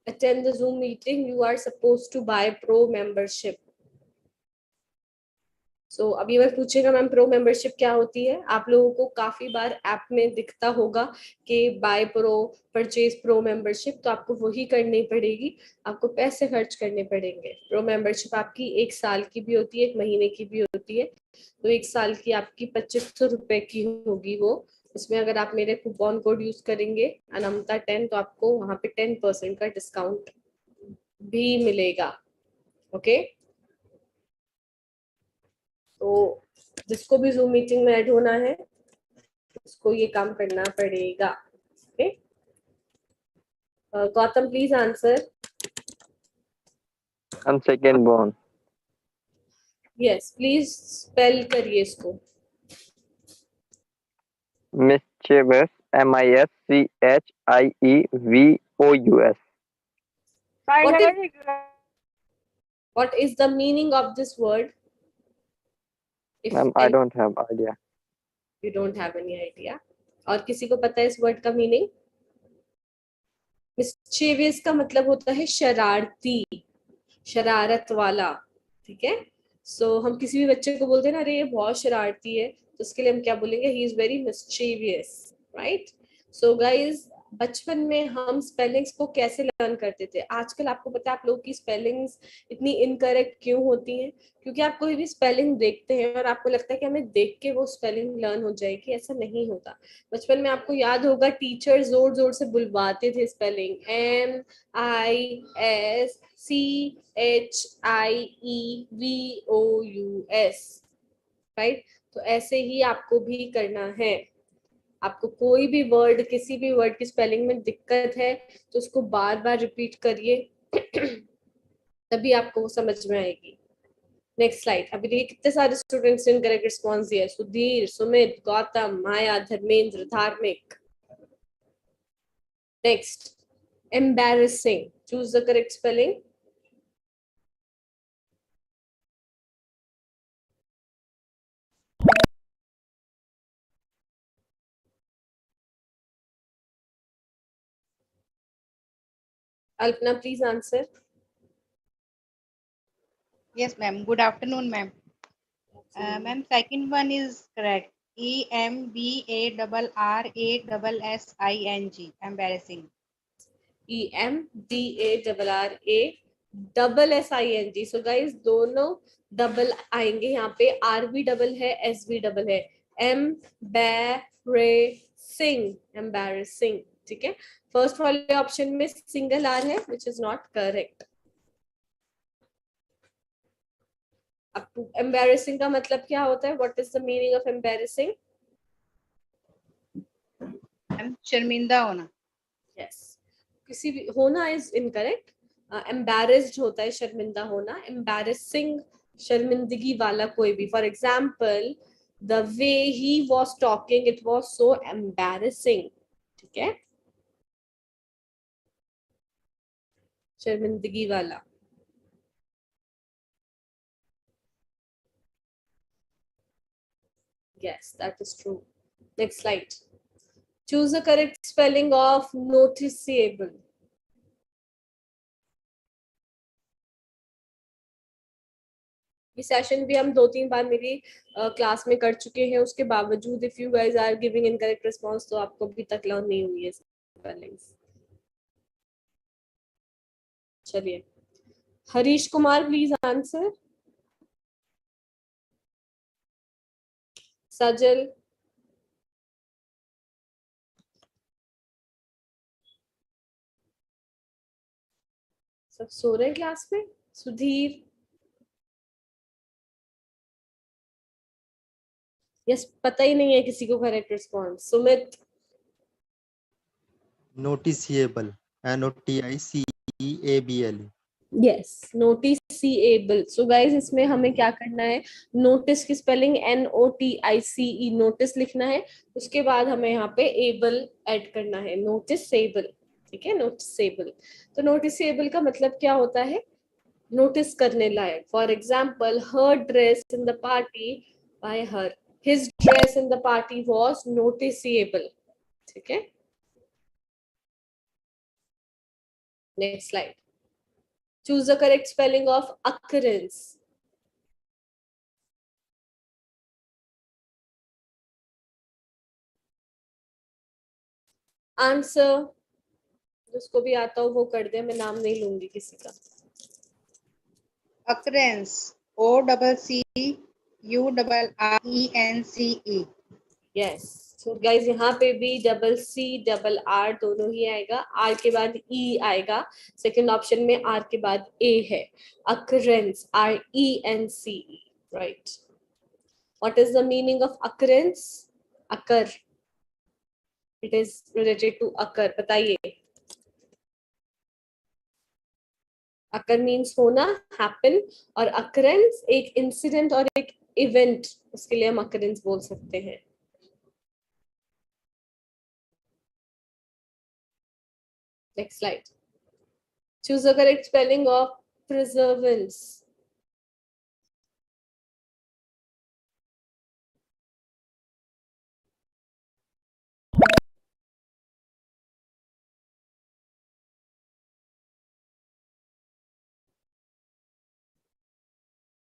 attend the Zoom meeting, you are supposed to buy pro membership. So अभी मैं पूछेगा ma'am pro membership क्या होती है. आप लोगों को काफी बार ऐप में दिखता होगा कि buy pro, purchase pro membership, तो आपको वही करनी पड़ेगी. आपको पैसे खर्च करने पड़ेंगे. प्रो मेंबरशिप आपकी 1 साल की भी होती है, 1 महीने की भी होती है. तो 1 साल की आपकी 2500 रुपए की होगी वो. उसमें अगर आप मेरे कूपन कोड यूज करेंगे अनमता 10, तो आपको वहां पे 10% का डिस्काउंट भी मिलेगा. ओके, तो जिसको भी जूम मीटिंग में ऐड होना है उसको ये काम करना पड़ेगा. Okay, Gautam please answer. I'm second born. Yes, please spell करिए इसको. Mischievous. MISCHIEVOUS. What is the meaning of this word? If Ma'am, I don't have idea. You don't have any idea. और किसी को पता है इस वर्ड का मीनिंग? मिस्चीवियस का मतलब होता है शरारती, शरारत वाला. ठीक है, सो हम किसी भी बच्चे को बोलते हैं ना, अरे ये बहुत शरारती है, तो उसके लिए हम क्या बोलेंगे? He is very mischievous, right. So guys, बचपन में हम स्पेलिंग्स को कैसे लर्न करते थे? आजकल आपको पता है आप लोगों की स्पेलिंग्स इतनी इनकरेक्ट क्यों होती हैं? क्योंकि आप कोई भी स्पेलिंग देखते हैं और आपको लगता है कि हमें देख के वो स्पेलिंग लर्न हो जाएगी. ऐसा नहीं होता. बचपन में आपको याद होगा टीचर जोर जोर से बुलवाते थे स्पेलिंग, MISCHIEVOUS, राइट. तो ऐसे ही आपको भी करना है. आपको कोई भी वर्ड, किसी भी वर्ड की स्पेलिंग में दिक्कत है तो उसको बार बार रिपीट करिए, तभी आपको वो समझ में आएगी. Next slide. अभी देखिए कितने सारे स्टूडेंट्स ने करेक्ट रिस्पॉन्स दिया है. सुधीर, सुमित, गौतम, माया, धर्मेंद्र, धार्मिक. Next, embarrassing. Choose the correct spelling. Alpna, please answer. Yes, ma'am. Good afternoon, ma'am. Ma'am, second one is correct. EMBARRASSING. Embarrassing. EMBARRASSING. So guys, दोनों डबल आएंगे यहाँ पे. R भी डबल है, S भी डबल है. Embarrassing, embarrassing. ठीक है, फर्स्ट वाले ऑप्शन में सिंगल R है, which is not correct. अब embarrassing का मतलब क्या होता है? What is the meaning of embarrassing? शर्मिंदा होना. Yes. किसी भी होना is incorrect. Embarrassed होता है शर्मिंदा होना. Embarrassing शर्मिंदगी वाला कोई भी. For example, the way he was talking, it was so embarrassing. ठीक है, शर्मिंदगी वाला. Yes, that is true. Next slide. Choose the correct spelling of noticeable. ये सेशन भी हम 2-3 बार मेरी क्लास में कर चुके हैं. उसके बावजूद if you guys are giving incorrect response, तो आपको अभी तक लर्न नहीं हुई है स्पेलिंग्स. चलिए, हरीश कुमार प्लीज आंसर. सजल, सब सो रहे हैं क्लास में. सुधीर, यस, पता ही नहीं है किसी को correct response. Sumit, Noticeable. NOTICEABLE. Yes, noticeable. So guys इसमें हमें क्या करना है, नोटिस की स्पेलिंग NOTICE, नोटिस लिखना है, उसके बाद हमें यहाँ पे एबल ऐड करना है, नोटिसेबल। ठीक है, नोटिसेबल। तो नोटिसेबल का मतलब क्या होता है, नोटिस करने लायक। For example, her dress in the party by her, his dress in the party was noticeable. ठीक है, next slide. Choose the correct spelling of occurrence. Answer. जिसको भी आता हो वो कर दे, मैं नाम नहीं लूंगी किसी का। Occurrence. OCCURRENCE. Yes. So guys यहाँ पे भी CCR दोनों ही आएगा, R के बाद E आएगा, सेकंड ऑप्शन में R के बाद A है, occurrence, RENCE, right? What is the meaning of occurrence? Occur. It is related to occur. बताइए। occur means होना, happen, और occurrence एक इंसिडेंट और एक इवेंट, उसके लिए हम occurrence बोल सकते हैं। Next slide. Choose the correct spelling of preservance.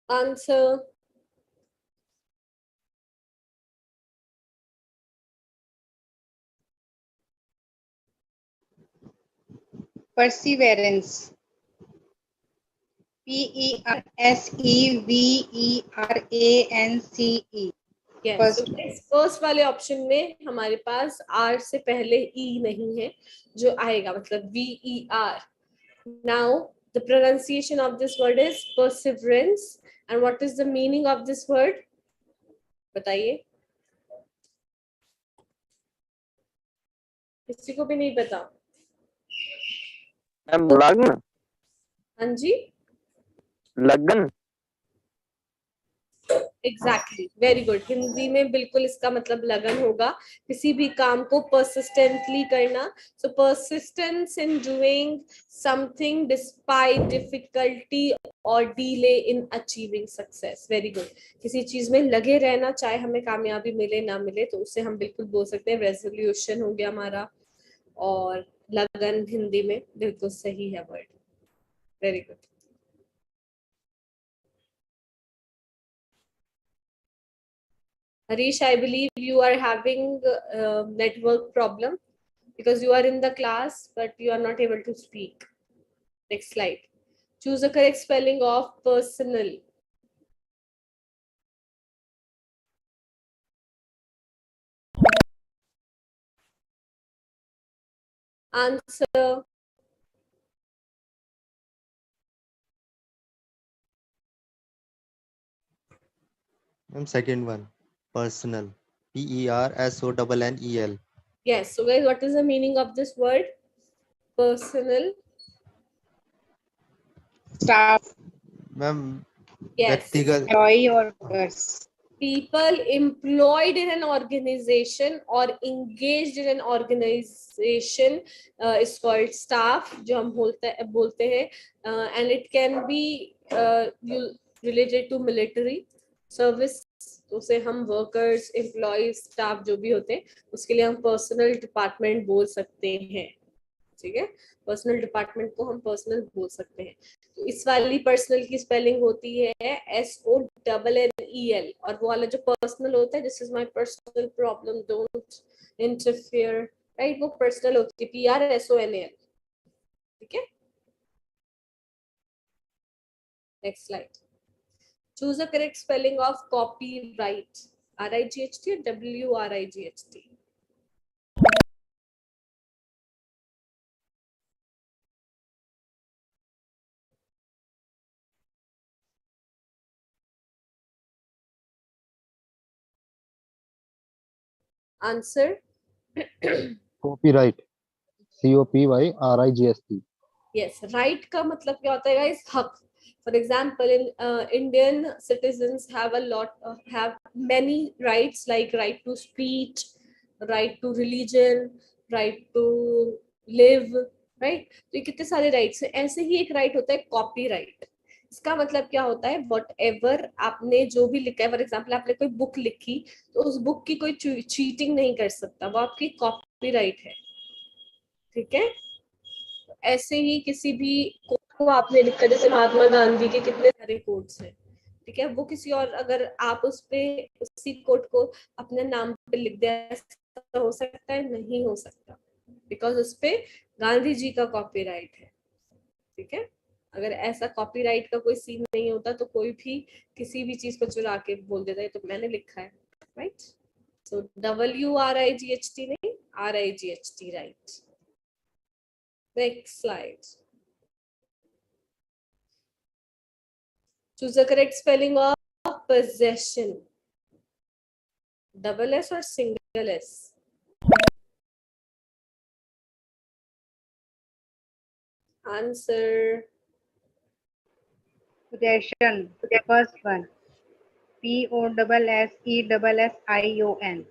Answer. Perseverance. PERSEVERANCE. Yes. So first वाले ऑप्शन में हमारे पास R से पहले E नहीं है, जो आएगा मतलब VER. Now the pronunciation of this word is perseverance. And what is the meaning of this word? बताइए, किसी को भी नहीं पता? लगन। हाँ जी, लगन। Exactly, very good. हिंदी में बिल्कुल इसका मतलब लगन होगा, किसी भी काम को परसिस्टेंटली करना। So persistence in doing something despite difficulty और delay in achieving success. Very good, किसी चीज में लगे रहना, चाहे हमें कामयाबी मिले ना मिले, तो उसे हम बिल्कुल बोल सकते हैं रेजोल्यूशन हो गया हमारा, और लगन हिंदी में बिल्कुल सही है word. Very good. Harish, I believe you are having a network problem because you are in the class, but you are not able to speak. Next slide. Choose the correct spelling of personal. Answer. Second one, personal. PERSONNEL. Yes. So guys, what is the meaning of this word? Personal. Staff. Ma'am, Yes. Employee or workers. People employed in an organization or engaged in an organization is called staff, जो हम बोलते हैं, and it can be related to military service, तो उसे हम workers, employees, staff जो भी होते हैं, उसके लिए हम personal department बोल सकते हैं। ठीक है, पर्सनल डिपार्टमेंट को हम पर्सनल बोल सकते हैं। तो इस वाली पर्सनल की स्पेलिंग होती है SONNEL, और वो वाला जो पर्सनल होता है, this is my personal problem, don't interfere, right, वो पर्सनल होती है PRSONAL। ठीक है, next slide. Choose the correct spelling of copyright, RIGHT or WRIGHT? Answer. Copyright. COPYRIGHT. Yes, right का मतलब क्या होता है guys? हक. For example, in Indian citizens have have many rights, like right to speech, right to religion, right to live, right? तो ये कितने सारे rights हैं. ऐसे ही एक right होता है copyright. इसका मतलब क्या होता है? Whatever आपने जो भी लिखा है, for example आपने कोई book लिखी, तो उस book की कोई cheating नहीं कर सकता, वो आपकी copyright है. ठीक है? ऐसे ही किसी भी कोट को आपने लिखा, जैसे महात्मा गांधी के कितने सारे कोट्स हैं, ठीक है, वो किसी और, अगर आप उस पे उसी कोट को अपने नाम पे लिख दे, ऐसा हो सकता है? नहीं हो सकता, बिकॉज उस पे गांधी जी का कॉपीराइट है. ठीक है, अगर ऐसा कॉपीराइट का कोई सीन नहीं होता तो कोई भी किसी भी चीज को चुरा के बोल देता है तो मैंने लिखा है, राइट? सो WRIGHT नहीं, RIGHT, right. Next slide. Choose the correct spelling of possession. Double S or single S? Answer. Possession. First one. POSSESSION.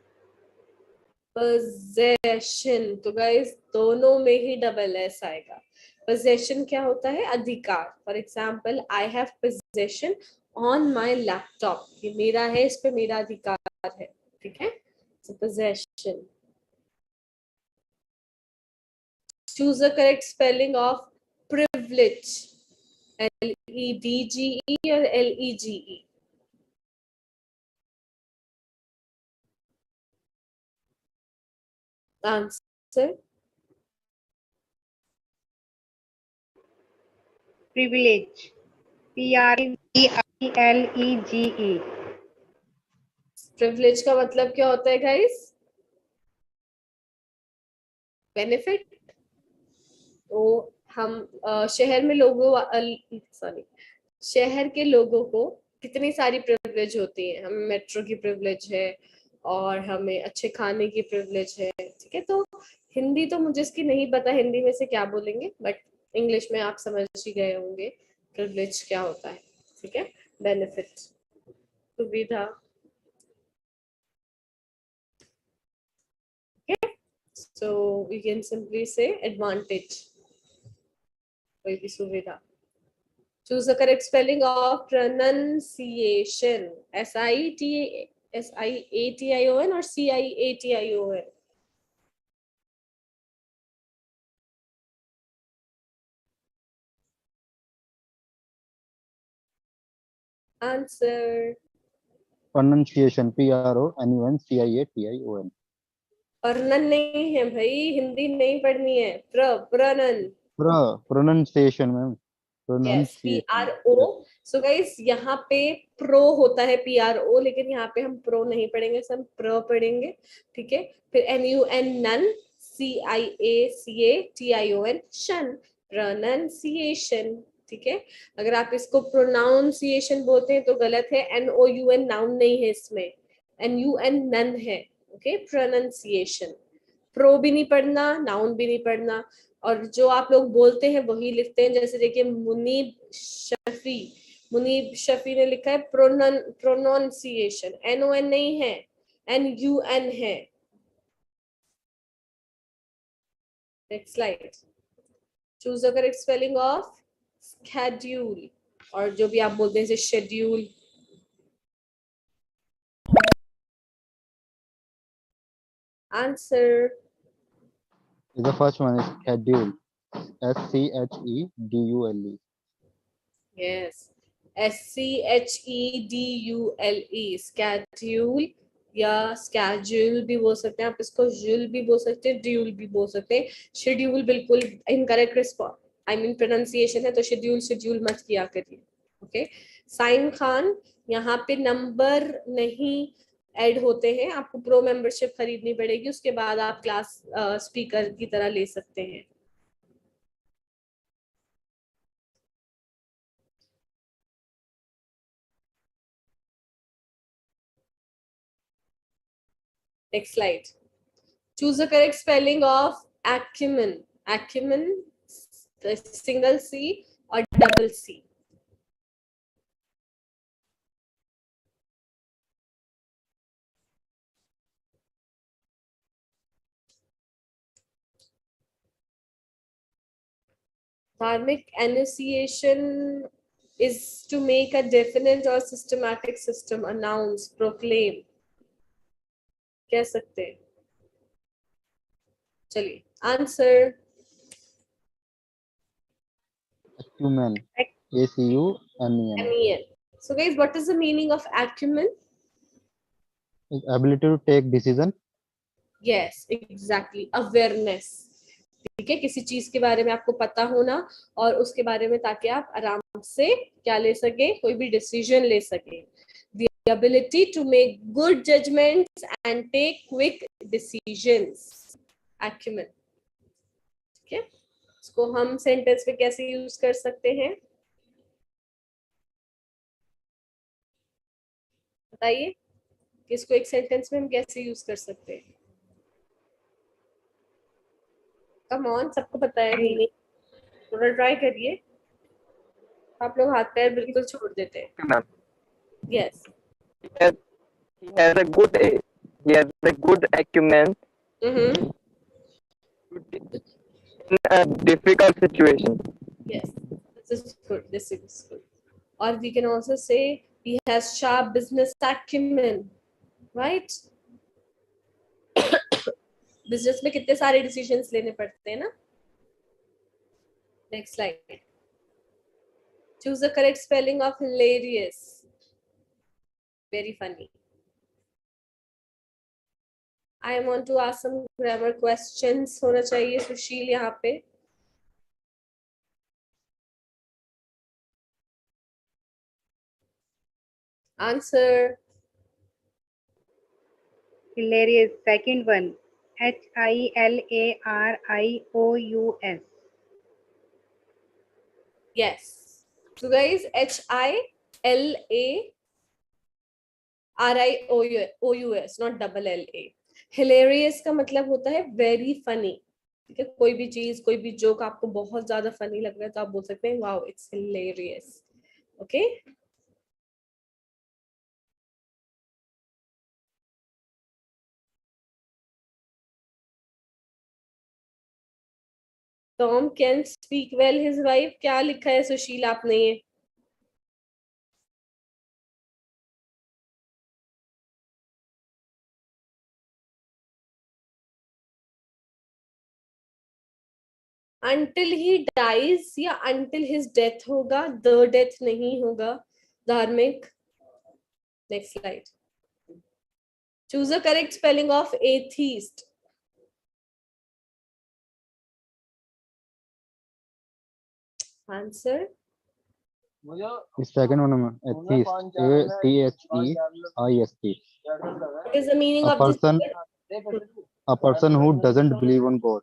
Possession. तो guys दोनों में ही double S आएगा. Possession क्या होता है? अधिकार. For example, I have possession on my laptop. ये मेरा है, इस पे मेरा अधिकार है. ठीक है? So possession. Choose the correct spelling of privilege. LEDGE or LEGE? Answer. Privilege. PRIVILEGE. Privilege का मतलब क्या होता है guys? Benefit. तो हम शहर में शहर के लोगों को कितनी सारी प्रिविलेज होती है. हमें मेट्रो की प्रिविलेज है और हमें अच्छे खाने की प्रिविलेज है. ठीक है, तो हिंदी तो मुझे इसकी नहीं पता हिंदी में से क्या बोलेंगे, बट इंग्लिश में आप समझ ही गए होंगे प्रिविलेज क्या होता है. ठीक है, बेनिफिट, सुविधा. So we can simply say advantage. कोई भी सुविधा. Choose the correct spelling of pronunciation. SIATION or CIATION? Answer. Pronunciation. PRONUNCIATION. प्रनन नहीं है भाई, हिंदी नहीं पढ़नी है. प्रनन. Pronunciation, ma'am. Yes, Pronunciation. PRO. So guys, यहाँ पे प्रो होता है PRO, लेकिन यहाँ पे हम प्रो नहीं पढ़ेंगे, हम प्र पढ़ेंगे. ठीक है, फिर NUN नन, CIACATION शन, pronunciation. ठीक है, अगर आप इसको प्रोनाउंसिएशन बोलते हैं तो गलत है. NOUN नाउन नहीं है इसमें, NUN नन है. Okay, pronunciation. प्रो भी नहीं पढ़ना, नाउन भी नहीं पढ़ना, और जो आप लोग बोलते हैं वही लिखते हैं. जैसे देखिए मुनीब शफी ने लिखा है प्रोनाउंसिएशन. NON नहीं है, NUN है. Next slide. Choose the correct spelling of schedule, और जो भी आप बोलते हैं जैसे schedule. Answer. The first one is schedule. SCHEDULE. Yes, SCHEDULE. schedule या schedule भी बोल सकते हैं आप, इसको जुल भी बोल सकते हैं, ड्यूल भी बोल सकते हैं. शेड्यूल बिल्कुल इनकरेक्ट प्रोनाउंसिएशन है, तो शेड्यूल मत किया करिए. ओके. साइन खान, यहाँ पे नंबर नहीं ऐड होते हैं, आपको प्रो मेंबरशिप खरीदनी पड़ेगी, उसके बाद आप क्लास स्पीकर की तरह ले सकते हैं. Next slide. Choose the correct spelling of acumen. Acumen single C or double C? Dharmic enunciation is to make a definite or systematic system, announce, proclaim. कह सकते हैं. चलिए, answer. Acumen. ACUMEN. MEN. So guys, what is the meaning of acumen? Is ability to take decision. Yes, exactly. Awareness. ठीक है, किसी चीज के बारे में आपको पता होना और उसके बारे में, ताकि आप आराम से क्या ले सके, कोई भी डिसीजन ले सके. The ability to make good judgments and take quick decisions. Acumen. ठीक है, इसको हम सेंटेंस में कैसे यूज कर सकते हैं, बताइए. इसको एक सेंटेंस में हम कैसे यूज कर सकते हैं? कम ऑन, सबको पता है नहीं? थोड़ा ट्राई करिए. आप लोग हाथ पैर बिल्कुल छोड़ देते हैं. Yes. He has a good acumen in a difficult situation. Yes, this is good. This is good. Or we can also say he has sharp business acumen, right? Business में कितने सारे डिसीजंस लेने पड़ते हैं ना. Next slide. Choose the correct spelling of hilarious. Very funny. I want to ask some grammar questions. होना चाहिए सुशील यहाँ पे. Answer. Hilarious. Second one. HILARIOUS. Yes. So guys, HILARIOUS, not double LA. Hilarious का मतलब होता है very funny. ठीक है, कोई भी चीज, कोई भी जोक आपको बहुत ज्यादा फनी लग रहा है तो आप बोल सकते हैं wow, it's hilarious. Okay. Tom can speak well his wife. क्या लिखा है सुशील आपने ये? Until he dies या until his death होगा, the death नहीं होगा. धार्मिक. Next slide. Choose the correct spelling of atheist. Answer. The second one, atheist. ATHEIST. What is the meaning of this? A person who doesn't believe on God.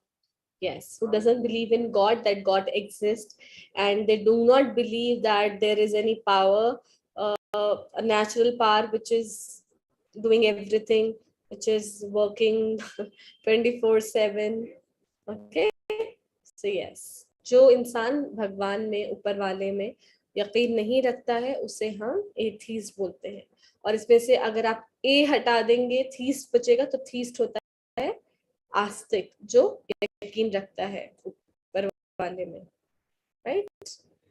Yes, who doesn't believe in God, that God exists, and they do not believe that there is any power, a natural power which is doing everything, which is working 24/7. Okay, so yes, जो इंसान भगवान में, ऊपर वाले में यकीन नहीं रखता है, उसे हम एथीस्ट बोलते हैं. और इसमें से अगर आप ए हटा देंगे, थीस्ट बचेगा, तो थीस्ट होता है आस्तिक, जो यकीन रखता है ऊपर वाले में, राइट,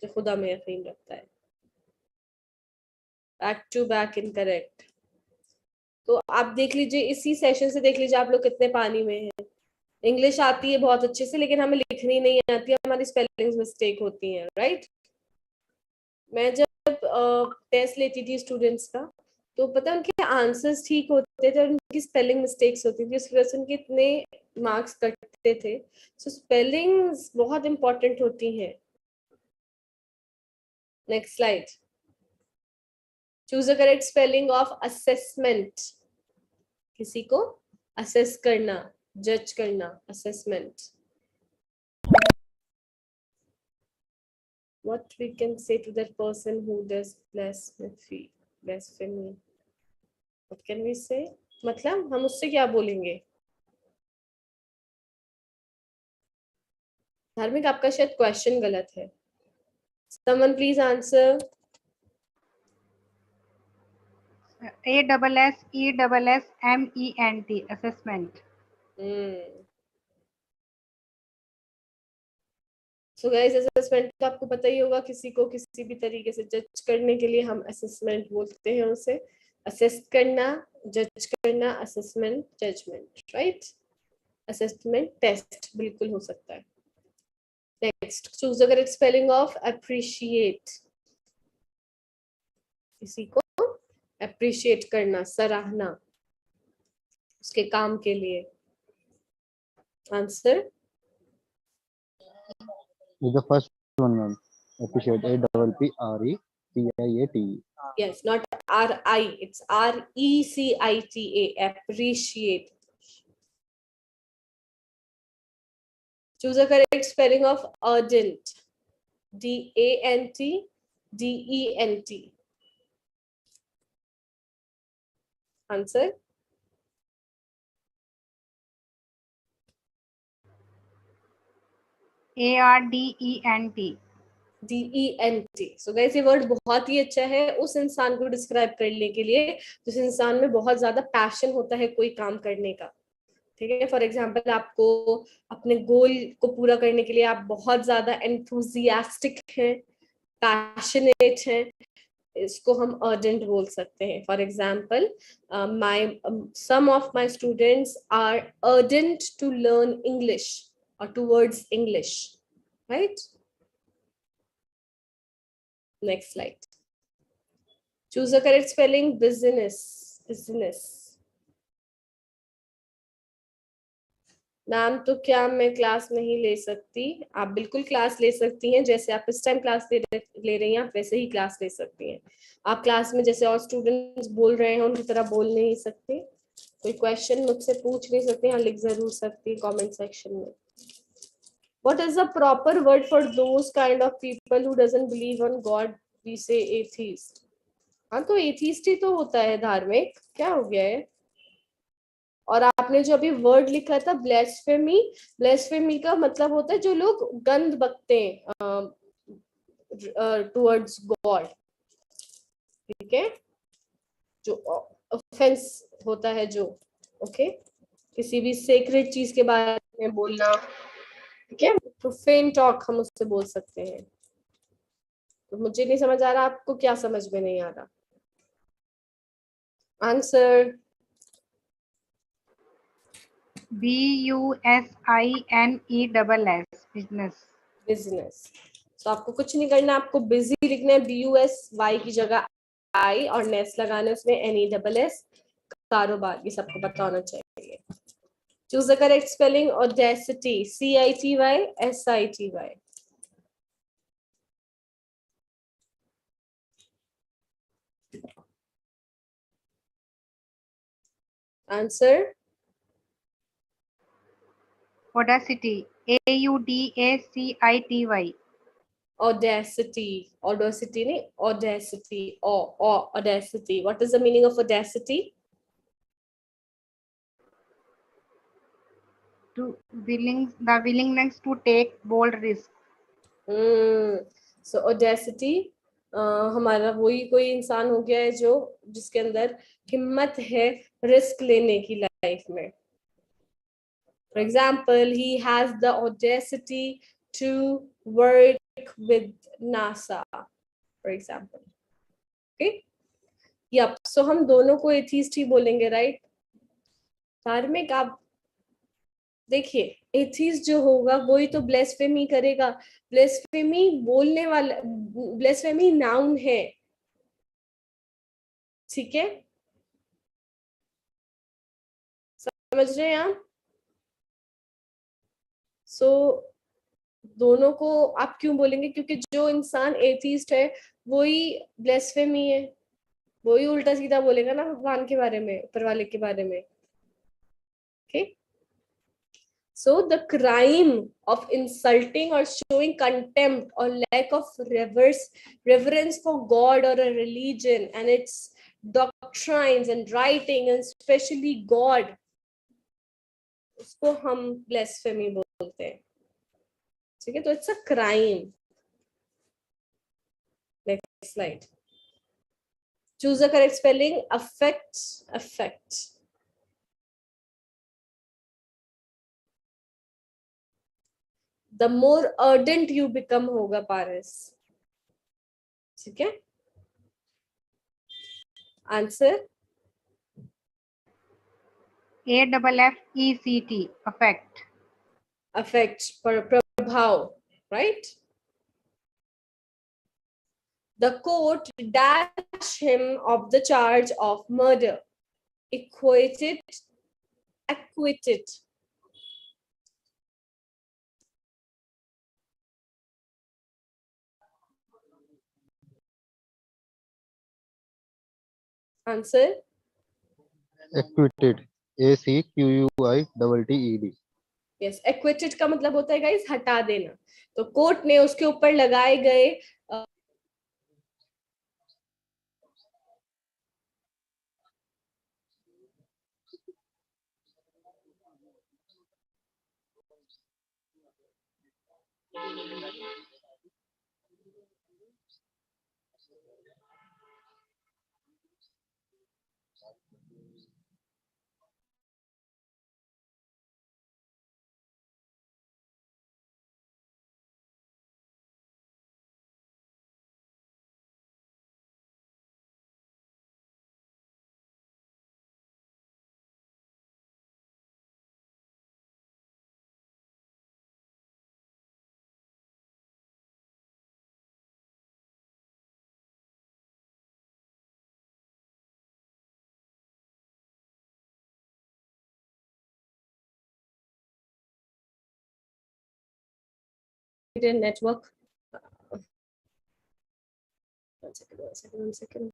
जो खुदा में यकीन रखता है. Back to back incorrect. तो आप देख लीजिए, इसी सेशन से देख लीजिए आप लोग कितने पानी में हैं. इंग्लिश आती है बहुत अच्छे से, लेकिन हमें लिखनी नहीं आती, हमारी स्पेलिंग्स मिस्टेक होती हैं, राइट. मैं जब टेस्ट लेती थी स्टूडेंट्स का, तो पता है उनके आंसर्स ठीक होते थे और उनकी स्पेलिंग मिस्टेक्स होती थी, उस वजह से उनके इतने मार्क्स कटते थे. सो स्पेलिंग्स बहुत इंपॉर्टेंट होती हैं. Next slide. Choose the correct spelling of assessment. किसी को असेस करना, जज करना, assessment. What we can say to that person who does blasphemy? What can we say? मतलब हम उससे क्या बोलेंगे? धार्मिक आपका शायद क्वेश्चन गलत है. Someone please answer. ASSESSENT assessment. So guys, assessment का आपको पता ही होगा, किसी को किसी भी तरीके से जज करने के लिए हम assessment बोलते हैं उसे. Assess करना, judge करना, assessment, judgment, right? Assessment, test बिल्कुल हो सकता है. Next, choose the correct spelling of appreciate. किसी को appreciate करना, सराहना उसके काम के लिए. Answer. Is the first one, ma'am. Appreciate. APPRECIATE. Yes, not R-I, it's R-E-C-I-T-A, appreciate. Choose the correct spelling of ardent. D-A-N-T, D-E-N-T. Answer. ARDENT. D-E-N-T. So guys, ये word बहुत ही अच्छा है उस इंसान को डिस्क्राइब करने के लिए जिस इंसान में बहुत ज्यादा पैशन होता है कोई काम करने का. ठीक है, फॉर एग्जाम्पल आपको अपने गोल को पूरा करने के लिए आप बहुत ज्यादा एंथुजियास्टिक हैं, पैशनेट हैं, इसको हम अर्जेंट बोल सकते हैं. For example, some of my students are ardent to learn English or towards English, right? Next slide. Choose the correct spelling. Business. Ma'am तो क्या मैं क्लास नहीं ले सकती? आप बिल्कुल क्लास ले सकती हैं, जैसे आप इस टाइम क्लास ले रही हैं आप वैसे ही क्लास ले सकती हैं. आप क्लास में जैसे और स्टूडेंट्स बोल रहे हैं उनकी तरह बोल नहीं सकते. कोई क्वेश्चन मुझसे पूछ नहीं सकते, हाँ लिख जरूर सकती है कमेंट सेक्शन में. What is the proper word for those kind of people who doesn't believe on God? We say atheist. हाँ तो एथीस्ट ही तो होता है धार्मिक, क्या हो गया है? और आपने जो अभी वर्ड लिखा था ब्लेस्फेमी, ब्लेस्फेमी का मतलब होता है जो लोग गंद बकते हैं टुवर्ड्स गॉड. ठीक है, जो ऑफेंस होता है जो, ओके, किसी भी सेक्रेट चीज के बारे में बोलना. ठीक है, प्रोफेन टॉक हम उससे बोल सकते हैं. तो मुझे नहीं समझ आ रहा, आपको क्या समझ में नहीं आ रहा? आंसर. BUSINESS. बिजनेस. तो आपको कुछ नहीं करना, आपको बिजी लिखना है, BUSY की जगह I और नेस लगाना है उसमें NESS. कारोबार, ये सबको पता होना चाहिए. Choose the correct spelling. Audacity. CITY, SITY. Answer. Audacity. AUDACITY. Audacity. Audacity नहीं, audacity. Audacity. What is the meaning of audacity? The willingness to take bold risk. So audacity हमारा वही कोई इंसान हो गया है जो जिसके अंदर हिम्मत है रिस्क लेने की लाइफ में. For example, he has the audacity to work with NASA, for example. Okay? Yep. So हम दोनों को एथीस्ट ही बोलेंगे, right? धार्मिक आप देखिए, एथीस्ट जो होगा वही तो ब्लेस्फेमी करेगा. ब्लेस्फेमी बोलने वाला, ब्लेस्फेमी नाउन है. ठीक है, समझ रहे हैं आप? सो दोनों को आप क्यों बोलेंगे? क्योंकि जो इंसान एथीस्ट है वही ब्लेस्फेमी है, वही उल्टा सीधा बोलेगा ना भगवान के बारे में, ऊपर वाले के बारे में. Okay, so the crime of insulting or showing contempt or lack of reverence for God or a religion and its doctrines and writing and especially God, उसको हम blasphemy बोलते हैं. ठीक है, तो it's a crime. Next slide. Choose the correct spelling. Affect, affect. The more ardent you become होगा पारस. ठीक है. Answer. AFFECT, affect. Affect, prabhav, right? The court dashed him of the charge of murder. Acquitted, acquitted. Answer. Acquitted. ACQUITTED. Yes, acquitted का मतलब होता है guys हटा देना. तो कोर्ट ने उसके ऊपर लगाए गए network. One second.